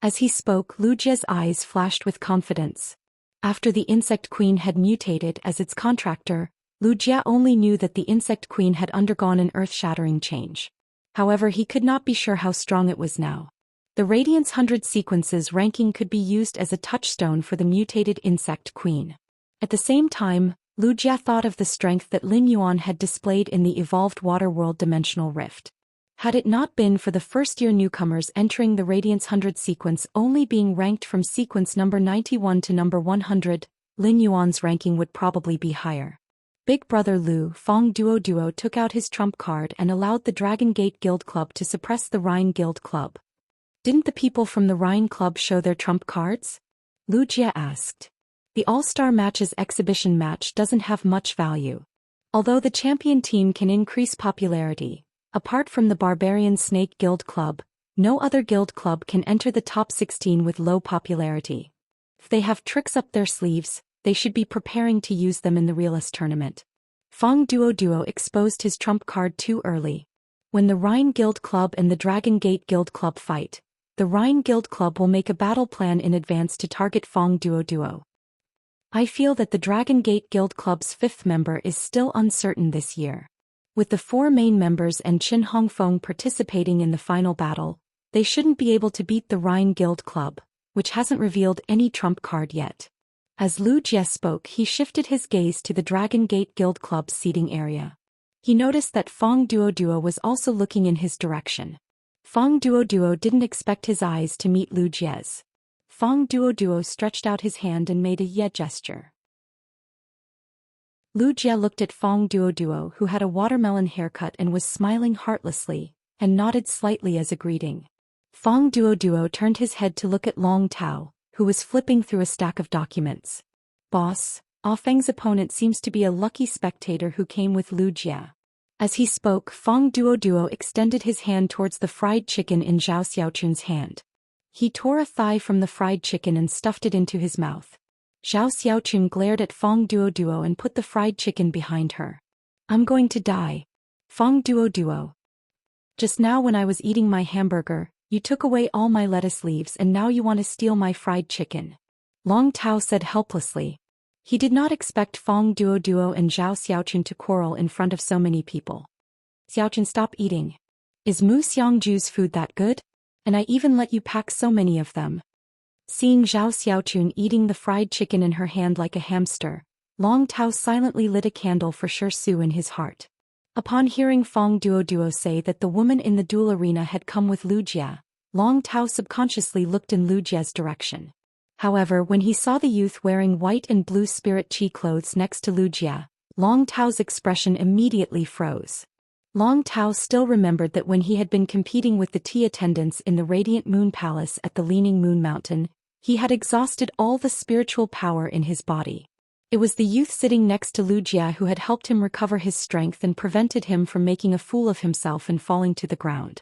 As he spoke, Lu Jie's eyes flashed with confidence. After the Insect Queen had mutated as its contractor, Lu Jie only knew that the Insect Queen had undergone an earth-shattering change. However, he could not be sure how strong it was now. The Radiance 100 sequence's ranking could be used as a touchstone for the mutated Insect Queen. At the same time, Lu Jie thought of the strength that Lin Yuan had displayed in the evolved Water World Dimensional Rift. Had it not been for the first-year newcomers entering the Radiance 100 sequence only being ranked from sequence number 91 to number 100, Lin Yuan's ranking would probably be higher. Big Brother Lu, Fong Duo Duo took out his trump card and allowed the Dragon Gate Guild Club to suppress the Rhine Guild Club. "Didn't the people from the Rhine Club show their trump cards?" Lu Jie asked. The All-Star Match's exhibition match doesn't have much value. Although the champion team can increase popularity, apart from the Barbarian Snake Guild Club, no other guild club can enter the top 16 with low popularity. If they have tricks up their sleeves, they should be preparing to use them in the realist tournament. Fong Duo Duo exposed his trump card too early. When the Rhine Guild Club and the Dragon Gate Guild Club fight, the Rhine Guild Club will make a battle plan in advance to target Fong Duo Duo. I feel that the Dragon Gate Guild Club's 5th member is still uncertain this year. With the 4 main members and Qin Hongfeng participating in the final battle, they shouldn't be able to beat the Rhine Guild Club, which hasn't revealed any trump card yet. As Lu Jie spoke, he shifted his gaze to the Dragon Gate Guild Club's seating area. He noticed that Fong Duo Duo was also looking in his direction. Fong Duo Duo didn't expect his eyes to meet Lu Jie's. Fong Duo Duo stretched out his hand and made a "yeah" gesture. Lu Jie looked at Fong Duo Duo, who had a watermelon haircut and was smiling heartlessly, and nodded slightly as a greeting. Fong Duo Duo turned his head to look at Long Tao, who was flipping through a stack of documents. "Boss, Ah Feng's opponent seems to be a lucky spectator who came with Lu Jie." As he spoke, Fong Duo Duo extended his hand towards the fried chicken in Zhou Xiaochun's hand. He tore a thigh from the fried chicken and stuffed it into his mouth. Zhou Xiaochun glared at Fong Duo Duo and put the fried chicken behind her. "I'm going to die. Fong Duo Duo. Just now when I was eating my hamburger, you took away all my lettuce leaves and now you want to steal my fried chicken," Long Tao said helplessly. He did not expect Fong Duo Duo and Zhou Xiaochun to quarrel in front of so many people. "Xiaochun, stop eating. Is Mu Xiangju's food that good? And I even let you pack so many of them." Seeing Zhou Xiaochun eating the fried chicken in her hand like a hamster, Long Tao silently lit a candle for Shi Su in his heart. Upon hearing Fong Duo say that the woman in the duel arena had come with Lu Jia, Long Tao subconsciously looked in Lu Jia's direction. However, when he saw the youth wearing white and blue spirit chi clothes next to Lu Jia, Long Tao's expression immediately froze. Long Tao still remembered that when he had been competing with the tea attendants in the Radiant Moon Palace at the Leaning Moon Mountain, he had exhausted all the spiritual power in his body. It was the youth sitting next to Lu Jia who had helped him recover his strength and prevented him from making a fool of himself and falling to the ground.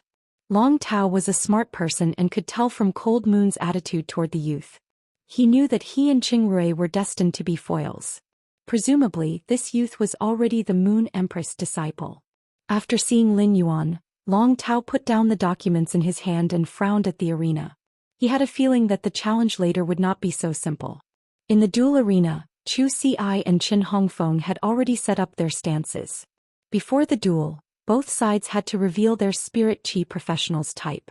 Long Tao was a smart person and could tell from Cold Moon's attitude toward the youth. He knew that he and Qingrui were destined to be foils. Presumably, this youth was already the Moon Empress disciple. After seeing Lin Yuan, Long Tao put down the documents in his hand and frowned at the arena. He had a feeling that the challenge later would not be so simple. In the duel arena, Zhou Xian and Qin Hongfeng had already set up their stances. Before the duel, both sides had to reveal their spirit chi professionals type.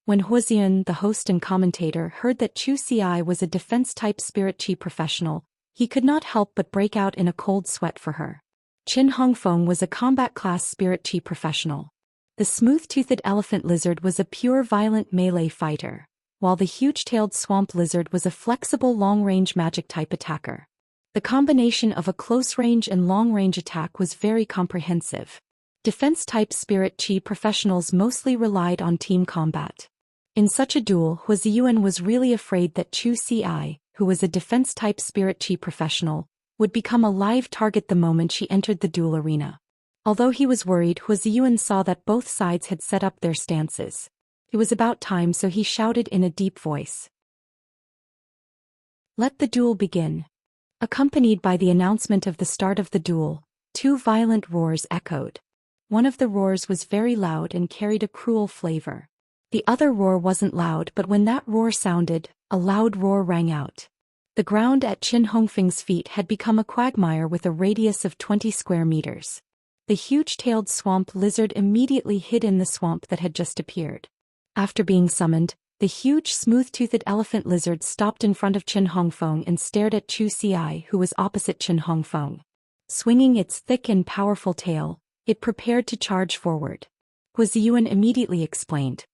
When Huaxian, the host and commentator, heard that Zhou Xian was a defense-type spirit chi professional, he could not help but break out in a cold sweat for her. Qin Hongfeng was a combat-class spirit chi professional. The smooth-toothed elephant lizard was a pure violent melee fighter, while the huge-tailed swamp lizard was a flexible long-range magic-type attacker. The combination of a close-range and long-range attack was very comprehensive. Defense-type spirit chi professionals mostly relied on team combat. In such a duel, Huaxian was really afraid that Zhou Xian, who was a defense-type spirit chi professional, would become a live target the moment she entered the duel arena. Although he was worried, Huaxian saw that both sides had set up their stances. It was about time, so he shouted in a deep voice, "Let the duel begin." Accompanied by the announcement of the start of the duel, two violent roars echoed. One of the roars was very loud and carried a cruel flavor. The other roar wasn't loud, but when that roar sounded, a loud roar rang out. The ground at Qin Hongfeng's feet had become a quagmire with a radius of 20 square meters. The huge-tailed swamp lizard immediately hid in the swamp that had just appeared. After being summoned, the huge smooth-toothed elephant lizard stopped in front of Qin Hongfeng and stared at Zhou Xian, who was opposite Qin Hongfeng. Swinging its thick and powerful tail, it prepared to charge forward. Huaxian immediately explained.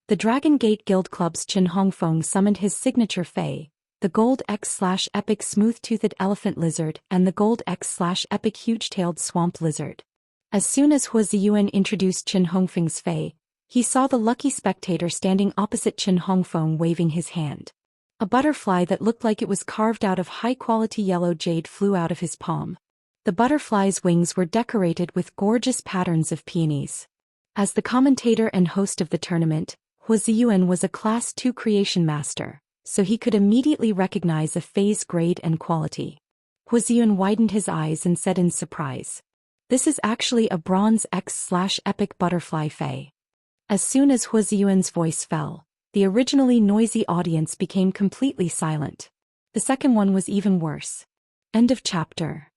The Dragon Gate Guild Club's Qin Hongfeng summoned his signature Fei, the Gold X/Epic Smooth-Toothed Elephant Lizard and the Gold X/Epic Huge-Tailed Swamp Lizard. As soon as Huaxian introduced Qin Hongfeng's Fei, he saw the lucky spectator standing opposite Qin Hongfeng waving his hand. A butterfly that looked like it was carved out of high-quality yellow jade flew out of his palm. The butterfly's wings were decorated with gorgeous patterns of peonies. As the commentator and host of the tournament, Huaxian was a Class 2 creation master, so he could immediately recognize a Fei's grade and quality. Huaxian widened his eyes and said in surprise, "This is actually a Bronze X/Epic Butterfly Fei." As soon as Huaxian's voice fell, the originally noisy audience became completely silent. The second one was even worse. End of chapter.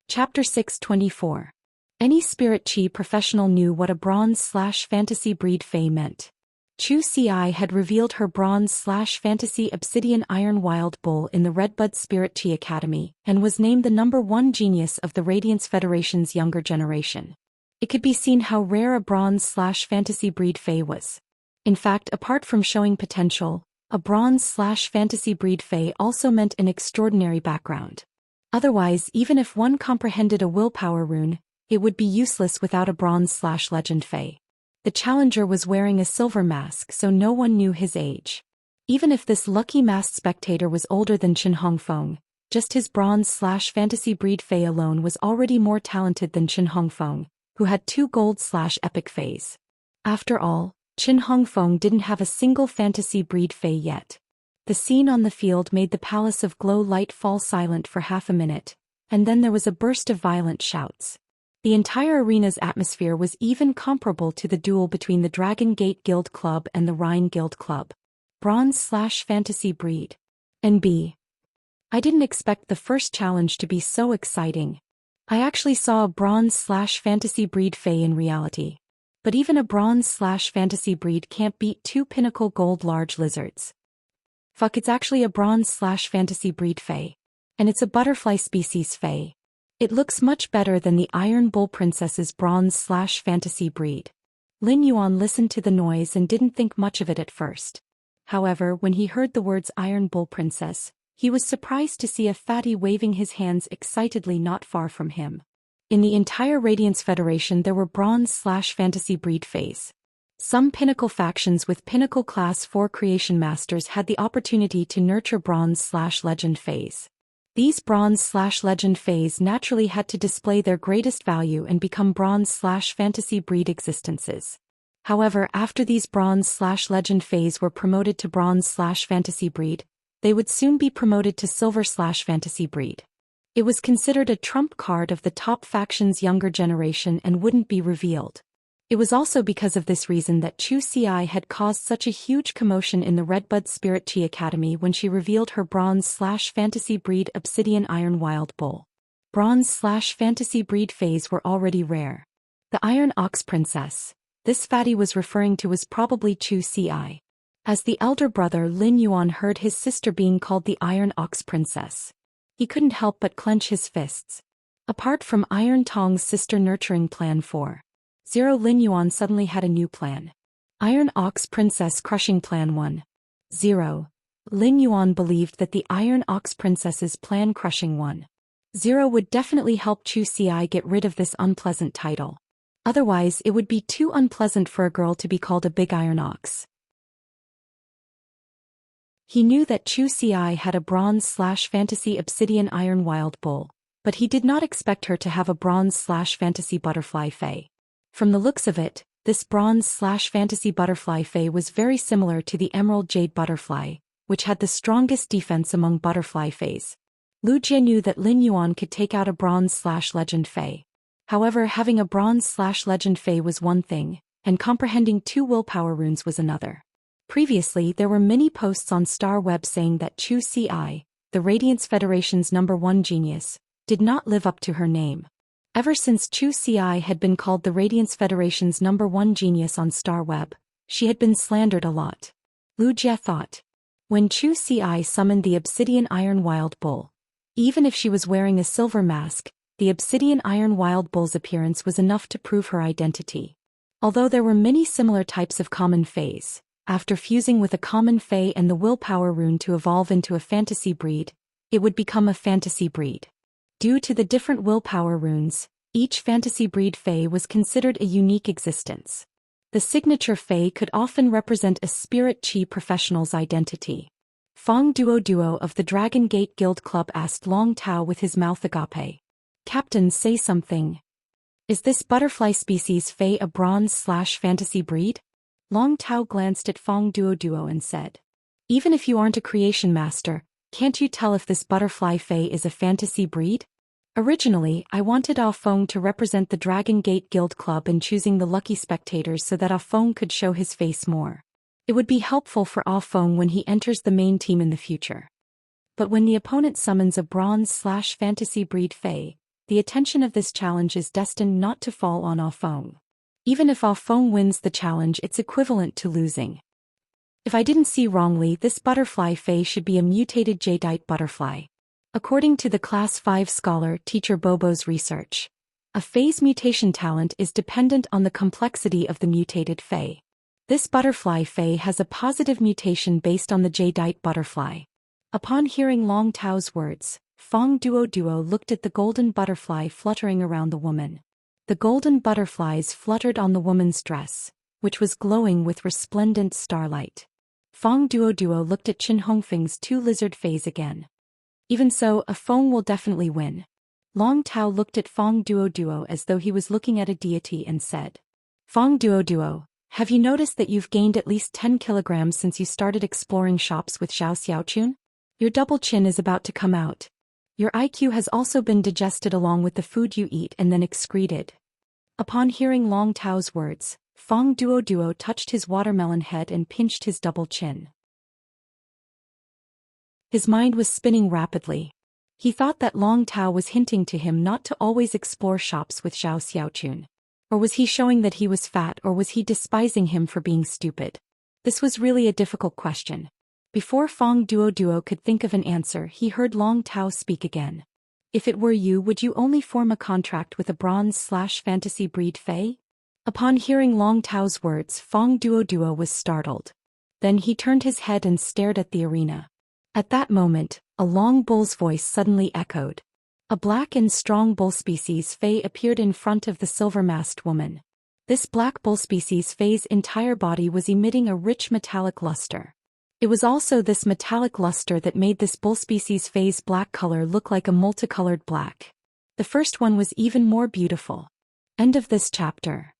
Chapter 624. Any spirit chi professional knew what a bronze/fantasy breed Fei meant. Zhou Xian had revealed her bronze/fantasy obsidian iron wild bull in the Redbud Spirit Chi Academy and was named the #1 genius of the Radiance Federation's younger generation. It could be seen how rare a bronze/fantasy breed Fei was. In fact, apart from showing potential, a bronze/fantasy breed Fei also meant an extraordinary background. Otherwise, even if one comprehended a willpower rune, it would be useless without a bronze/legend Fei. The challenger was wearing a silver mask, so no one knew his age. Even if this lucky masked spectator was older than Qin Hongfeng, just his bronze/fantasy breed Fei alone was already more talented than Qin Hongfeng, who had 2 gold/epic Feis. After all, Qin Hongfeng didn't have a single fantasy breed Fei yet. The scene on the field made the palace of glow light fall silent for half a minute, and then there was a burst of violent shouts. The entire arena's atmosphere was even comparable to the duel between the Dragon Gate Guild Club and the Rhine Guild Club. Bronze/fantasy breed. NB. I didn't expect the first challenge to be so exciting. I actually saw a bronze/fantasy breed Fei in reality. But even a bronze/fantasy breed can't beat 2 pinnacle gold large lizards. Fuck, it's actually a bronze/fantasy breed Fei. and it's a butterfly species Fae. It looks much better than the Iron Bull Princess's bronze/fantasy breed. Lin Yuan listened to the noise and didn't think much of it at first. However, when he heard the words Iron Bull Princess, he was surprised to see a fatty waving his hands excitedly not far from him. In the entire Radiance Federation there were bronze/fantasy breed Faes. Some pinnacle factions with pinnacle class 4 creation masters had the opportunity to nurture bronze/legend Faes. These bronze/legend Faes naturally had to display their greatest value and become bronze/fantasy breed existences. However, after these bronze/legend Faes were promoted to bronze/fantasy breed, they would soon be promoted to silver/fantasy breed. It was considered a trump card of the top faction's younger generation and wouldn't be revealed. It was also because of this reason that Zhou Xian had caused such a huge commotion in the Redbud Spirit Chi Academy when she revealed her bronze/fantasy breed Obsidian Iron Wild Bull. Bronze/fantasy breed Faes were already rare. The Iron Ox Princess, this fatty was referring to, was probably Zhou Xian. As the elder brother, Lin Yuan heard his sister being called the Iron Ox Princess. He couldn't help but clench his fists. Apart from Iron Tong's sister nurturing plan 4.0, Lin Yuan suddenly had a new plan. Iron Ox Princess Crushing Plan 1.0. Lin Yuan believed that the Iron Ox Princess's plan Crushing 1.0 would definitely help Zhou Xian get rid of this unpleasant title. Otherwise, it would be too unpleasant for a girl to be called a big iron ox. He knew that Zhou Xian had a bronze/fantasy Obsidian Iron Wild Bull, but he did not expect her to have a bronze/fantasy Butterfly Fae. From the looks of it, this bronze/fantasy Butterfly Fae was very similar to the Emerald Jade Butterfly, which had the strongest defense among Butterfly Faes. Lu Jie knew that Lin Yuan could take out a bronze/legend Fae. However, having a bronze/legend Fae was one thing, and comprehending 2 willpower runes was another. Previously, there were many posts on Star Web saying that Zhou Xian, the Radiance Federation's #1 genius, did not live up to her name. Ever since Zhou Xian had been called the Radiance Federation's #1 genius on Star Web, she had been slandered a lot. Lu Jie thought. When Zhou Xian summoned the Obsidian Iron Wild Bull, even if she was wearing a silver mask, the Obsidian Iron Wild Bull's appearance was enough to prove her identity. Although there were many similar types of common Faes, after fusing with a common Fae and the willpower rune to evolve into a fantasy breed, it would become a fantasy breed. Due to the different willpower runes, each fantasy breed Fae was considered a unique existence. The signature Fae could often represent a spirit chi professional's identity. Fong Duo of the Dragon Gate Guild Club asked Long Tao with his mouth agape. "Captain, say something. Is this butterfly species Fae a bronze/fantasy breed?" Long Tao glanced at Fong Duo and said, "Even if you aren't a creation master, can't you tell if this butterfly Fae is a fantasy breed? Originally, I wanted Ah Feng to represent the Dragon Gate Guild Club in choosing the lucky spectators so that Ah Feng could show his face more. It would be helpful for Ah Feng when he enters the main team in the future. But when the opponent summons a bronze/fantasy breed Fae, the attention of this challenge is destined not to fall on Ah Feng. Even if Ah Feng wins the challenge, it's equivalent to losing. If I didn't see wrongly, this butterfly Fae should be a mutated jadeite butterfly. According to the Class 5 scholar Teacher Bobo's research, a Fae's mutation talent is dependent on the complexity of the mutated Fae. This butterfly Fae has a positive mutation based on the jadeite butterfly. Upon hearing Long Tao's words, Fong Duo looked at the golden butterfly fluttering around the woman. The golden butterflies fluttered on the woman's dress, which was glowing with resplendent starlight. Fong Duo looked at Qin Hongfeng's 2 lizard Faes again. Even so, Ah Feng will definitely win. Long Tao looked at Fong Duo as though he was looking at a deity and said, "Fong Duo, have you noticed that you've gained at least 10 kilograms since you started exploring shops with Xiao Xiaochun? Your double chin is about to come out. Your IQ has also been digested along with the food you eat and then excreted." Upon hearing Long Tao's words, Fong Duo touched his watermelon head and pinched his double chin. His mind was spinning rapidly. He thought that Long Tao was hinting to him not to always explore shops with Xiao Xiaochun. Or was he showing that he was fat, or was he despising him for being stupid? This was really a difficult question. Before Fong Duo could think of an answer, he heard Long Tao speak again. If it were you, would you only form a contract with a bronze/fantasy breed fae? Upon hearing Long Tao's words, Fong Duo was startled. Then he turned his head and stared at the arena. At that moment, a long bull's voice suddenly echoed. A black and strong bull species fae appeared in front of the silver-masked woman. This black bull species fae's entire body was emitting a rich metallic luster. It was also this metallic luster that made this bull species fae's black color look like a multicolored black. The first one was even more beautiful. End of this chapter.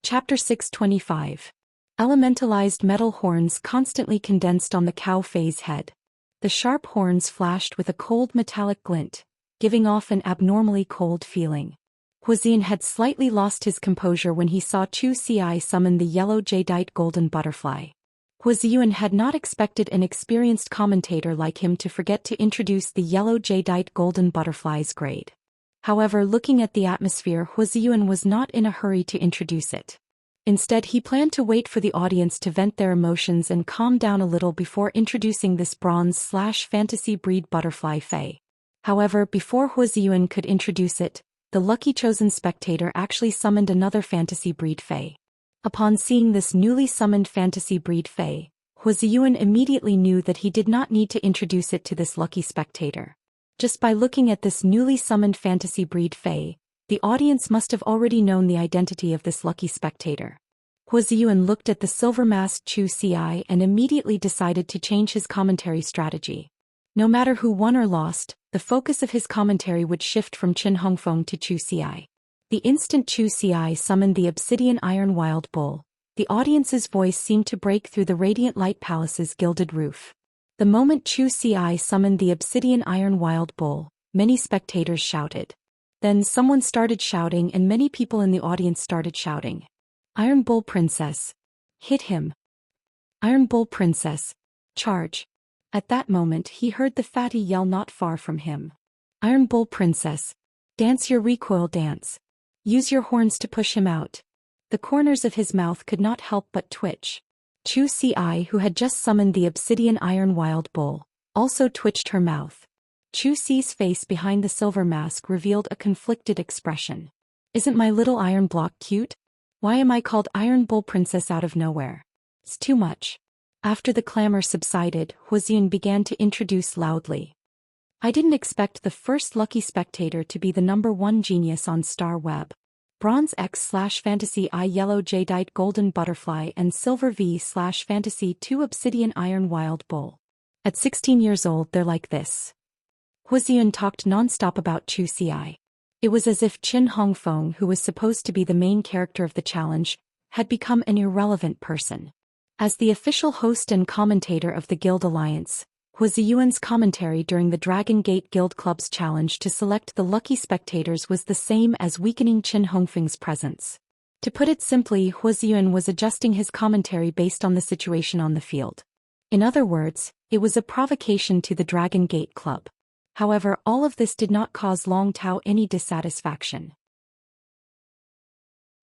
Chapter 625. Elementalized metal horns constantly condensed on the cow fae's head. The sharp horns flashed with a cold metallic glint, giving off an abnormally cold feeling. Zhou Xian had slightly lost his composure when he saw Zhou Xian summon the yellow jadeite golden butterfly. Zhou Xian had not expected an experienced commentator like him to forget to introduce the yellow jadeite golden butterfly's grade. However, looking at the atmosphere, Zhou Xian was not in a hurry to introduce it. Instead, he planned to wait for the audience to vent their emotions and calm down a little before introducing this bronze/fantasy breed butterfly fae. However, before Zhou Xian could introduce it, the lucky chosen spectator actually summoned another fantasy breed fae. Upon seeing this newly summoned fantasy breed fae, Zhou Xian immediately knew that he did not need to introduce it to this lucky spectator. Just by looking at this newly summoned fantasy breed fae, the audience must have already known the identity of this lucky spectator. Zhou Xian looked at the silver-masked Zhou Xian and immediately decided to change his commentary strategy. No matter who won or lost, the focus of his commentary would shift from Qin Hongfeng to Zhou Xian. The instant Zhou Xian summoned the obsidian iron wild bull, the audience's voice seemed to break through the radiant light palace's gilded roof. The moment Zhou Xian summoned the obsidian iron wild bull, many spectators shouted. Then someone started shouting and many people in the audience started shouting. Iron Bull Princess. Hit him. Iron Bull Princess. Charge. At that moment he heard the fatty yell not far from him. Iron Bull Princess. Dance your recoil dance. Use your horns to push him out. The corners of his mouth could not help but twitch. Zhou Xian, who had just summoned the obsidian iron wild bull, also twitched her mouth. Zhou Xi's face behind the silver mask revealed a conflicted expression. Isn't my little iron block cute? Why am I called Iron Bull Princess out of nowhere? It's too much. After the clamor subsided, Zhou Xian began to introduce loudly. I didn't expect the first lucky spectator to be the #1 genius on Star Web. Bronze X/Fantasy I Yellow Jadeite Golden Butterfly and Silver V/Fantasy 2 Obsidian Iron Wild Bull. At 16 years old they're like this. Zhou Xian talked non-stop about Zhou Xian. It was as if Qin Hongfeng, who was supposed to be the main character of the challenge, had become an irrelevant person. As the official host and commentator of the Guild Alliance, Zhou Xian's commentary during the Dragon Gate Guild Club's challenge to select the lucky spectators was the same as weakening Qin Hongfeng's presence. To put it simply, Zhou Xian was adjusting his commentary based on the situation on the field. In other words, it was a provocation to the Dragon Gate Club. However, all of this did not cause Long Tao any dissatisfaction.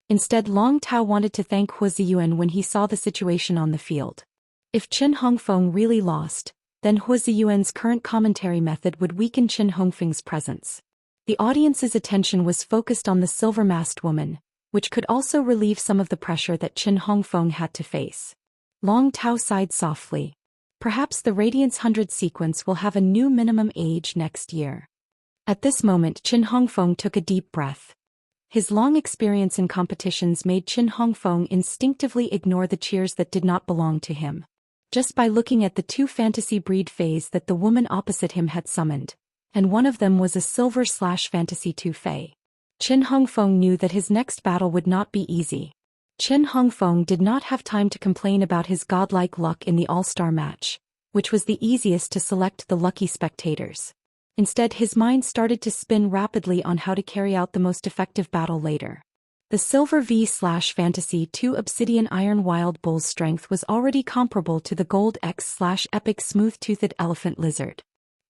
Instead, Long Tao wanted to thank Zhou Xian when he saw the situation on the field. If Qin Hongfeng really lost, then Zhou Xian's current commentary method would weaken Qin Hongfeng's presence. The audience's attention was focused on the silver-masked woman, which could also relieve some of the pressure that Qin Hongfeng had to face. Long Tao sighed softly. Perhaps the Radiance 100 sequence will have a new minimum age next year. At this moment Qin Hongfeng took a deep breath. His long experience in competitions made Qin Hongfeng instinctively ignore the cheers that did not belong to him. Just by looking at the 2 fantasy breed fays that the woman opposite him had summoned, and one of them was a silver/fantasy 2 fae, Qin Hongfeng knew that his next battle would not be easy. Qin Hongfeng did not have time to complain about his godlike luck in the all-star match, which was the easiest to select the lucky spectators. Instead, his mind started to spin rapidly on how to carry out the most effective battle later. The Silver V/Fantasy 2 Obsidian Iron Wild Bull's strength was already comparable to the Gold X/Epic Smooth-Toothed Elephant Lizard.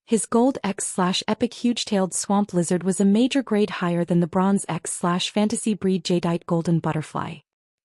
His gold X/epic huge-tailed swamp lizard was a major grade higher than the bronze X/fantasy breed jadeite golden butterfly.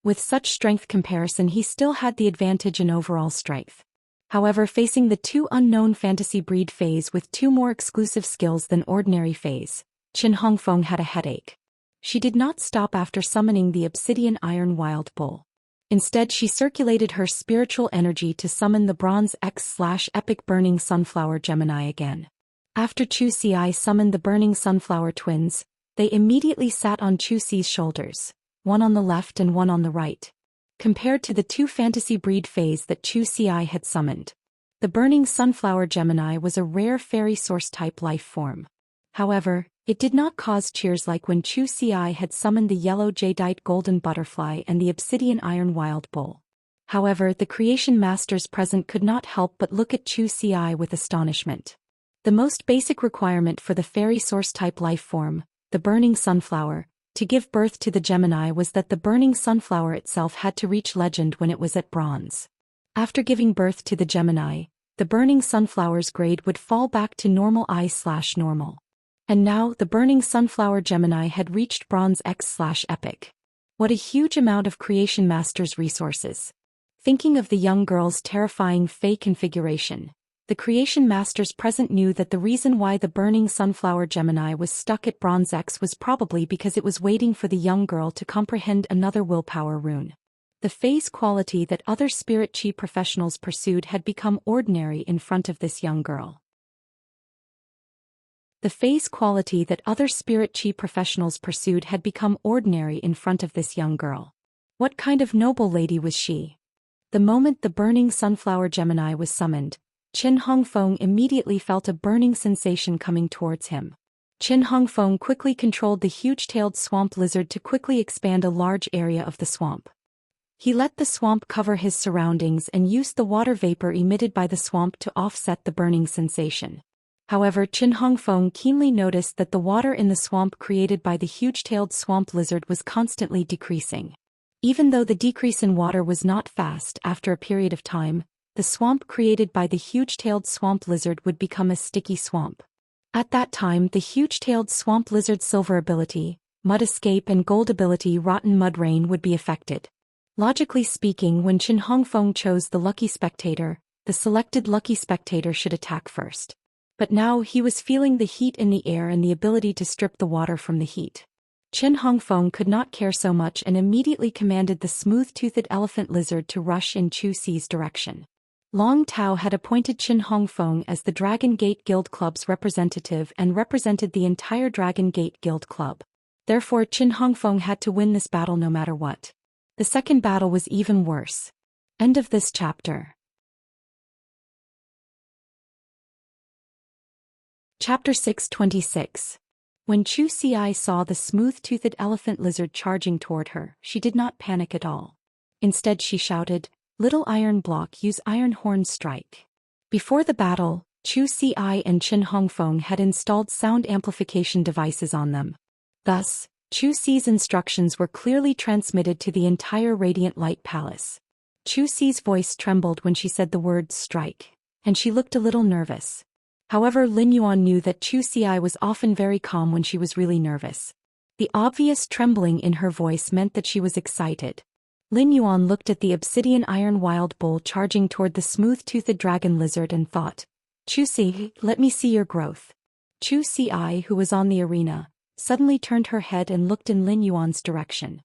With such strength comparison, he still had the advantage in overall strength. However, facing the two unknown fantasy breed Fays with two more exclusive skills than ordinary Fays, Qin Hongfeng had a headache. She did not stop after summoning the obsidian iron wild bull. Instead, she circulated her spiritual energy to summon the bronze X/epic burning sunflower Gemini again. After Zhou Xian summoned the burning sunflower twins, they immediately sat on Zhou Xi's shoulders, one on the left and one on the right. Compared to the two fantasy breed Fays that Zhou Xian had summoned, the burning sunflower Gemini was a rare fairy source type life form. However, it did not cause cheers like when Zhou Xian had summoned the yellow jadeite golden butterfly and the obsidian iron wild bull. However, the creation masters present could not help but look at Zhou Xian with astonishment. The most basic requirement for the fairy source type life form, the burning sunflower, to give birth to the Gemini was that the burning sunflower itself had to reach legend when it was at bronze. After giving birth to the Gemini, the burning sunflower's grade would fall back to normal I/normal. And now the burning sunflower Gemini had reached bronze X/epic. What a huge amount of creation master's resources. Thinking of the young girl's terrifying Fey configuration, the creation masters present knew that the reason why the burning sunflower Gemini was stuck at bronze X was probably because it was waiting for the young girl to comprehend another willpower rune. The Fey's quality that other spirit chi professionals pursued had become ordinary in front of this young girl. The Fey's quality that other spirit chi professionals pursued had become ordinary in front of this young girl. What kind of noble lady was she? The moment the burning sunflower Gemini was summoned, Qin Hongfeng immediately felt a burning sensation coming towards him. Qin Hongfeng quickly controlled the huge-tailed swamp lizard to quickly expand a large area of the swamp. He let the swamp cover his surroundings and used the water vapor emitted by the swamp to offset the burning sensation. However, Qin Hongfeng keenly noticed that the water in the swamp created by the huge-tailed swamp lizard was constantly decreasing. Even though the decrease in water was not fast, after a period of time, the swamp created by the huge-tailed swamp lizard would become a sticky swamp. At that time, the huge-tailed swamp lizard's silver ability, mud escape, and gold ability, rotten mud rain, would be affected. Logically speaking, when Qin Hongfeng chose the lucky spectator, the selected lucky spectator should attack first. But now he was feeling the heat in the air and the ability to strip the water from the heat. Qin Hongfeng could not care so much and immediately commanded the smooth-toothed elephant lizard to rush in Zhou Xi's direction. Long Tao had appointed Qin Hongfeng as the Dragon Gate Guild Club's representative and represented the entire Dragon Gate Guild Club. Therefore, Qin Hongfeng had to win this battle no matter what. The second battle was even worse. End of this chapter. Chapter 626. When Zhou Xian saw the smooth-toothed elephant lizard charging toward her, she did not panic at all. Instead, she shouted, "Little iron block, use iron horn strike." Before the battle, Zhou Xian and Qin Hongfeng had installed sound amplification devices on them. Thus, Zhou Xi's instructions were clearly transmitted to the entire Radiant Light Palace. Zhou Xi's voice trembled when she said the word strike, and she looked a little nervous. However, Lin Yuan knew that Zhou Xian was often very calm when she was really nervous. The obvious trembling in her voice meant that she was excited. Lin Yuan looked at the obsidian iron wild bull charging toward the smooth-toothed dragon lizard and thought, "Zhou Xi, let me see your growth." Zhou Xian, who was on the arena, suddenly turned her head and looked in Lin Yuan's direction.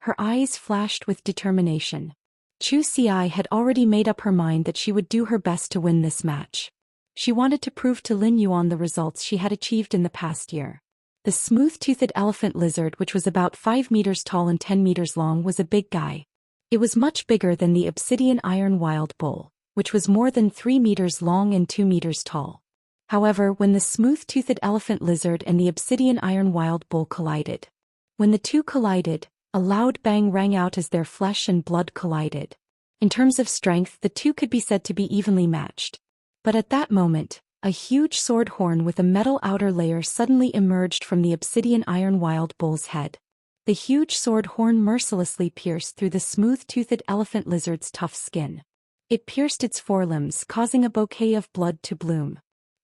Her eyes flashed with determination. Zhou Xian had already made up her mind that she would do her best to win this match. She wanted to prove to Lin Yuan the results she had achieved in the past year. The smooth-toothed elephant lizard, which was about 5 meters tall and 10 meters long, was a big guy. It was much bigger than the obsidian iron wild bull, which was more than 3 meters long and 2 meters tall. However, when the smooth-toothed elephant lizard and the obsidian iron wild bull collided. When the two collided, a loud bang rang out as their flesh and blood collided. In terms of strength, the two could be said to be evenly matched. But at that moment, a huge sword horn with a metal outer layer suddenly emerged from the obsidian iron wild bull's head. The huge sword horn mercilessly pierced through the smooth-toothed elephant lizard's tough skin. It pierced its forelimbs, causing a bouquet of blood to bloom.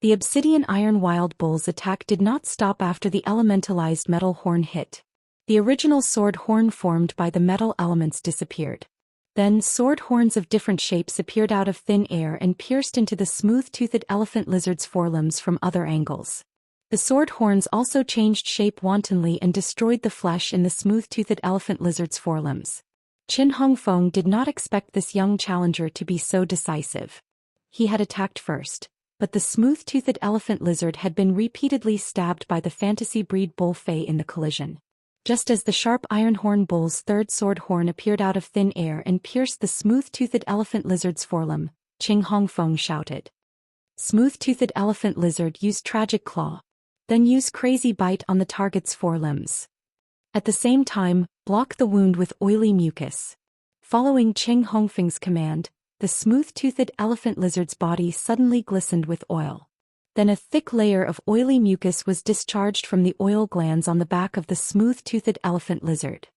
The obsidian iron wild bull's attack did not stop after the elementalized metal horn hit. The original sword horn formed by the metal elements disappeared. Then sword horns of different shapes appeared out of thin air and pierced into the smooth-toothed elephant lizard's forelimbs from other angles. The sword horns also changed shape wantonly and destroyed the flesh in the smooth-toothed elephant lizard's forelimbs. Qin Hongfeng did not expect this young challenger to be so decisive. He had attacked first, but the smooth-toothed elephant lizard had been repeatedly stabbed by the fantasy breed bull Fei in the collision. Just as the sharp iron horn bull's third sword horn appeared out of thin air and pierced the smooth-toothed elephant lizard's forelimb, Qin Hongfeng shouted. Smooth-toothed elephant lizard, use tragic claw. Then use crazy bite on the target's forelimbs. At the same time, block the wound with oily mucus. Following Qin Hongfeng's command, the smooth-toothed elephant lizard's body suddenly glistened with oil. Then a thick layer of oily mucus was discharged from the oil glands on the back of the smooth-toothed elephant lizard.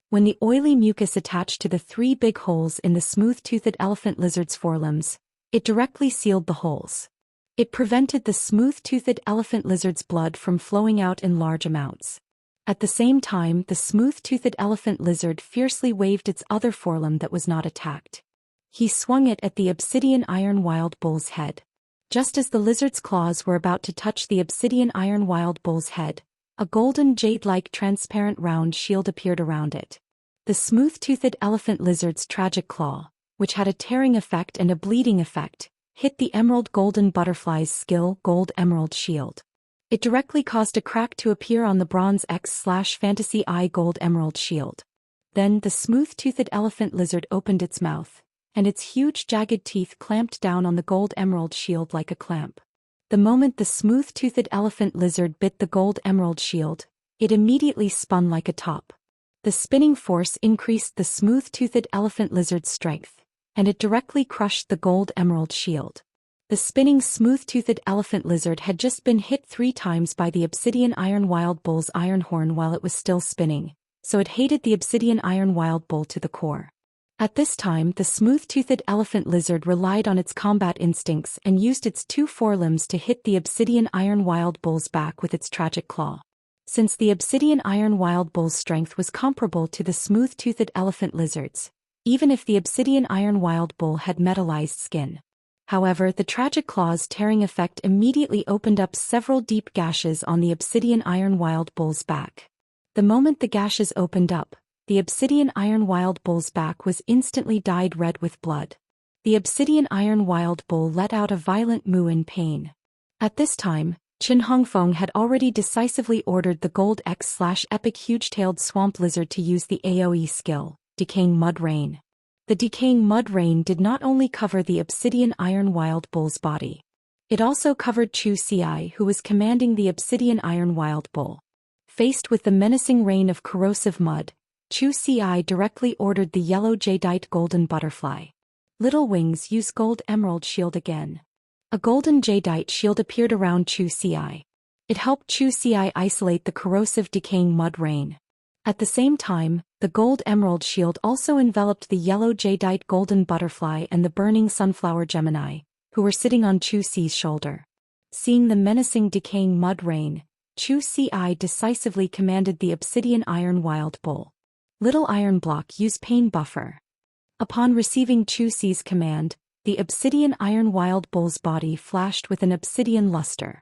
When the oily mucus attached to the 3 big holes in the smooth-toothed elephant lizard's forelimbs, it directly sealed the holes. It prevented the smooth-toothed elephant lizard's blood from flowing out in large amounts. At the same time, the smooth-toothed elephant lizard fiercely waved its other forelimb that was not attacked. He swung it at the obsidian iron wild bull's head. Just as the lizard's claws were about to touch the obsidian iron wild bull's head, a golden jade-like transparent round shield appeared around it. The smooth-toothed elephant lizard's tragic claw, which had a tearing effect and a bleeding effect, hit the emerald golden butterfly's skill gold emerald shield. It directly caused a crack to appear on the bronze X/fantasy eye gold emerald shield. Then the smooth-toothed elephant lizard opened its mouth, and its huge jagged teeth clamped down on the gold emerald shield like a clamp. The moment the smooth-toothed elephant lizard bit the gold emerald shield, it immediately spun like a top. The spinning force increased the smooth-toothed elephant lizard's strength, and it directly crushed the gold emerald shield. The spinning smooth-toothed elephant lizard had just been hit 3 times by the obsidian iron wild bull's iron horn while it was still spinning, so it hated the obsidian iron wild bull to the core. At this time, the smooth-toothed elephant lizard relied on its combat instincts and used its 2 forelimbs to hit the obsidian iron wild bull's back with its tragic claw. Since the obsidian iron wild bull's strength was comparable to the smooth-toothed elephant lizard's, even if the obsidian iron wild bull had metallized skin. However, the tragic claw's tearing effect immediately opened up several deep gashes on the obsidian iron wild bull's back. The moment the gashes opened up, the obsidian iron wild bull's back was instantly dyed red with blood. The obsidian iron wild bull let out a violent moo in pain. At this time, Qin Hongfeng had already decisively ordered the gold X/epic huge-tailed swamp lizard to use the AoE skill, Decaying Mud Rain. The Decaying Mud Rain did not only cover the obsidian iron wild bull's body. It also covered Zhou Xian, who was commanding the obsidian iron wild bull. Faced with the menacing rain of corrosive mud, Zhou Xian directly ordered the yellow jadeite golden butterfly. Little Wings, use gold emerald shield again. A golden jadeite shield appeared around Zhou Xian. It helped Zhou Xian isolate the corrosive decaying mud rain. At the same time, the gold emerald shield also enveloped the yellow jadeite golden butterfly and the burning sunflower Gemini, who were sitting on Zhou Xi's shoulder. Seeing the menacing decaying mud rain, Zhou Xi decisively commanded the obsidian iron wild bull. Little Iron Block, use pain buffer. Upon receiving Zhou Xi's command, the obsidian iron wild bull's body flashed with an obsidian luster.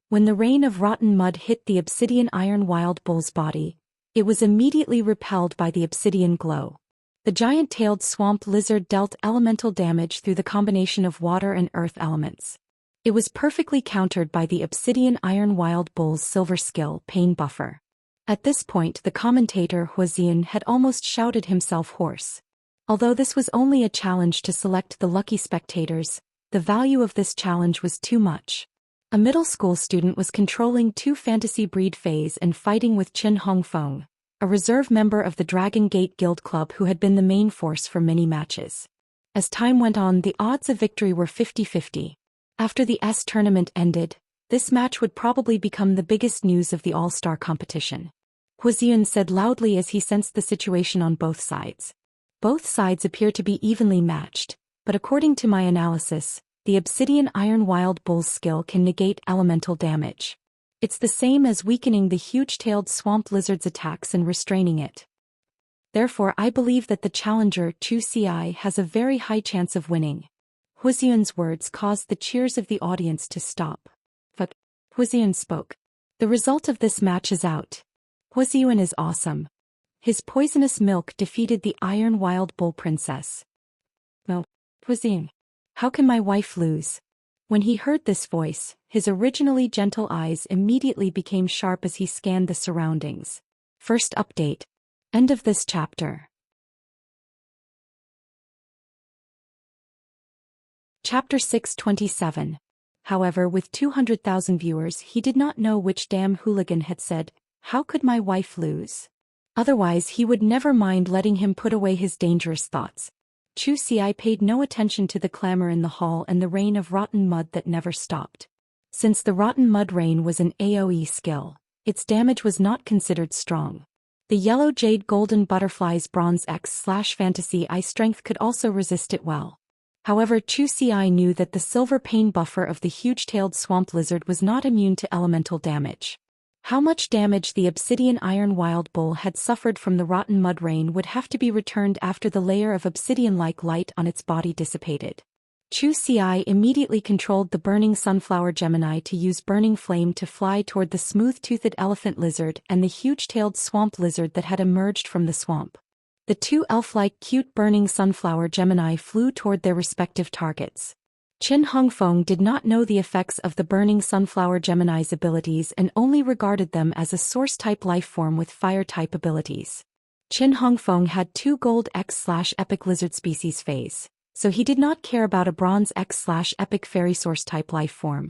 When the rain of rotten mud hit the obsidian iron wild bull's body, it was immediately repelled by the obsidian glow. The giant-tailed swamp lizard dealt elemental damage through the combination of water and earth elements. It was perfectly countered by the obsidian iron wild bull's silver skill, Pain Buffer. At this point, the commentator Wuxia had almost shouted himself hoarse. Although this was only a challenge to select the lucky spectators, the value of this challenge was too much. A middle school student was controlling 2 fantasy breed Fays and fighting with Qin Hongfeng, a reserve member of the Dragon Gate Guild Club who had been the main force for many matches. As time went on, the odds of victory were 50-50. After the S tournament ended, this match would probably become the biggest news of the all-star competition. Wuxia said loudly as he sensed the situation on both sides. Both sides appear to be evenly matched, but according to my analysis, the Obsidian Iron Wild Bull's skill can negate elemental damage. It's the same as weakening the huge-tailed swamp lizard's attacks and restraining it. Therefore I believe that the challenger Zhou Xian has a very high chance of winning. Wuxian's words caused the cheers of the audience to stop. But Wuxian spoke. The result of this match is out. Wuxian is awesome. His poisonous milk defeated the Iron Wild Bull Princess. No, Wuxian. How can my wife lose? When he heard this voice, his originally gentle eyes immediately became sharp as he scanned the surroundings. First update. End of this chapter. Chapter 627. However, with 200,000 viewers, he did not know which damn hooligan had said, "How could my wife lose?" Otherwise he would never mind letting him put away his dangerous thoughts. Zhou Xian paid no attention to the clamor in the hall and the rain of rotten mud that never stopped. Since the rotten mud rain was an AoE skill, its damage was not considered strong. The yellow jade golden butterfly's bronze X/fantasy eye strength could also resist it well. However, Zhou Xian knew that the silver pain buffer of the huge-tailed swamp lizard was not immune to elemental damage. How much damage the Obsidian Iron Wild Bull had suffered from the rotten mud rain would have to be returned after the layer of obsidian-like light on its body dissipated. Zhou Xian immediately controlled the burning sunflower Gemini to use burning flame to fly toward the smooth-toothed elephant lizard and the huge-tailed swamp lizard that had emerged from the swamp. The two elf-like cute burning sunflower Gemini flew toward their respective targets. Qin Hongfeng did not know the effects of the burning sunflower Gemini's abilities and only regarded them as a source-type lifeform with fire-type abilities. Qin Hongfeng had 2 gold X/epic lizard species phase, so he did not care about a bronze X/epic fairy source-type lifeform.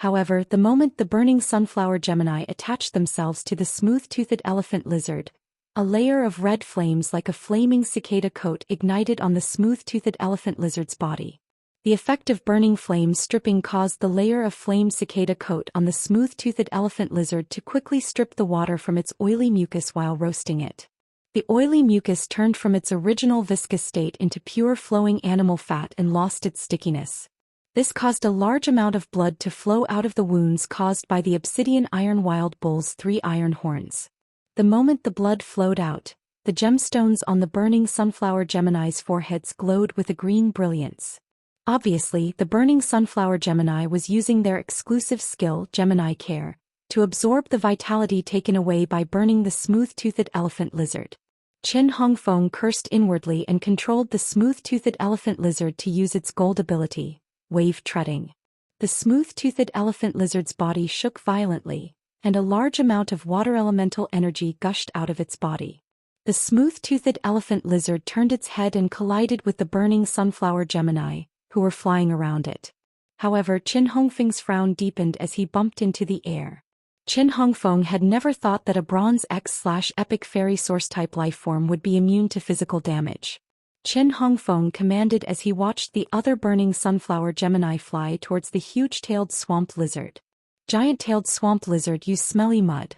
However, the moment the burning sunflower Gemini attached themselves to the smooth-toothed elephant lizard, a layer of red flames like a flaming cicada coat ignited on the smooth-toothed elephant lizard's body. The effect of burning flame stripping caused the layer of flame cicada coat on the smooth-toothed elephant lizard to quickly strip the water from its oily mucus while roasting it. The oily mucus turned from its original viscous state into pure flowing animal fat and lost its stickiness. This caused a large amount of blood to flow out of the wounds caused by the Obsidian Iron Wild Bull's 3 iron horns. The moment the blood flowed out, the gemstones on the burning sunflower Gemini's foreheads glowed with a green brilliance. Obviously, the burning sunflower Gemini was using their exclusive skill, Gemini Care, to absorb the vitality taken away by burning the smooth-toothed elephant lizard. Qin Hongfeng cursed inwardly and controlled the smooth-toothed elephant lizard to use its gold ability, Wave Treading. The smooth-toothed elephant lizard's body shook violently, and a large amount of water elemental energy gushed out of its body. The smooth-toothed elephant lizard turned its head and collided with the burning sunflower Gemini, who were flying around it. However, Qin Hongfeng's frown deepened as he bumped into the air. Qin Hongfeng had never thought that a bronze X/epic fairy source-type lifeform would be immune to physical damage. Qin Hongfeng commanded as he watched the other burning sunflower Gemini fly towards the huge-tailed swamp lizard. Giant-tailed swamp lizard, use smelly mud.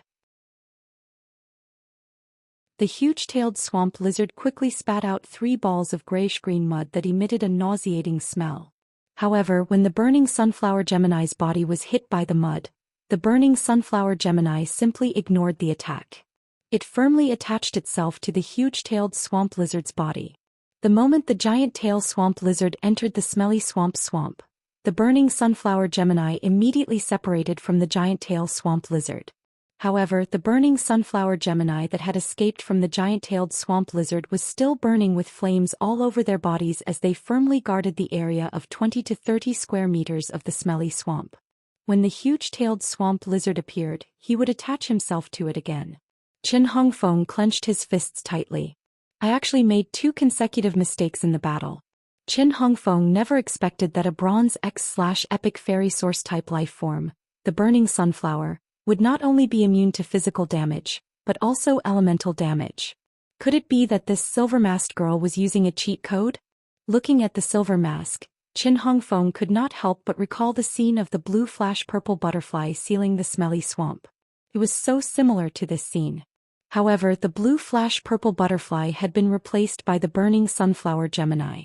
The huge-tailed swamp lizard quickly spat out 3 balls of grayish-green mud that emitted a nauseating smell. However, when the burning sunflower Gemini's body was hit by the mud, the burning sunflower Gemini simply ignored the attack. It firmly attached itself to the huge-tailed swamp lizard's body. The moment the giant-tail swamp lizard entered the smelly swamp, the burning sunflower Gemini immediately separated from the giant-tail swamp lizard. However, the burning sunflower Gemini that had escaped from the giant-tailed swamp lizard was still burning with flames all over their bodies as they firmly guarded the area of 20 to 30 square meters of the smelly swamp. When the huge-tailed swamp lizard appeared, he would attach himself to it again. Qin Hongfeng clenched his fists tightly. I actually made 2 consecutive mistakes in the battle. Qin Hongfeng never expected that a bronze X/epic fairy source-type lifeform, the burning sunflower, would not only be immune to physical damage, but also elemental damage. Could it be that this silver-masked girl was using a cheat code? Looking at the silver mask, Qin Hongfeng could not help but recall the scene of the blue flash purple butterfly sealing the smelly swamp. It was so similar to this scene. However, the blue flash purple butterfly had been replaced by the burning sunflower Gemini.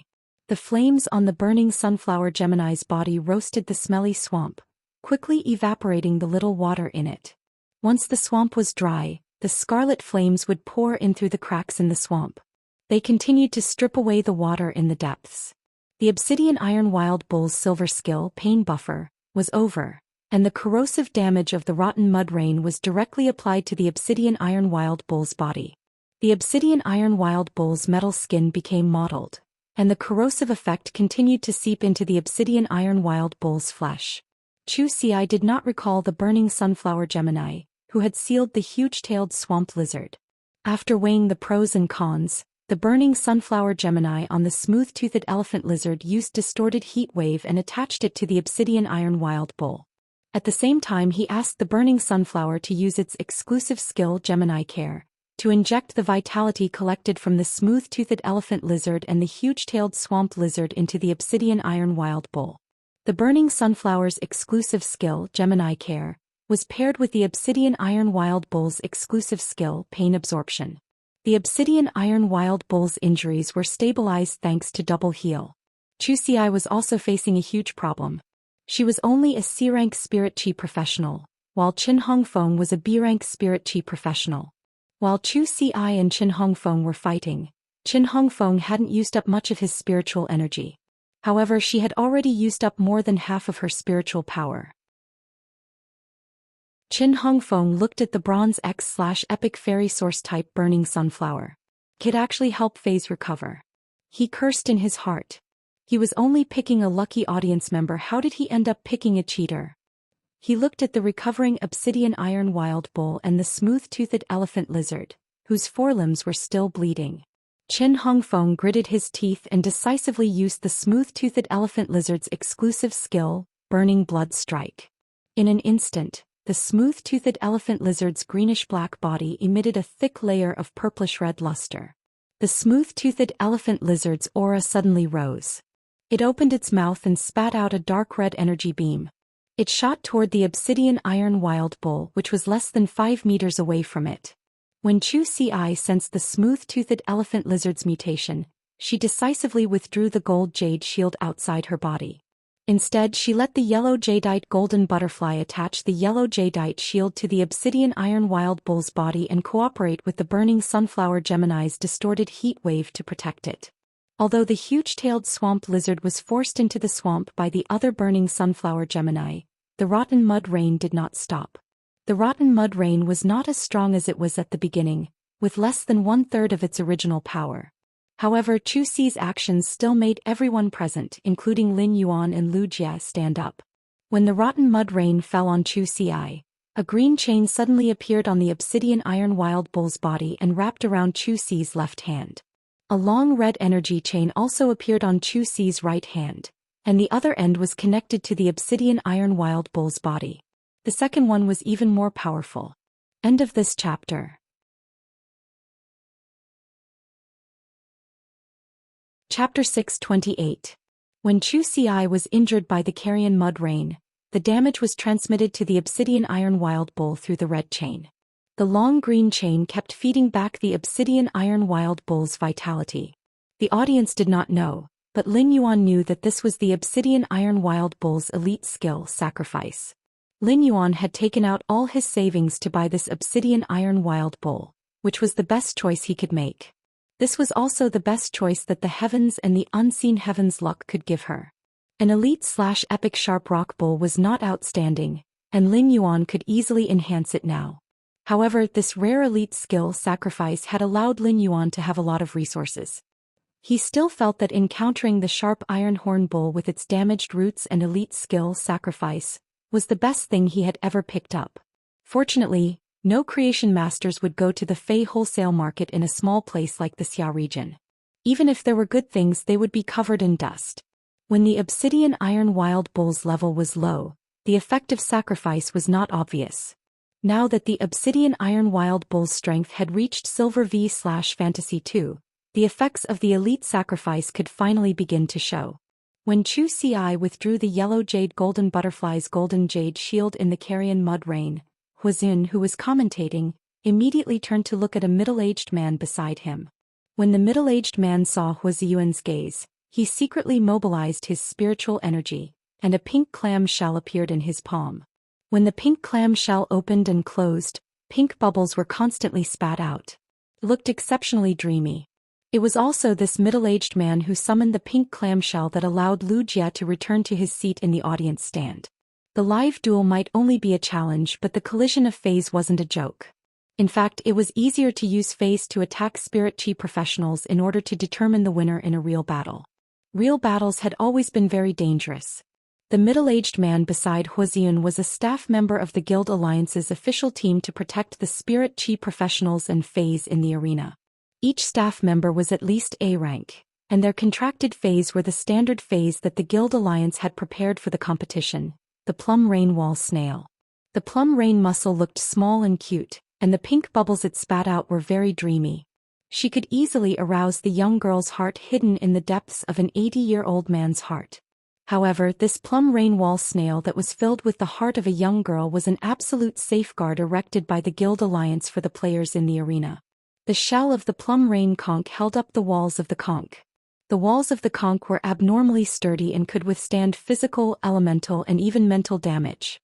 The flames on the burning sunflower Gemini's body roasted the smelly swamp, quickly evaporating the little water in it. Once the swamp was dry, the scarlet flames would pour in through the cracks in the swamp. They continued to strip away the water in the depths. The obsidian iron wild bull's silver skill pain buffer was over, and the corrosive damage of the rotten mud rain was directly applied to the obsidian iron wild bull's body. The obsidian iron wild bull's metal skin became mottled, and the corrosive effect continued to seep into the obsidian iron wild bull's flesh. Zhou Xian did not recall the burning sunflower Gemini, who had sealed the huge-tailed swamp lizard. After weighing the pros and cons, the burning sunflower Gemini on the smooth-toothed elephant lizard used distorted heat wave and attached it to the obsidian iron wild bull. At the same time, he asked the burning sunflower to use its exclusive skill Gemini Care to inject the vitality collected from the smooth-toothed elephant lizard and the huge-tailed swamp lizard into the obsidian iron wild bull. The burning sunflower's exclusive skill Gemini Care was paired with the obsidian iron wild bull's exclusive skill pain absorption. The obsidian iron wild bull's injuries were stabilized thanks to double heal. Zhou Xian was also facing a huge problem. She was only a C-rank spirit chi professional, while Qin Hongfeng was a B-rank spirit chi professional. While Zhou Xian and Qin Hongfeng were fighting, Qin Hongfeng hadn't used up much of his spiritual energy. However, she had already used up more than half of her spiritual power. Qin Hongfeng looked at the Bronze X/Epic Fairy Source type burning sunflower. Could actually help Phase recover. He cursed in his heart. He was only picking a lucky audience member. How did he end up picking a cheater? He looked at the recovering obsidian iron wild bull and the smooth-toothed elephant lizard, whose forelimbs were still bleeding. Qin Hongfeng gritted his teeth and decisively used the smooth-toothed elephant lizard's exclusive skill, Burning Blood Strike. In an instant, the smooth-toothed elephant lizard's greenish-black body emitted a thick layer of purplish-red luster. The smooth-toothed elephant lizard's aura suddenly rose. It opened its mouth and spat out a dark red energy beam. It shot toward the obsidian iron wild bull, which was less than 5 meters away from it. When Zhou Xian sensed the smooth-toothed elephant lizard's mutation, she decisively withdrew the gold jade shield outside her body. Instead, she let the yellow jadeite golden butterfly attach the yellow jadeite shield to the obsidian iron wild bull's body and cooperate with the burning sunflower Gemini's distorted heat wave to protect it. Although the huge-tailed swamp lizard was forced into the swamp by the other burning sunflower Gemini, the rotten mud rain did not stop. The rotten mud rain was not as strong as it was at the beginning, with less than 1/3 of its original power. However, Zhou Xi's actions still made everyone present, including Lin Yuan and Lu Jie, stand up. When the rotten mud rain fell on Zhou Xi, a green chain suddenly appeared on the obsidian iron wild bull's body and wrapped around Zhou Xi's left hand. A long red energy chain also appeared on Zhou Xi's right hand, and the other end was connected to the obsidian iron wild bull's body. The second one was even more powerful. End of this chapter. Chapter 628. When Zhou Xian was injured by the carrion mud rain, the damage was transmitted to the obsidian iron wild bull through the red chain. The long green chain kept feeding back the obsidian iron wild bull's vitality. The audience did not know, but Lin Yuan knew that this was the obsidian iron wild bull's elite skill sacrifice. Lin Yuan had taken out all his savings to buy this obsidian iron wild bull, which was the best choice he could make. This was also the best choice that the heavens and the unseen heavens luck could give her. An elite/epic sharp rock bull was not outstanding, and Lin Yuan could easily enhance it now. However, this rare elite skill sacrifice had allowed Lin Yuan to have a lot of resources. He still felt that encountering the sharp iron horn bull with its damaged roots and elite skill sacrifice was the best thing he had ever picked up. Fortunately, no creation masters would go to the Fey wholesale market in a small place like the Xia region. Even if there were good things, they would be covered in dust. When the obsidian iron wild bull's level was low, the effect of sacrifice was not obvious. Now that the obsidian iron wild bull's strength had reached Silver V/Fantasy 2, the effects of the elite sacrifice could finally begin to show. When Zhou Xian withdrew the yellow jade golden butterfly's golden jade shield in the carrion mud rain, Huazun, who was commentating, immediately turned to look at a middle-aged man beside him. When the middle-aged man saw Huaziyuan's gaze, he secretly mobilized his spiritual energy, and a pink clam shell appeared in his palm. When the pink clam shell opened and closed, pink bubbles were constantly spat out. It looked exceptionally dreamy. It was also this middle-aged man who summoned the pink clamshell that allowed Lu Jie to return to his seat in the audience stand. The live duel might only be a challenge, but the collision of phase wasn't a joke. In fact, it was easier to use phase to attack spirit chi professionals in order to determine the winner in a real battle. Real battles had always been very dangerous. The middle-aged man beside Huaziyun was a staff member of the Guild Alliance's official team to protect the spirit chi professionals and phase in the arena. Each staff member was at least A rank, and their contracted phase were the standard phase that the Guild Alliance had prepared for the competition, the plum rain wall snail. The plum rain muscle looked small and cute, and the pink bubbles it spat out were very dreamy. She could easily arouse the young girl's heart hidden in the depths of an 80-year-old man's heart. However, this plum rain wall snail that was filled with the heart of a young girl was an absolute safeguard erected by the Guild Alliance for the players in the arena. The shell of the plum rain conch held up the walls of the conch. The walls of the conch were abnormally sturdy and could withstand physical, elemental, and even mental damage.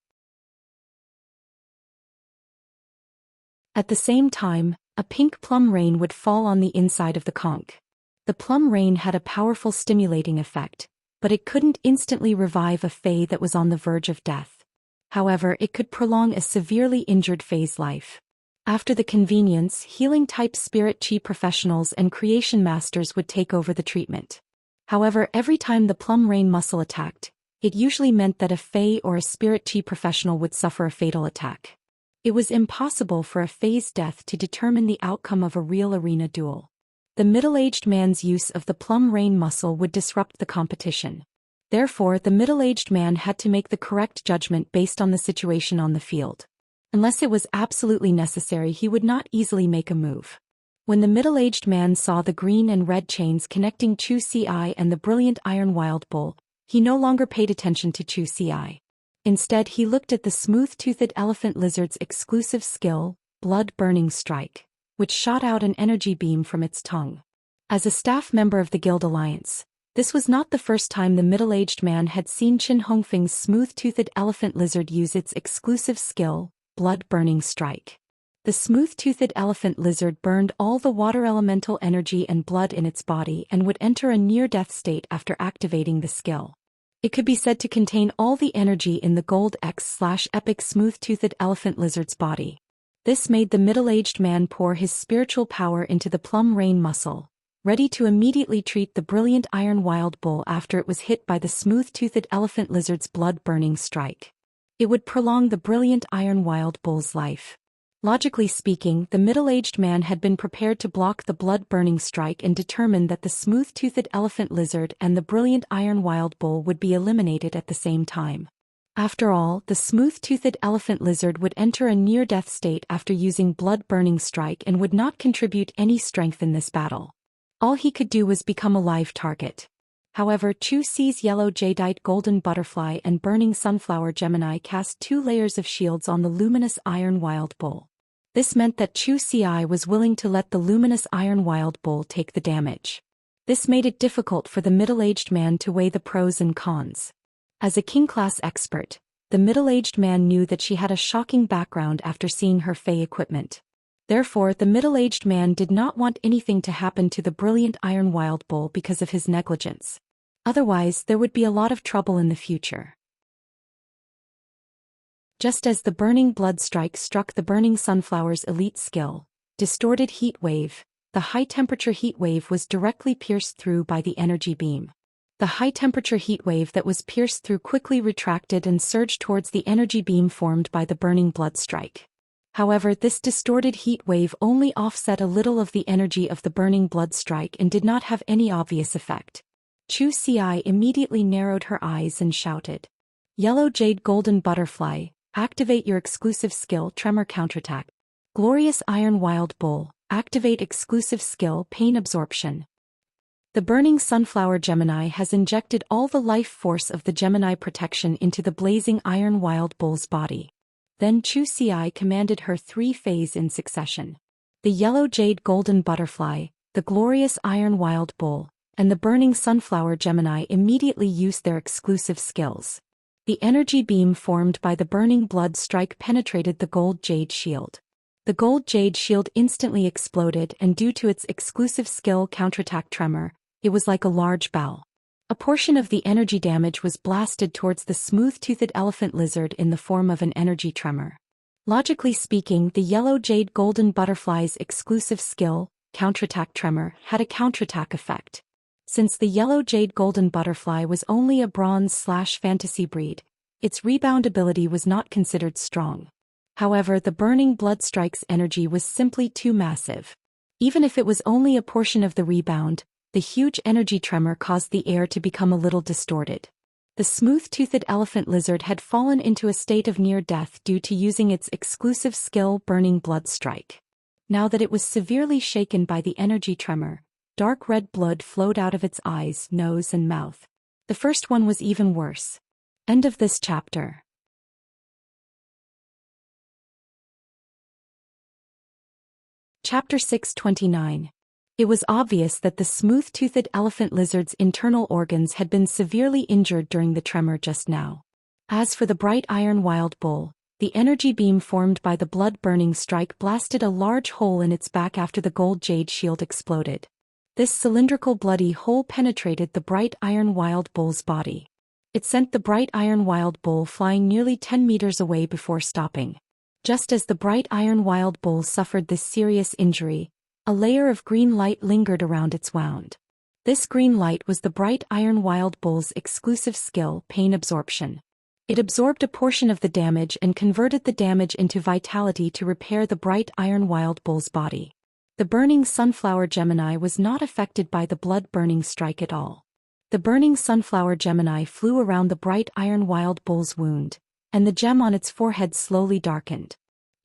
At the same time, a pink plum rain would fall on the inside of the conch. The plum rain had a powerful stimulating effect, but it couldn't instantly revive a fae that was on the verge of death. However, it could prolong a severely injured fae's life. After the convenience, healing-type spirit chi professionals and creation masters would take over the treatment. However, every time the plum rain muscle attacked, it usually meant that a fae or a spirit chi professional would suffer a fatal attack. It was impossible for a fae's death to determine the outcome of a real arena duel. The middle-aged man's use of the plum rain muscle would disrupt the competition. Therefore, the middle-aged man had to make the correct judgment based on the situation on the field. Unless it was absolutely necessary, he would not easily make a move. When the middle-aged man saw the green and red chains connecting Zhou Xian and the brilliant iron wild bull, he no longer paid attention to Zhou Xian. Instead, he looked at the smooth-toothed elephant lizard's exclusive skill, blood-burning strike, which shot out an energy beam from its tongue. As a staff member of the Guild Alliance, this was not the first time the middle-aged man had seen Qin Hongfeng's smooth-toothed elephant lizard use its exclusive skill, blood-burning strike. The smooth-toothed elephant lizard burned all the water elemental energy and blood in its body and would enter a near-death state after activating the skill. It could be said to contain all the energy in the Gold X/Epic smooth-toothed elephant lizard's body. This made the middle-aged man pour his spiritual power into the plum rain muscle, ready to immediately treat the brilliant iron wild bull after it was hit by the smooth-toothed elephant lizard's blood-burning strike. It would prolong the brilliant iron wild bull's life. Logically speaking, the middle-aged man had been prepared to block the blood-burning strike and determined that the smooth-toothed elephant lizard and the brilliant iron wild bull would be eliminated at the same time. After all, the smooth-toothed elephant lizard would enter a near-death state after using blood-burning strike and would not contribute any strength in this battle. All he could do was become a live target. However, Zhou Xi's yellow jadeite golden butterfly and burning sunflower Gemini cast 2 layers of shields on the luminous iron wild bull. This meant that Zhou Xi was willing to let the luminous iron wild bull take the damage. This made it difficult for the middle-aged man to weigh the pros and cons. As a king-class expert, the middle-aged man knew that she had a shocking background after seeing her fae equipment. Therefore, the middle-aged man did not want anything to happen to the brilliant iron wild bull because of his negligence. Otherwise, there would be a lot of trouble in the future. Just as the burning blood strike struck the burning sunflower's elite skill, distorted heat wave, the high-temperature heat wave was directly pierced through by the energy beam. The high-temperature heat wave that was pierced through quickly retracted and surged towards the energy beam formed by the burning blood strike. However, this distorted heat wave only offset a little of the energy of the burning blood strike and did not have any obvious effect. Zhou Xi immediately narrowed her eyes and shouted, "Yellow Jade Golden Butterfly, activate your exclusive skill Tremor Counterattack. Glorious Iron Wild Bull, activate exclusive skill Pain Absorption." The burning sunflower Gemini has injected all the life force of the Gemini protection into the blazing iron wild bull's body. Then Zhou Xian commanded her 3 fays in succession. The yellow jade golden butterfly, the glorious iron wild bull, and the burning sunflower Gemini immediately used their exclusive skills. The energy beam formed by the burning blood strike penetrated the gold jade shield. The gold jade shield instantly exploded, and due to its exclusive skill counterattack tremor, it was like a large bell. A portion of the energy damage was blasted towards the smooth-toothed elephant lizard in the form of an energy tremor. Logically speaking, the yellow jade golden butterfly's exclusive skill, counterattack tremor, had a counterattack effect. Since the yellow jade golden butterfly was only a bronze/fantasy breed, its rebound ability was not considered strong. However, the burning blood strike's energy was simply too massive. Even if it was only a portion of the rebound, the huge energy tremor caused the air to become a little distorted. The smooth-toothed elephant lizard had fallen into a state of near death due to using its exclusive skill burning blood strike. Now that it was severely shaken by the energy tremor, dark red blood flowed out of its eyes, nose and mouth. The first one was even worse. End of this chapter. Chapter 629. It was obvious that the smooth-toothed elephant lizard's internal organs had been severely injured during the tremor just now. As for the bright iron wild bull, the energy beam formed by the blood-burning strike blasted a large hole in its back after the gold jade shield exploded. This cylindrical bloody hole penetrated the bright iron wild bull's body. It sent the bright iron wild bull flying nearly 10 meters away before stopping. Just as the bright iron wild bull suffered this serious injury, a layer of green light lingered around its wound. This green light was the bright iron wild bull's exclusive skill, pain absorption. It absorbed a portion of the damage and converted the damage into vitality to repair the bright iron wild bull's body. The burning sunflower Gemini was not affected by the blood-burning strike at all. The burning sunflower Gemini flew around the bright iron wild bull's wound, and the gem on its forehead slowly darkened.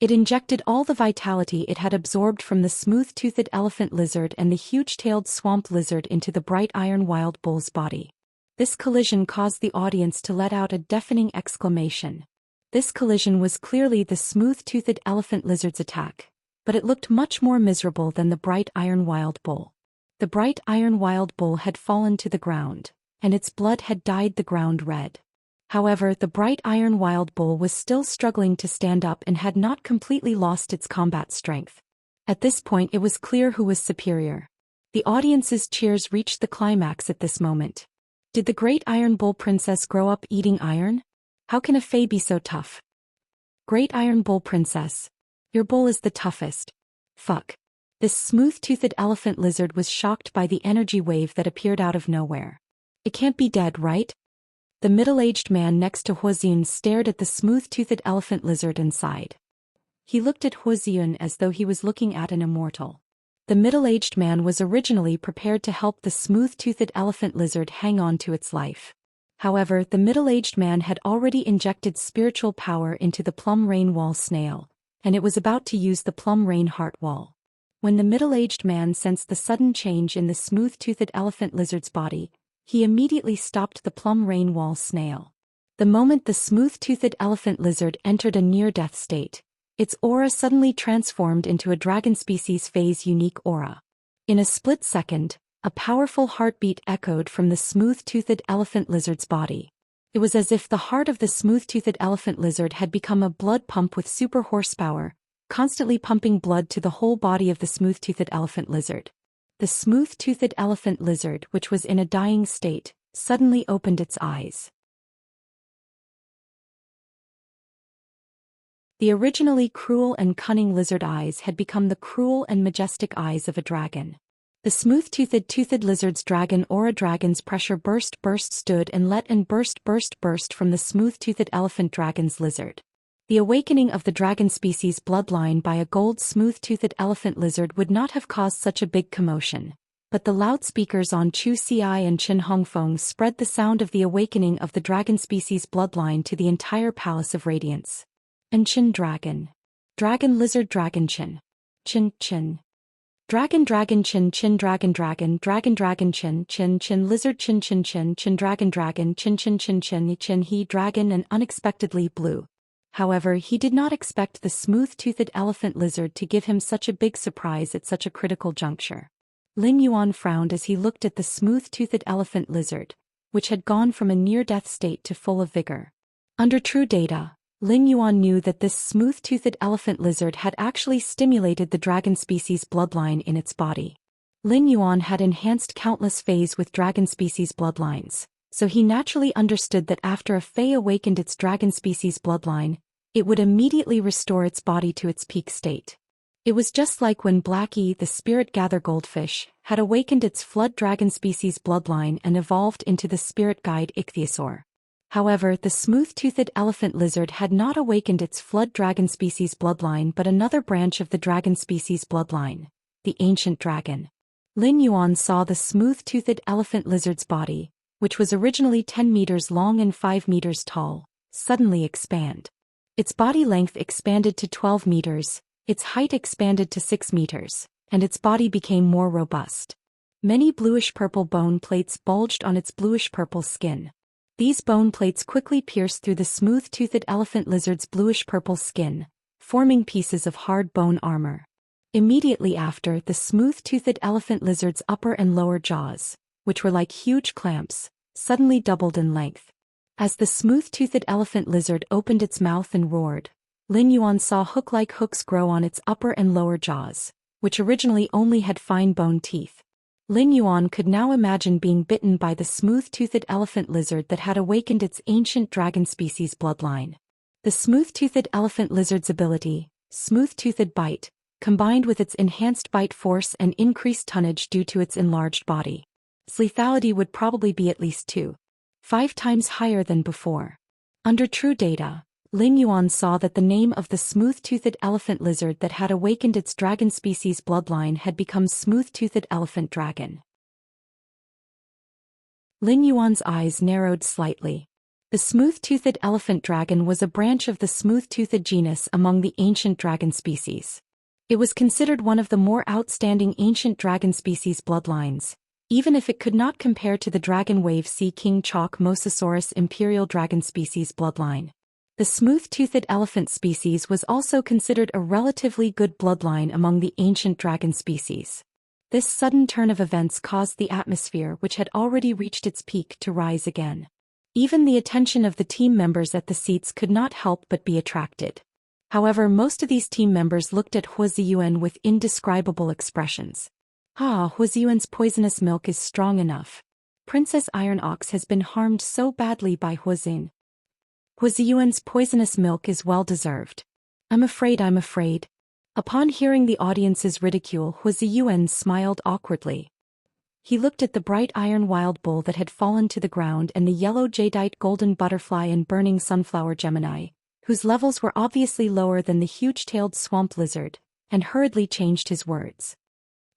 It injected all the vitality it had absorbed from the smooth-toothed elephant lizard and the huge-tailed swamp lizard into the bright iron wild bull's body. This collision caused the audience to let out a deafening exclamation. This collision was clearly the smooth-toothed elephant lizard's attack, but it looked much more miserable than the bright iron wild bull. The bright iron wild bull had fallen to the ground, and its blood had dyed the ground red. However, the bright iron wild bull was still struggling to stand up and had not completely lost its combat strength. At this point it was clear who was superior. The audience's cheers reached the climax at this moment. Did the great iron bull princess grow up eating iron? How can a fae be so tough? Great iron bull princess. Your bull is the toughest. Fuck. This smooth-toothed elephant lizard was shocked by the energy wave that appeared out of nowhere. It can't be dead, right? The middle-aged man next to Huozian stared at the smooth-toothed elephant lizard and sighed. He looked at Huozian as though he was looking at an immortal. The middle-aged man was originally prepared to help the smooth-toothed elephant lizard hang on to its life. However, the middle-aged man had already injected spiritual power into the plum rain wall snail, and it was about to use the plum rain heart wall. When the middle-aged man sensed the sudden change in the smooth-toothed elephant lizard's body, he immediately stopped the plum rain wall snail. The moment the smooth-toothed elephant lizard entered a near-death state, its aura suddenly transformed into a dragon species fae's unique aura. In a split second, a powerful heartbeat echoed from the smooth-toothed elephant lizard's body. It was as if the heart of the smooth-toothed elephant lizard had become a blood pump with super horsepower, constantly pumping blood to the whole body of the smooth-toothed elephant lizard. The smooth-toothed elephant lizard, which was in a dying state, suddenly opened its eyes. The originally cruel and cunning lizard eyes had become the cruel and majestic eyes of a dragon. The smooth-toothed lizard's dragon aura dragon's pressure burst stood and let and burst from the smooth-toothed elephant dragon's lizard. The awakening of the dragon species bloodline by a gold smooth-toothed elephant lizard would not have caused such a big commotion, but the loudspeakers on Zhou Xian and Qin Hongfeng spread the sound of the awakening of the dragon species bloodline to the entire Palace of Radiance. And Qin dragon. Dragon lizard dragon Qin. Qin. Dragon Qin dragon Qin lizard Qin dragon Qin he dragon and unexpectedly blue. However, he did not expect the smooth-toothed elephant lizard to give him such a big surprise at such a critical juncture. Lin Yuan frowned as he looked at the smooth-toothed elephant lizard, which had gone from a near-death state to full of vigor. Under true data, Lin Yuan knew that this smooth-toothed elephant lizard had actually stimulated the dragon species bloodline in its body. Lin Yuan had enhanced countless fays with dragon species bloodlines, so he naturally understood that after a fey awakened its dragon species bloodline, it would immediately restore its body to its peak state. It was just like when Blackie, the spirit-gather goldfish, had awakened its flood dragon species bloodline and evolved into the spirit guide ichthyosaur. However, the smooth-toothed elephant lizard had not awakened its flood dragon species bloodline but another branch of the dragon species bloodline, the ancient dragon. Lin Yuan saw the smooth-toothed elephant lizard's body, which was originally 10 meters long and 5 meters tall, suddenly expand. Its body length expanded to 12 meters, its height expanded to 6 meters, and its body became more robust. Many bluish-purple bone plates bulged on its bluish-purple skin. These bone plates quickly pierced through the smooth-toothed elephant lizard's bluish-purple skin, forming pieces of hard bone armor. Immediately after, the smooth-toothed elephant lizard's upper and lower jaws, which were like huge clamps, suddenly doubled in length. As the smooth-toothed elephant lizard opened its mouth and roared, Lin Yuan saw hook-like hooks grow on its upper and lower jaws, which originally only had fine bone teeth. Lin Yuan could now imagine being bitten by the smooth-toothed elephant lizard that had awakened its ancient dragon species bloodline. The smooth-toothed elephant lizard's ability, smooth-toothed bite, combined with its enhanced bite force and increased tonnage due to its enlarged body. Its lethality would probably be at least 2.5 times higher than before. Under true data, Lin Yuan saw that the name of the smooth-toothed elephant lizard that had awakened its dragon species bloodline had become smooth-toothed elephant dragon. Lin Yuan's eyes narrowed slightly. The smooth-toothed elephant dragon was a branch of the smooth-toothed genus among the ancient dragon species. It was considered one of the more outstanding ancient dragon species bloodlines, even if it could not compare to the dragon wave sea king chalk Mosasaurus imperial dragon species bloodline. The smooth-toothed elephant species was also considered a relatively good bloodline among the ancient dragon species. This sudden turn of events caused the atmosphere, which had already reached its peak, to rise again. Even the attention of the team members at the seats could not help but be attracted. However, most of these team members looked at Hua Ziyuan with indescribable expressions. Hua Ziyuan's poisonous milk is strong enough. Princess Iron Ox has been harmed so badly by Hua Ziyuan. Hua Ziyuan's poisonous milk is well-deserved. I'm afraid. Upon hearing the audience's ridicule, Hua Ziyuan smiled awkwardly. He looked at the bright iron wild bull that had fallen to the ground and the yellow jadeite golden butterfly and burning sunflower Gemini, whose levels were obviously lower than the huge-tailed swamp lizard, and hurriedly changed his words.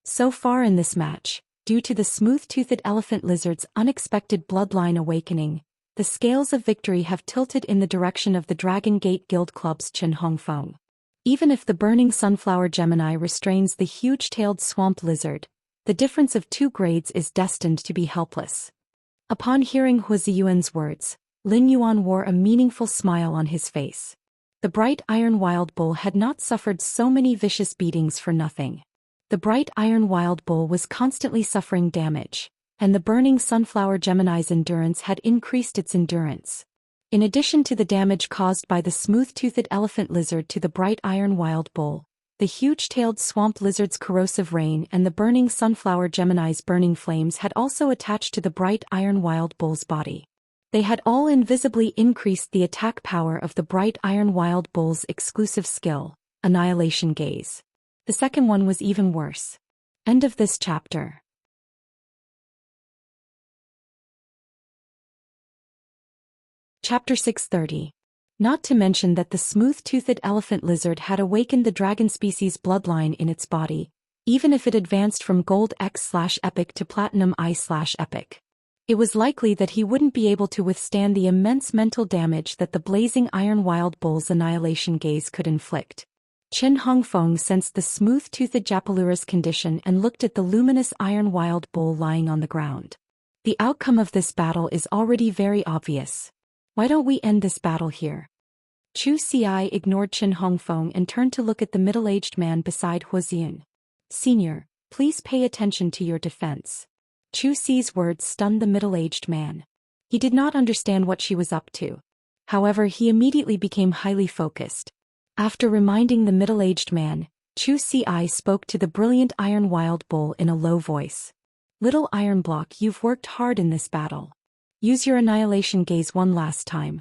So far in this match, due to the smooth-toothed elephant lizard's unexpected bloodline awakening, the scales of victory have tilted in the direction of the Dragon Gate Guild Club's Chen Hongfeng. Even if the burning sunflower Gemini restrains the huge-tailed swamp lizard, the difference of 2 grades is destined to be helpless. Upon hearing Hua Ziyuan's words, Lin Yuan wore a meaningful smile on his face. The bright iron wild bull had not suffered so many vicious beatings for nothing. The bright iron wild bull was constantly suffering damage, and the burning sunflower Gemini's endurance had increased its endurance. In addition to the damage caused by the smooth-toothed elephant lizard to the bright iron wild bull, the huge-tailed swamp lizard's corrosive rain and the burning sunflower Gemini's burning flames had also attached to the bright iron wild bull's body. They had all invisibly increased the attack power of the bright iron wild bull's exclusive skill, Annihilation Gaze. The second one was even worse. End of this chapter. Chapter 630. Not to mention that the smooth-toothed elephant lizard had awakened the dragon species bloodline in its body, even if it advanced from Gold X/Epic to Platinum I/Epic. It was likely that he wouldn't be able to withstand the immense mental damage that the blazing iron wild bull's annihilation gaze could inflict. Chen Hongfeng sensed the smooth-toothed Japalura's condition and looked at the luminous iron wild bull lying on the ground. The outcome of this battle is already very obvious. Why don't we end this battle here? Chu Xi ignored Qin Hongfeng and turned to look at the middle-aged man beside Wuxia. Senior, please pay attention to your defense. Chu Xi's words stunned the middle-aged man. He did not understand what she was up to. However, he immediately became highly focused. After reminding the middle-aged man, Chu Xi spoke to the brilliant Iron Wild Bull in a low voice. Little Iron Block, you've worked hard in this battle. Use your annihilation gaze one last time.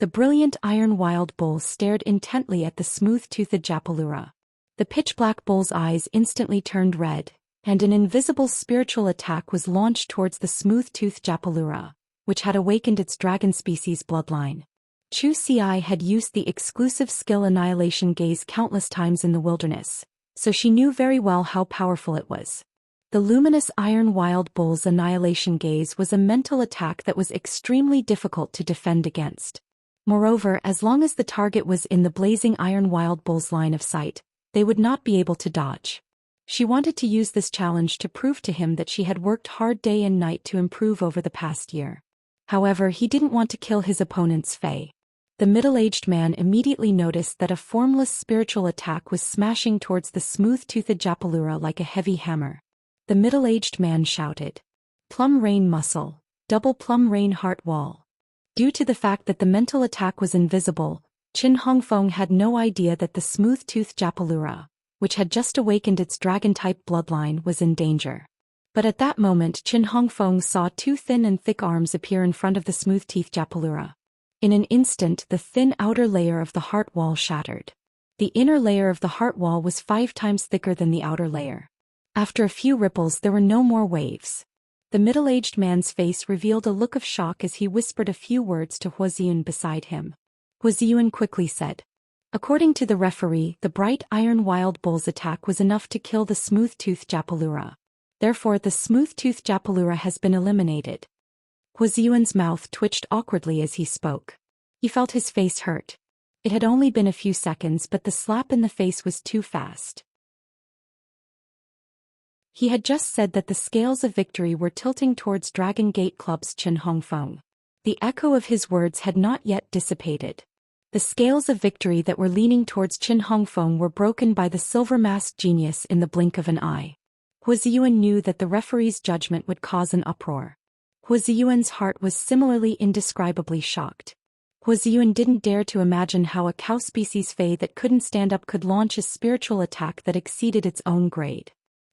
The brilliant Iron Wild Bull stared intently at the smooth-toothed Japalura. The pitch-black bull's eyes instantly turned red, and an invisible spiritual attack was launched towards the smooth-toothed Japalura, which had awakened its dragon species bloodline. Chu Xi had used the exclusive skill Annihilation Gaze countless times in the wilderness, so she knew very well how powerful it was. The luminous Iron Wild Bull's Annihilation Gaze was a mental attack that was extremely difficult to defend against. Moreover, as long as the target was in the blazing Iron Wild Bull's line of sight, they would not be able to dodge. She wanted to use this challenge to prove to him that she had worked hard day and night to improve over the past year. However, he didn't want to kill his opponent's Fae. The middle-aged man immediately noticed that a formless spiritual attack was smashing towards the smooth-toothed Japalura like a heavy hammer. The middle-aged man shouted, "Plum Rain Muscle, double Plum Rain Heart Wall." Due to the fact that the mental attack was invisible, Qin Hongfeng had no idea that the smooth-toothed Japalura, which had just awakened its dragon-type bloodline, was in danger. But at that moment Qin Hongfeng saw two thin and thick arms appear in front of the smooth-toothed Japalura. In an instant the thin outer layer of the heart wall shattered. The inner layer of the heart wall was 5 times thicker than the outer layer. After a few ripples there were no more waves. The middle-aged man's face revealed a look of shock as he whispered a few words to Huaziyun beside him. Huaziyun quickly said, "According to the referee, the bright Iron Wild Bull's attack was enough to kill the smooth-toothed Japalura. Therefore the smooth-toothed Japalura has been eliminated." Huaziyun's mouth twitched awkwardly as he spoke. He felt his face hurt. It had only been a few seconds, but the slap in the face was too fast. He had just said that the scales of victory were tilting towards Dragon Gate Club's Qin Hongfeng. The echo of his words had not yet dissipated. The scales of victory that were leaning towards Qin Hongfeng were broken by the silver-masked genius in the blink of an eye. Huaziyun knew that the referee's judgment would cause an uproar. Huaziyun's heart was similarly indescribably shocked. Huaziyun didn't dare to imagine how a cow species Fae that couldn't stand up could launch a spiritual attack that exceeded its own grade.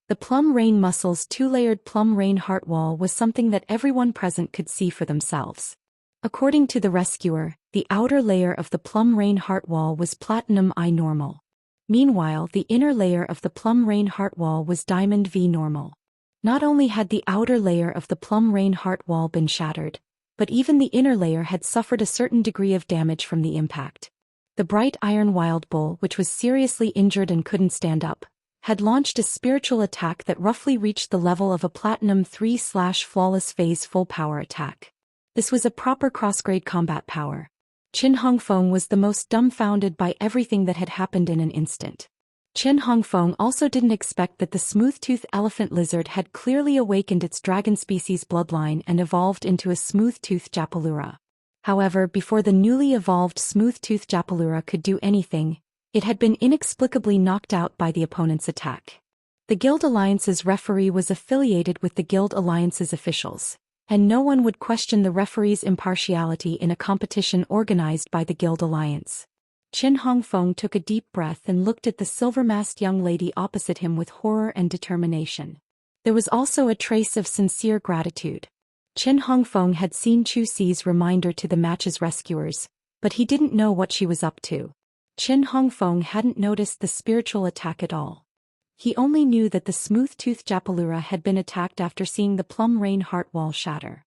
The Plum Rain Muscle's 2-layered Plum Rain Heart Wall was something that everyone present could see for themselves. According to the rescuer, the outer layer of the Plum Rain Heart Wall was Platinum I normal. Meanwhile, the inner layer of the Plum Rain Heart Wall was Diamond V normal. Not only had the outer layer of the Plum Rain Heart Wall been shattered, but even the inner layer had suffered a certain degree of damage from the impact. The bright Iron Wild Bull, which was seriously injured and couldn't stand up, had launched a spiritual attack that roughly reached the level of a Platinum 3/Flawless Phase full power attack. This was a proper cross-grade combat power. Qin Hongfeng was the most dumbfounded by everything that had happened in an instant. Qin Hongfeng also didn't expect that the smooth-toothed elephant lizard had clearly awakened its dragon species bloodline and evolved into a smooth-toothed Japalura. However, before the newly evolved smooth-toothed Japalura could do anything, it had been inexplicably knocked out by the opponent's attack. The Guild Alliance's referee was affiliated with the Guild Alliance's officials, and no one would question the referee's impartiality in a competition organized by the Guild Alliance. Qin Hongfeng took a deep breath and looked at the silver-masked young lady opposite him with horror and determination. There was also a trace of sincere gratitude. Qin Hongfeng had seen Chu Xi's reminder to the match's rescuers, but he didn't know what she was up to. Qin Hongfeng hadn't noticed the spiritual attack at all. He only knew that the smooth-toothed Japalura had been attacked after seeing the Plum Rain Heart Wall shatter.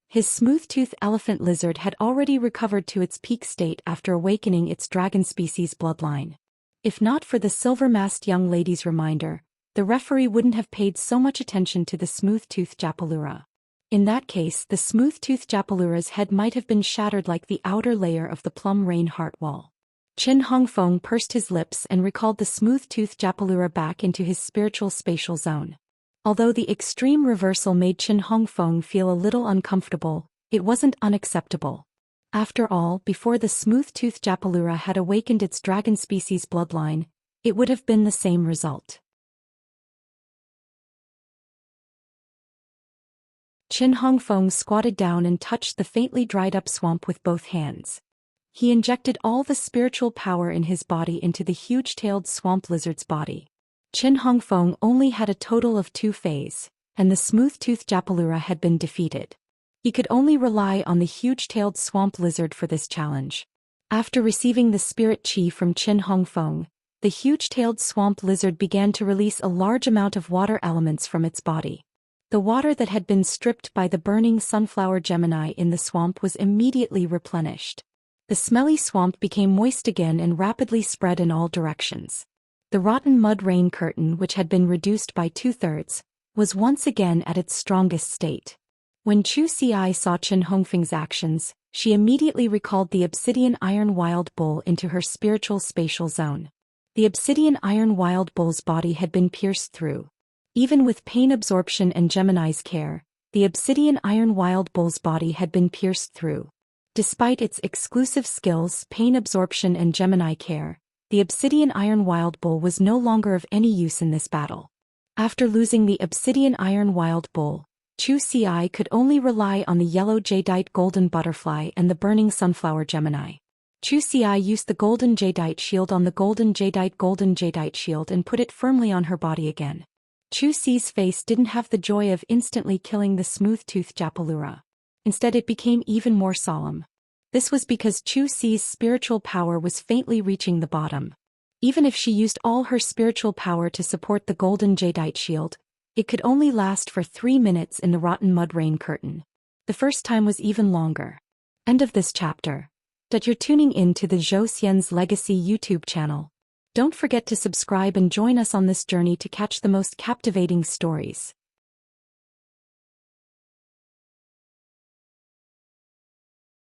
His smooth-toothed elephant lizard had already recovered to its peak state after awakening its dragon species bloodline. If not for the silver-masked young lady's reminder, the referee wouldn't have paid so much attention to the smooth-toothed Japalura. In that case, the smooth-toothed Japalura's head might have been shattered like the outer layer of the Plum Rain Heart Wall. Qin Hongfeng pursed his lips and recalled the smooth-toothed Japalura back into his spiritual spatial zone. Although the extreme reversal made Qin Hongfeng feel a little uncomfortable, it wasn't unacceptable. After all, before the smooth-toothed Japalura had awakened its dragon species bloodline, it would have been the same result. Qin Hongfeng squatted down and touched the faintly dried-up swamp with both hands. He injected all the spiritual power in his body into the huge-tailed swamp lizard's body. Qin Hongfeng only had a total of 2 phases, and the smooth-toothed Japalura had been defeated. He could only rely on the huge-tailed swamp lizard for this challenge. After receiving the spirit qi from Qin Hongfeng, the huge-tailed swamp lizard began to release a large amount of water elements from its body. The water that had been stripped by the burning sunflower Gemini in the swamp was immediately replenished. The smelly swamp became moist again and rapidly spread in all directions. The rotten mud rain curtain, which had been reduced by 2/3, was once again at its strongest state. When Zhou Xian saw Qin Hongfeng's actions, she immediately recalled the obsidian iron wild bull into her spiritual spatial zone. The obsidian iron wild bull's body had been pierced through. Even with pain absorption and Gemini's care, the obsidian iron wild bull's body had been pierced through. Despite its exclusive skills, pain absorption and Gemini care, the obsidian iron wild bull was no longer of any use in this battle. After losing the obsidian iron wild bull, Zhou Xian could only rely on the yellow jadeite golden butterfly and the burning sunflower Gemini. Zhou Xian used the golden jadeite shield on the golden jadeite shield and put it firmly on her body again. Zhou Xi's face didn't have the joy of instantly killing the smooth-toothed Japalura. Instead, it became even more solemn. This was because Zhou Xi's spiritual power was faintly reaching the bottom. Even if she used all her spiritual power to support the golden jadeite shield, it could only last for 3 minutes in the rotten mud rain curtain. The first time was even longer. End of this chapter. You're tuning in to the Zhou Xian's Legacy YouTube channel. Don't forget to subscribe and join us on this journey to catch the most captivating stories.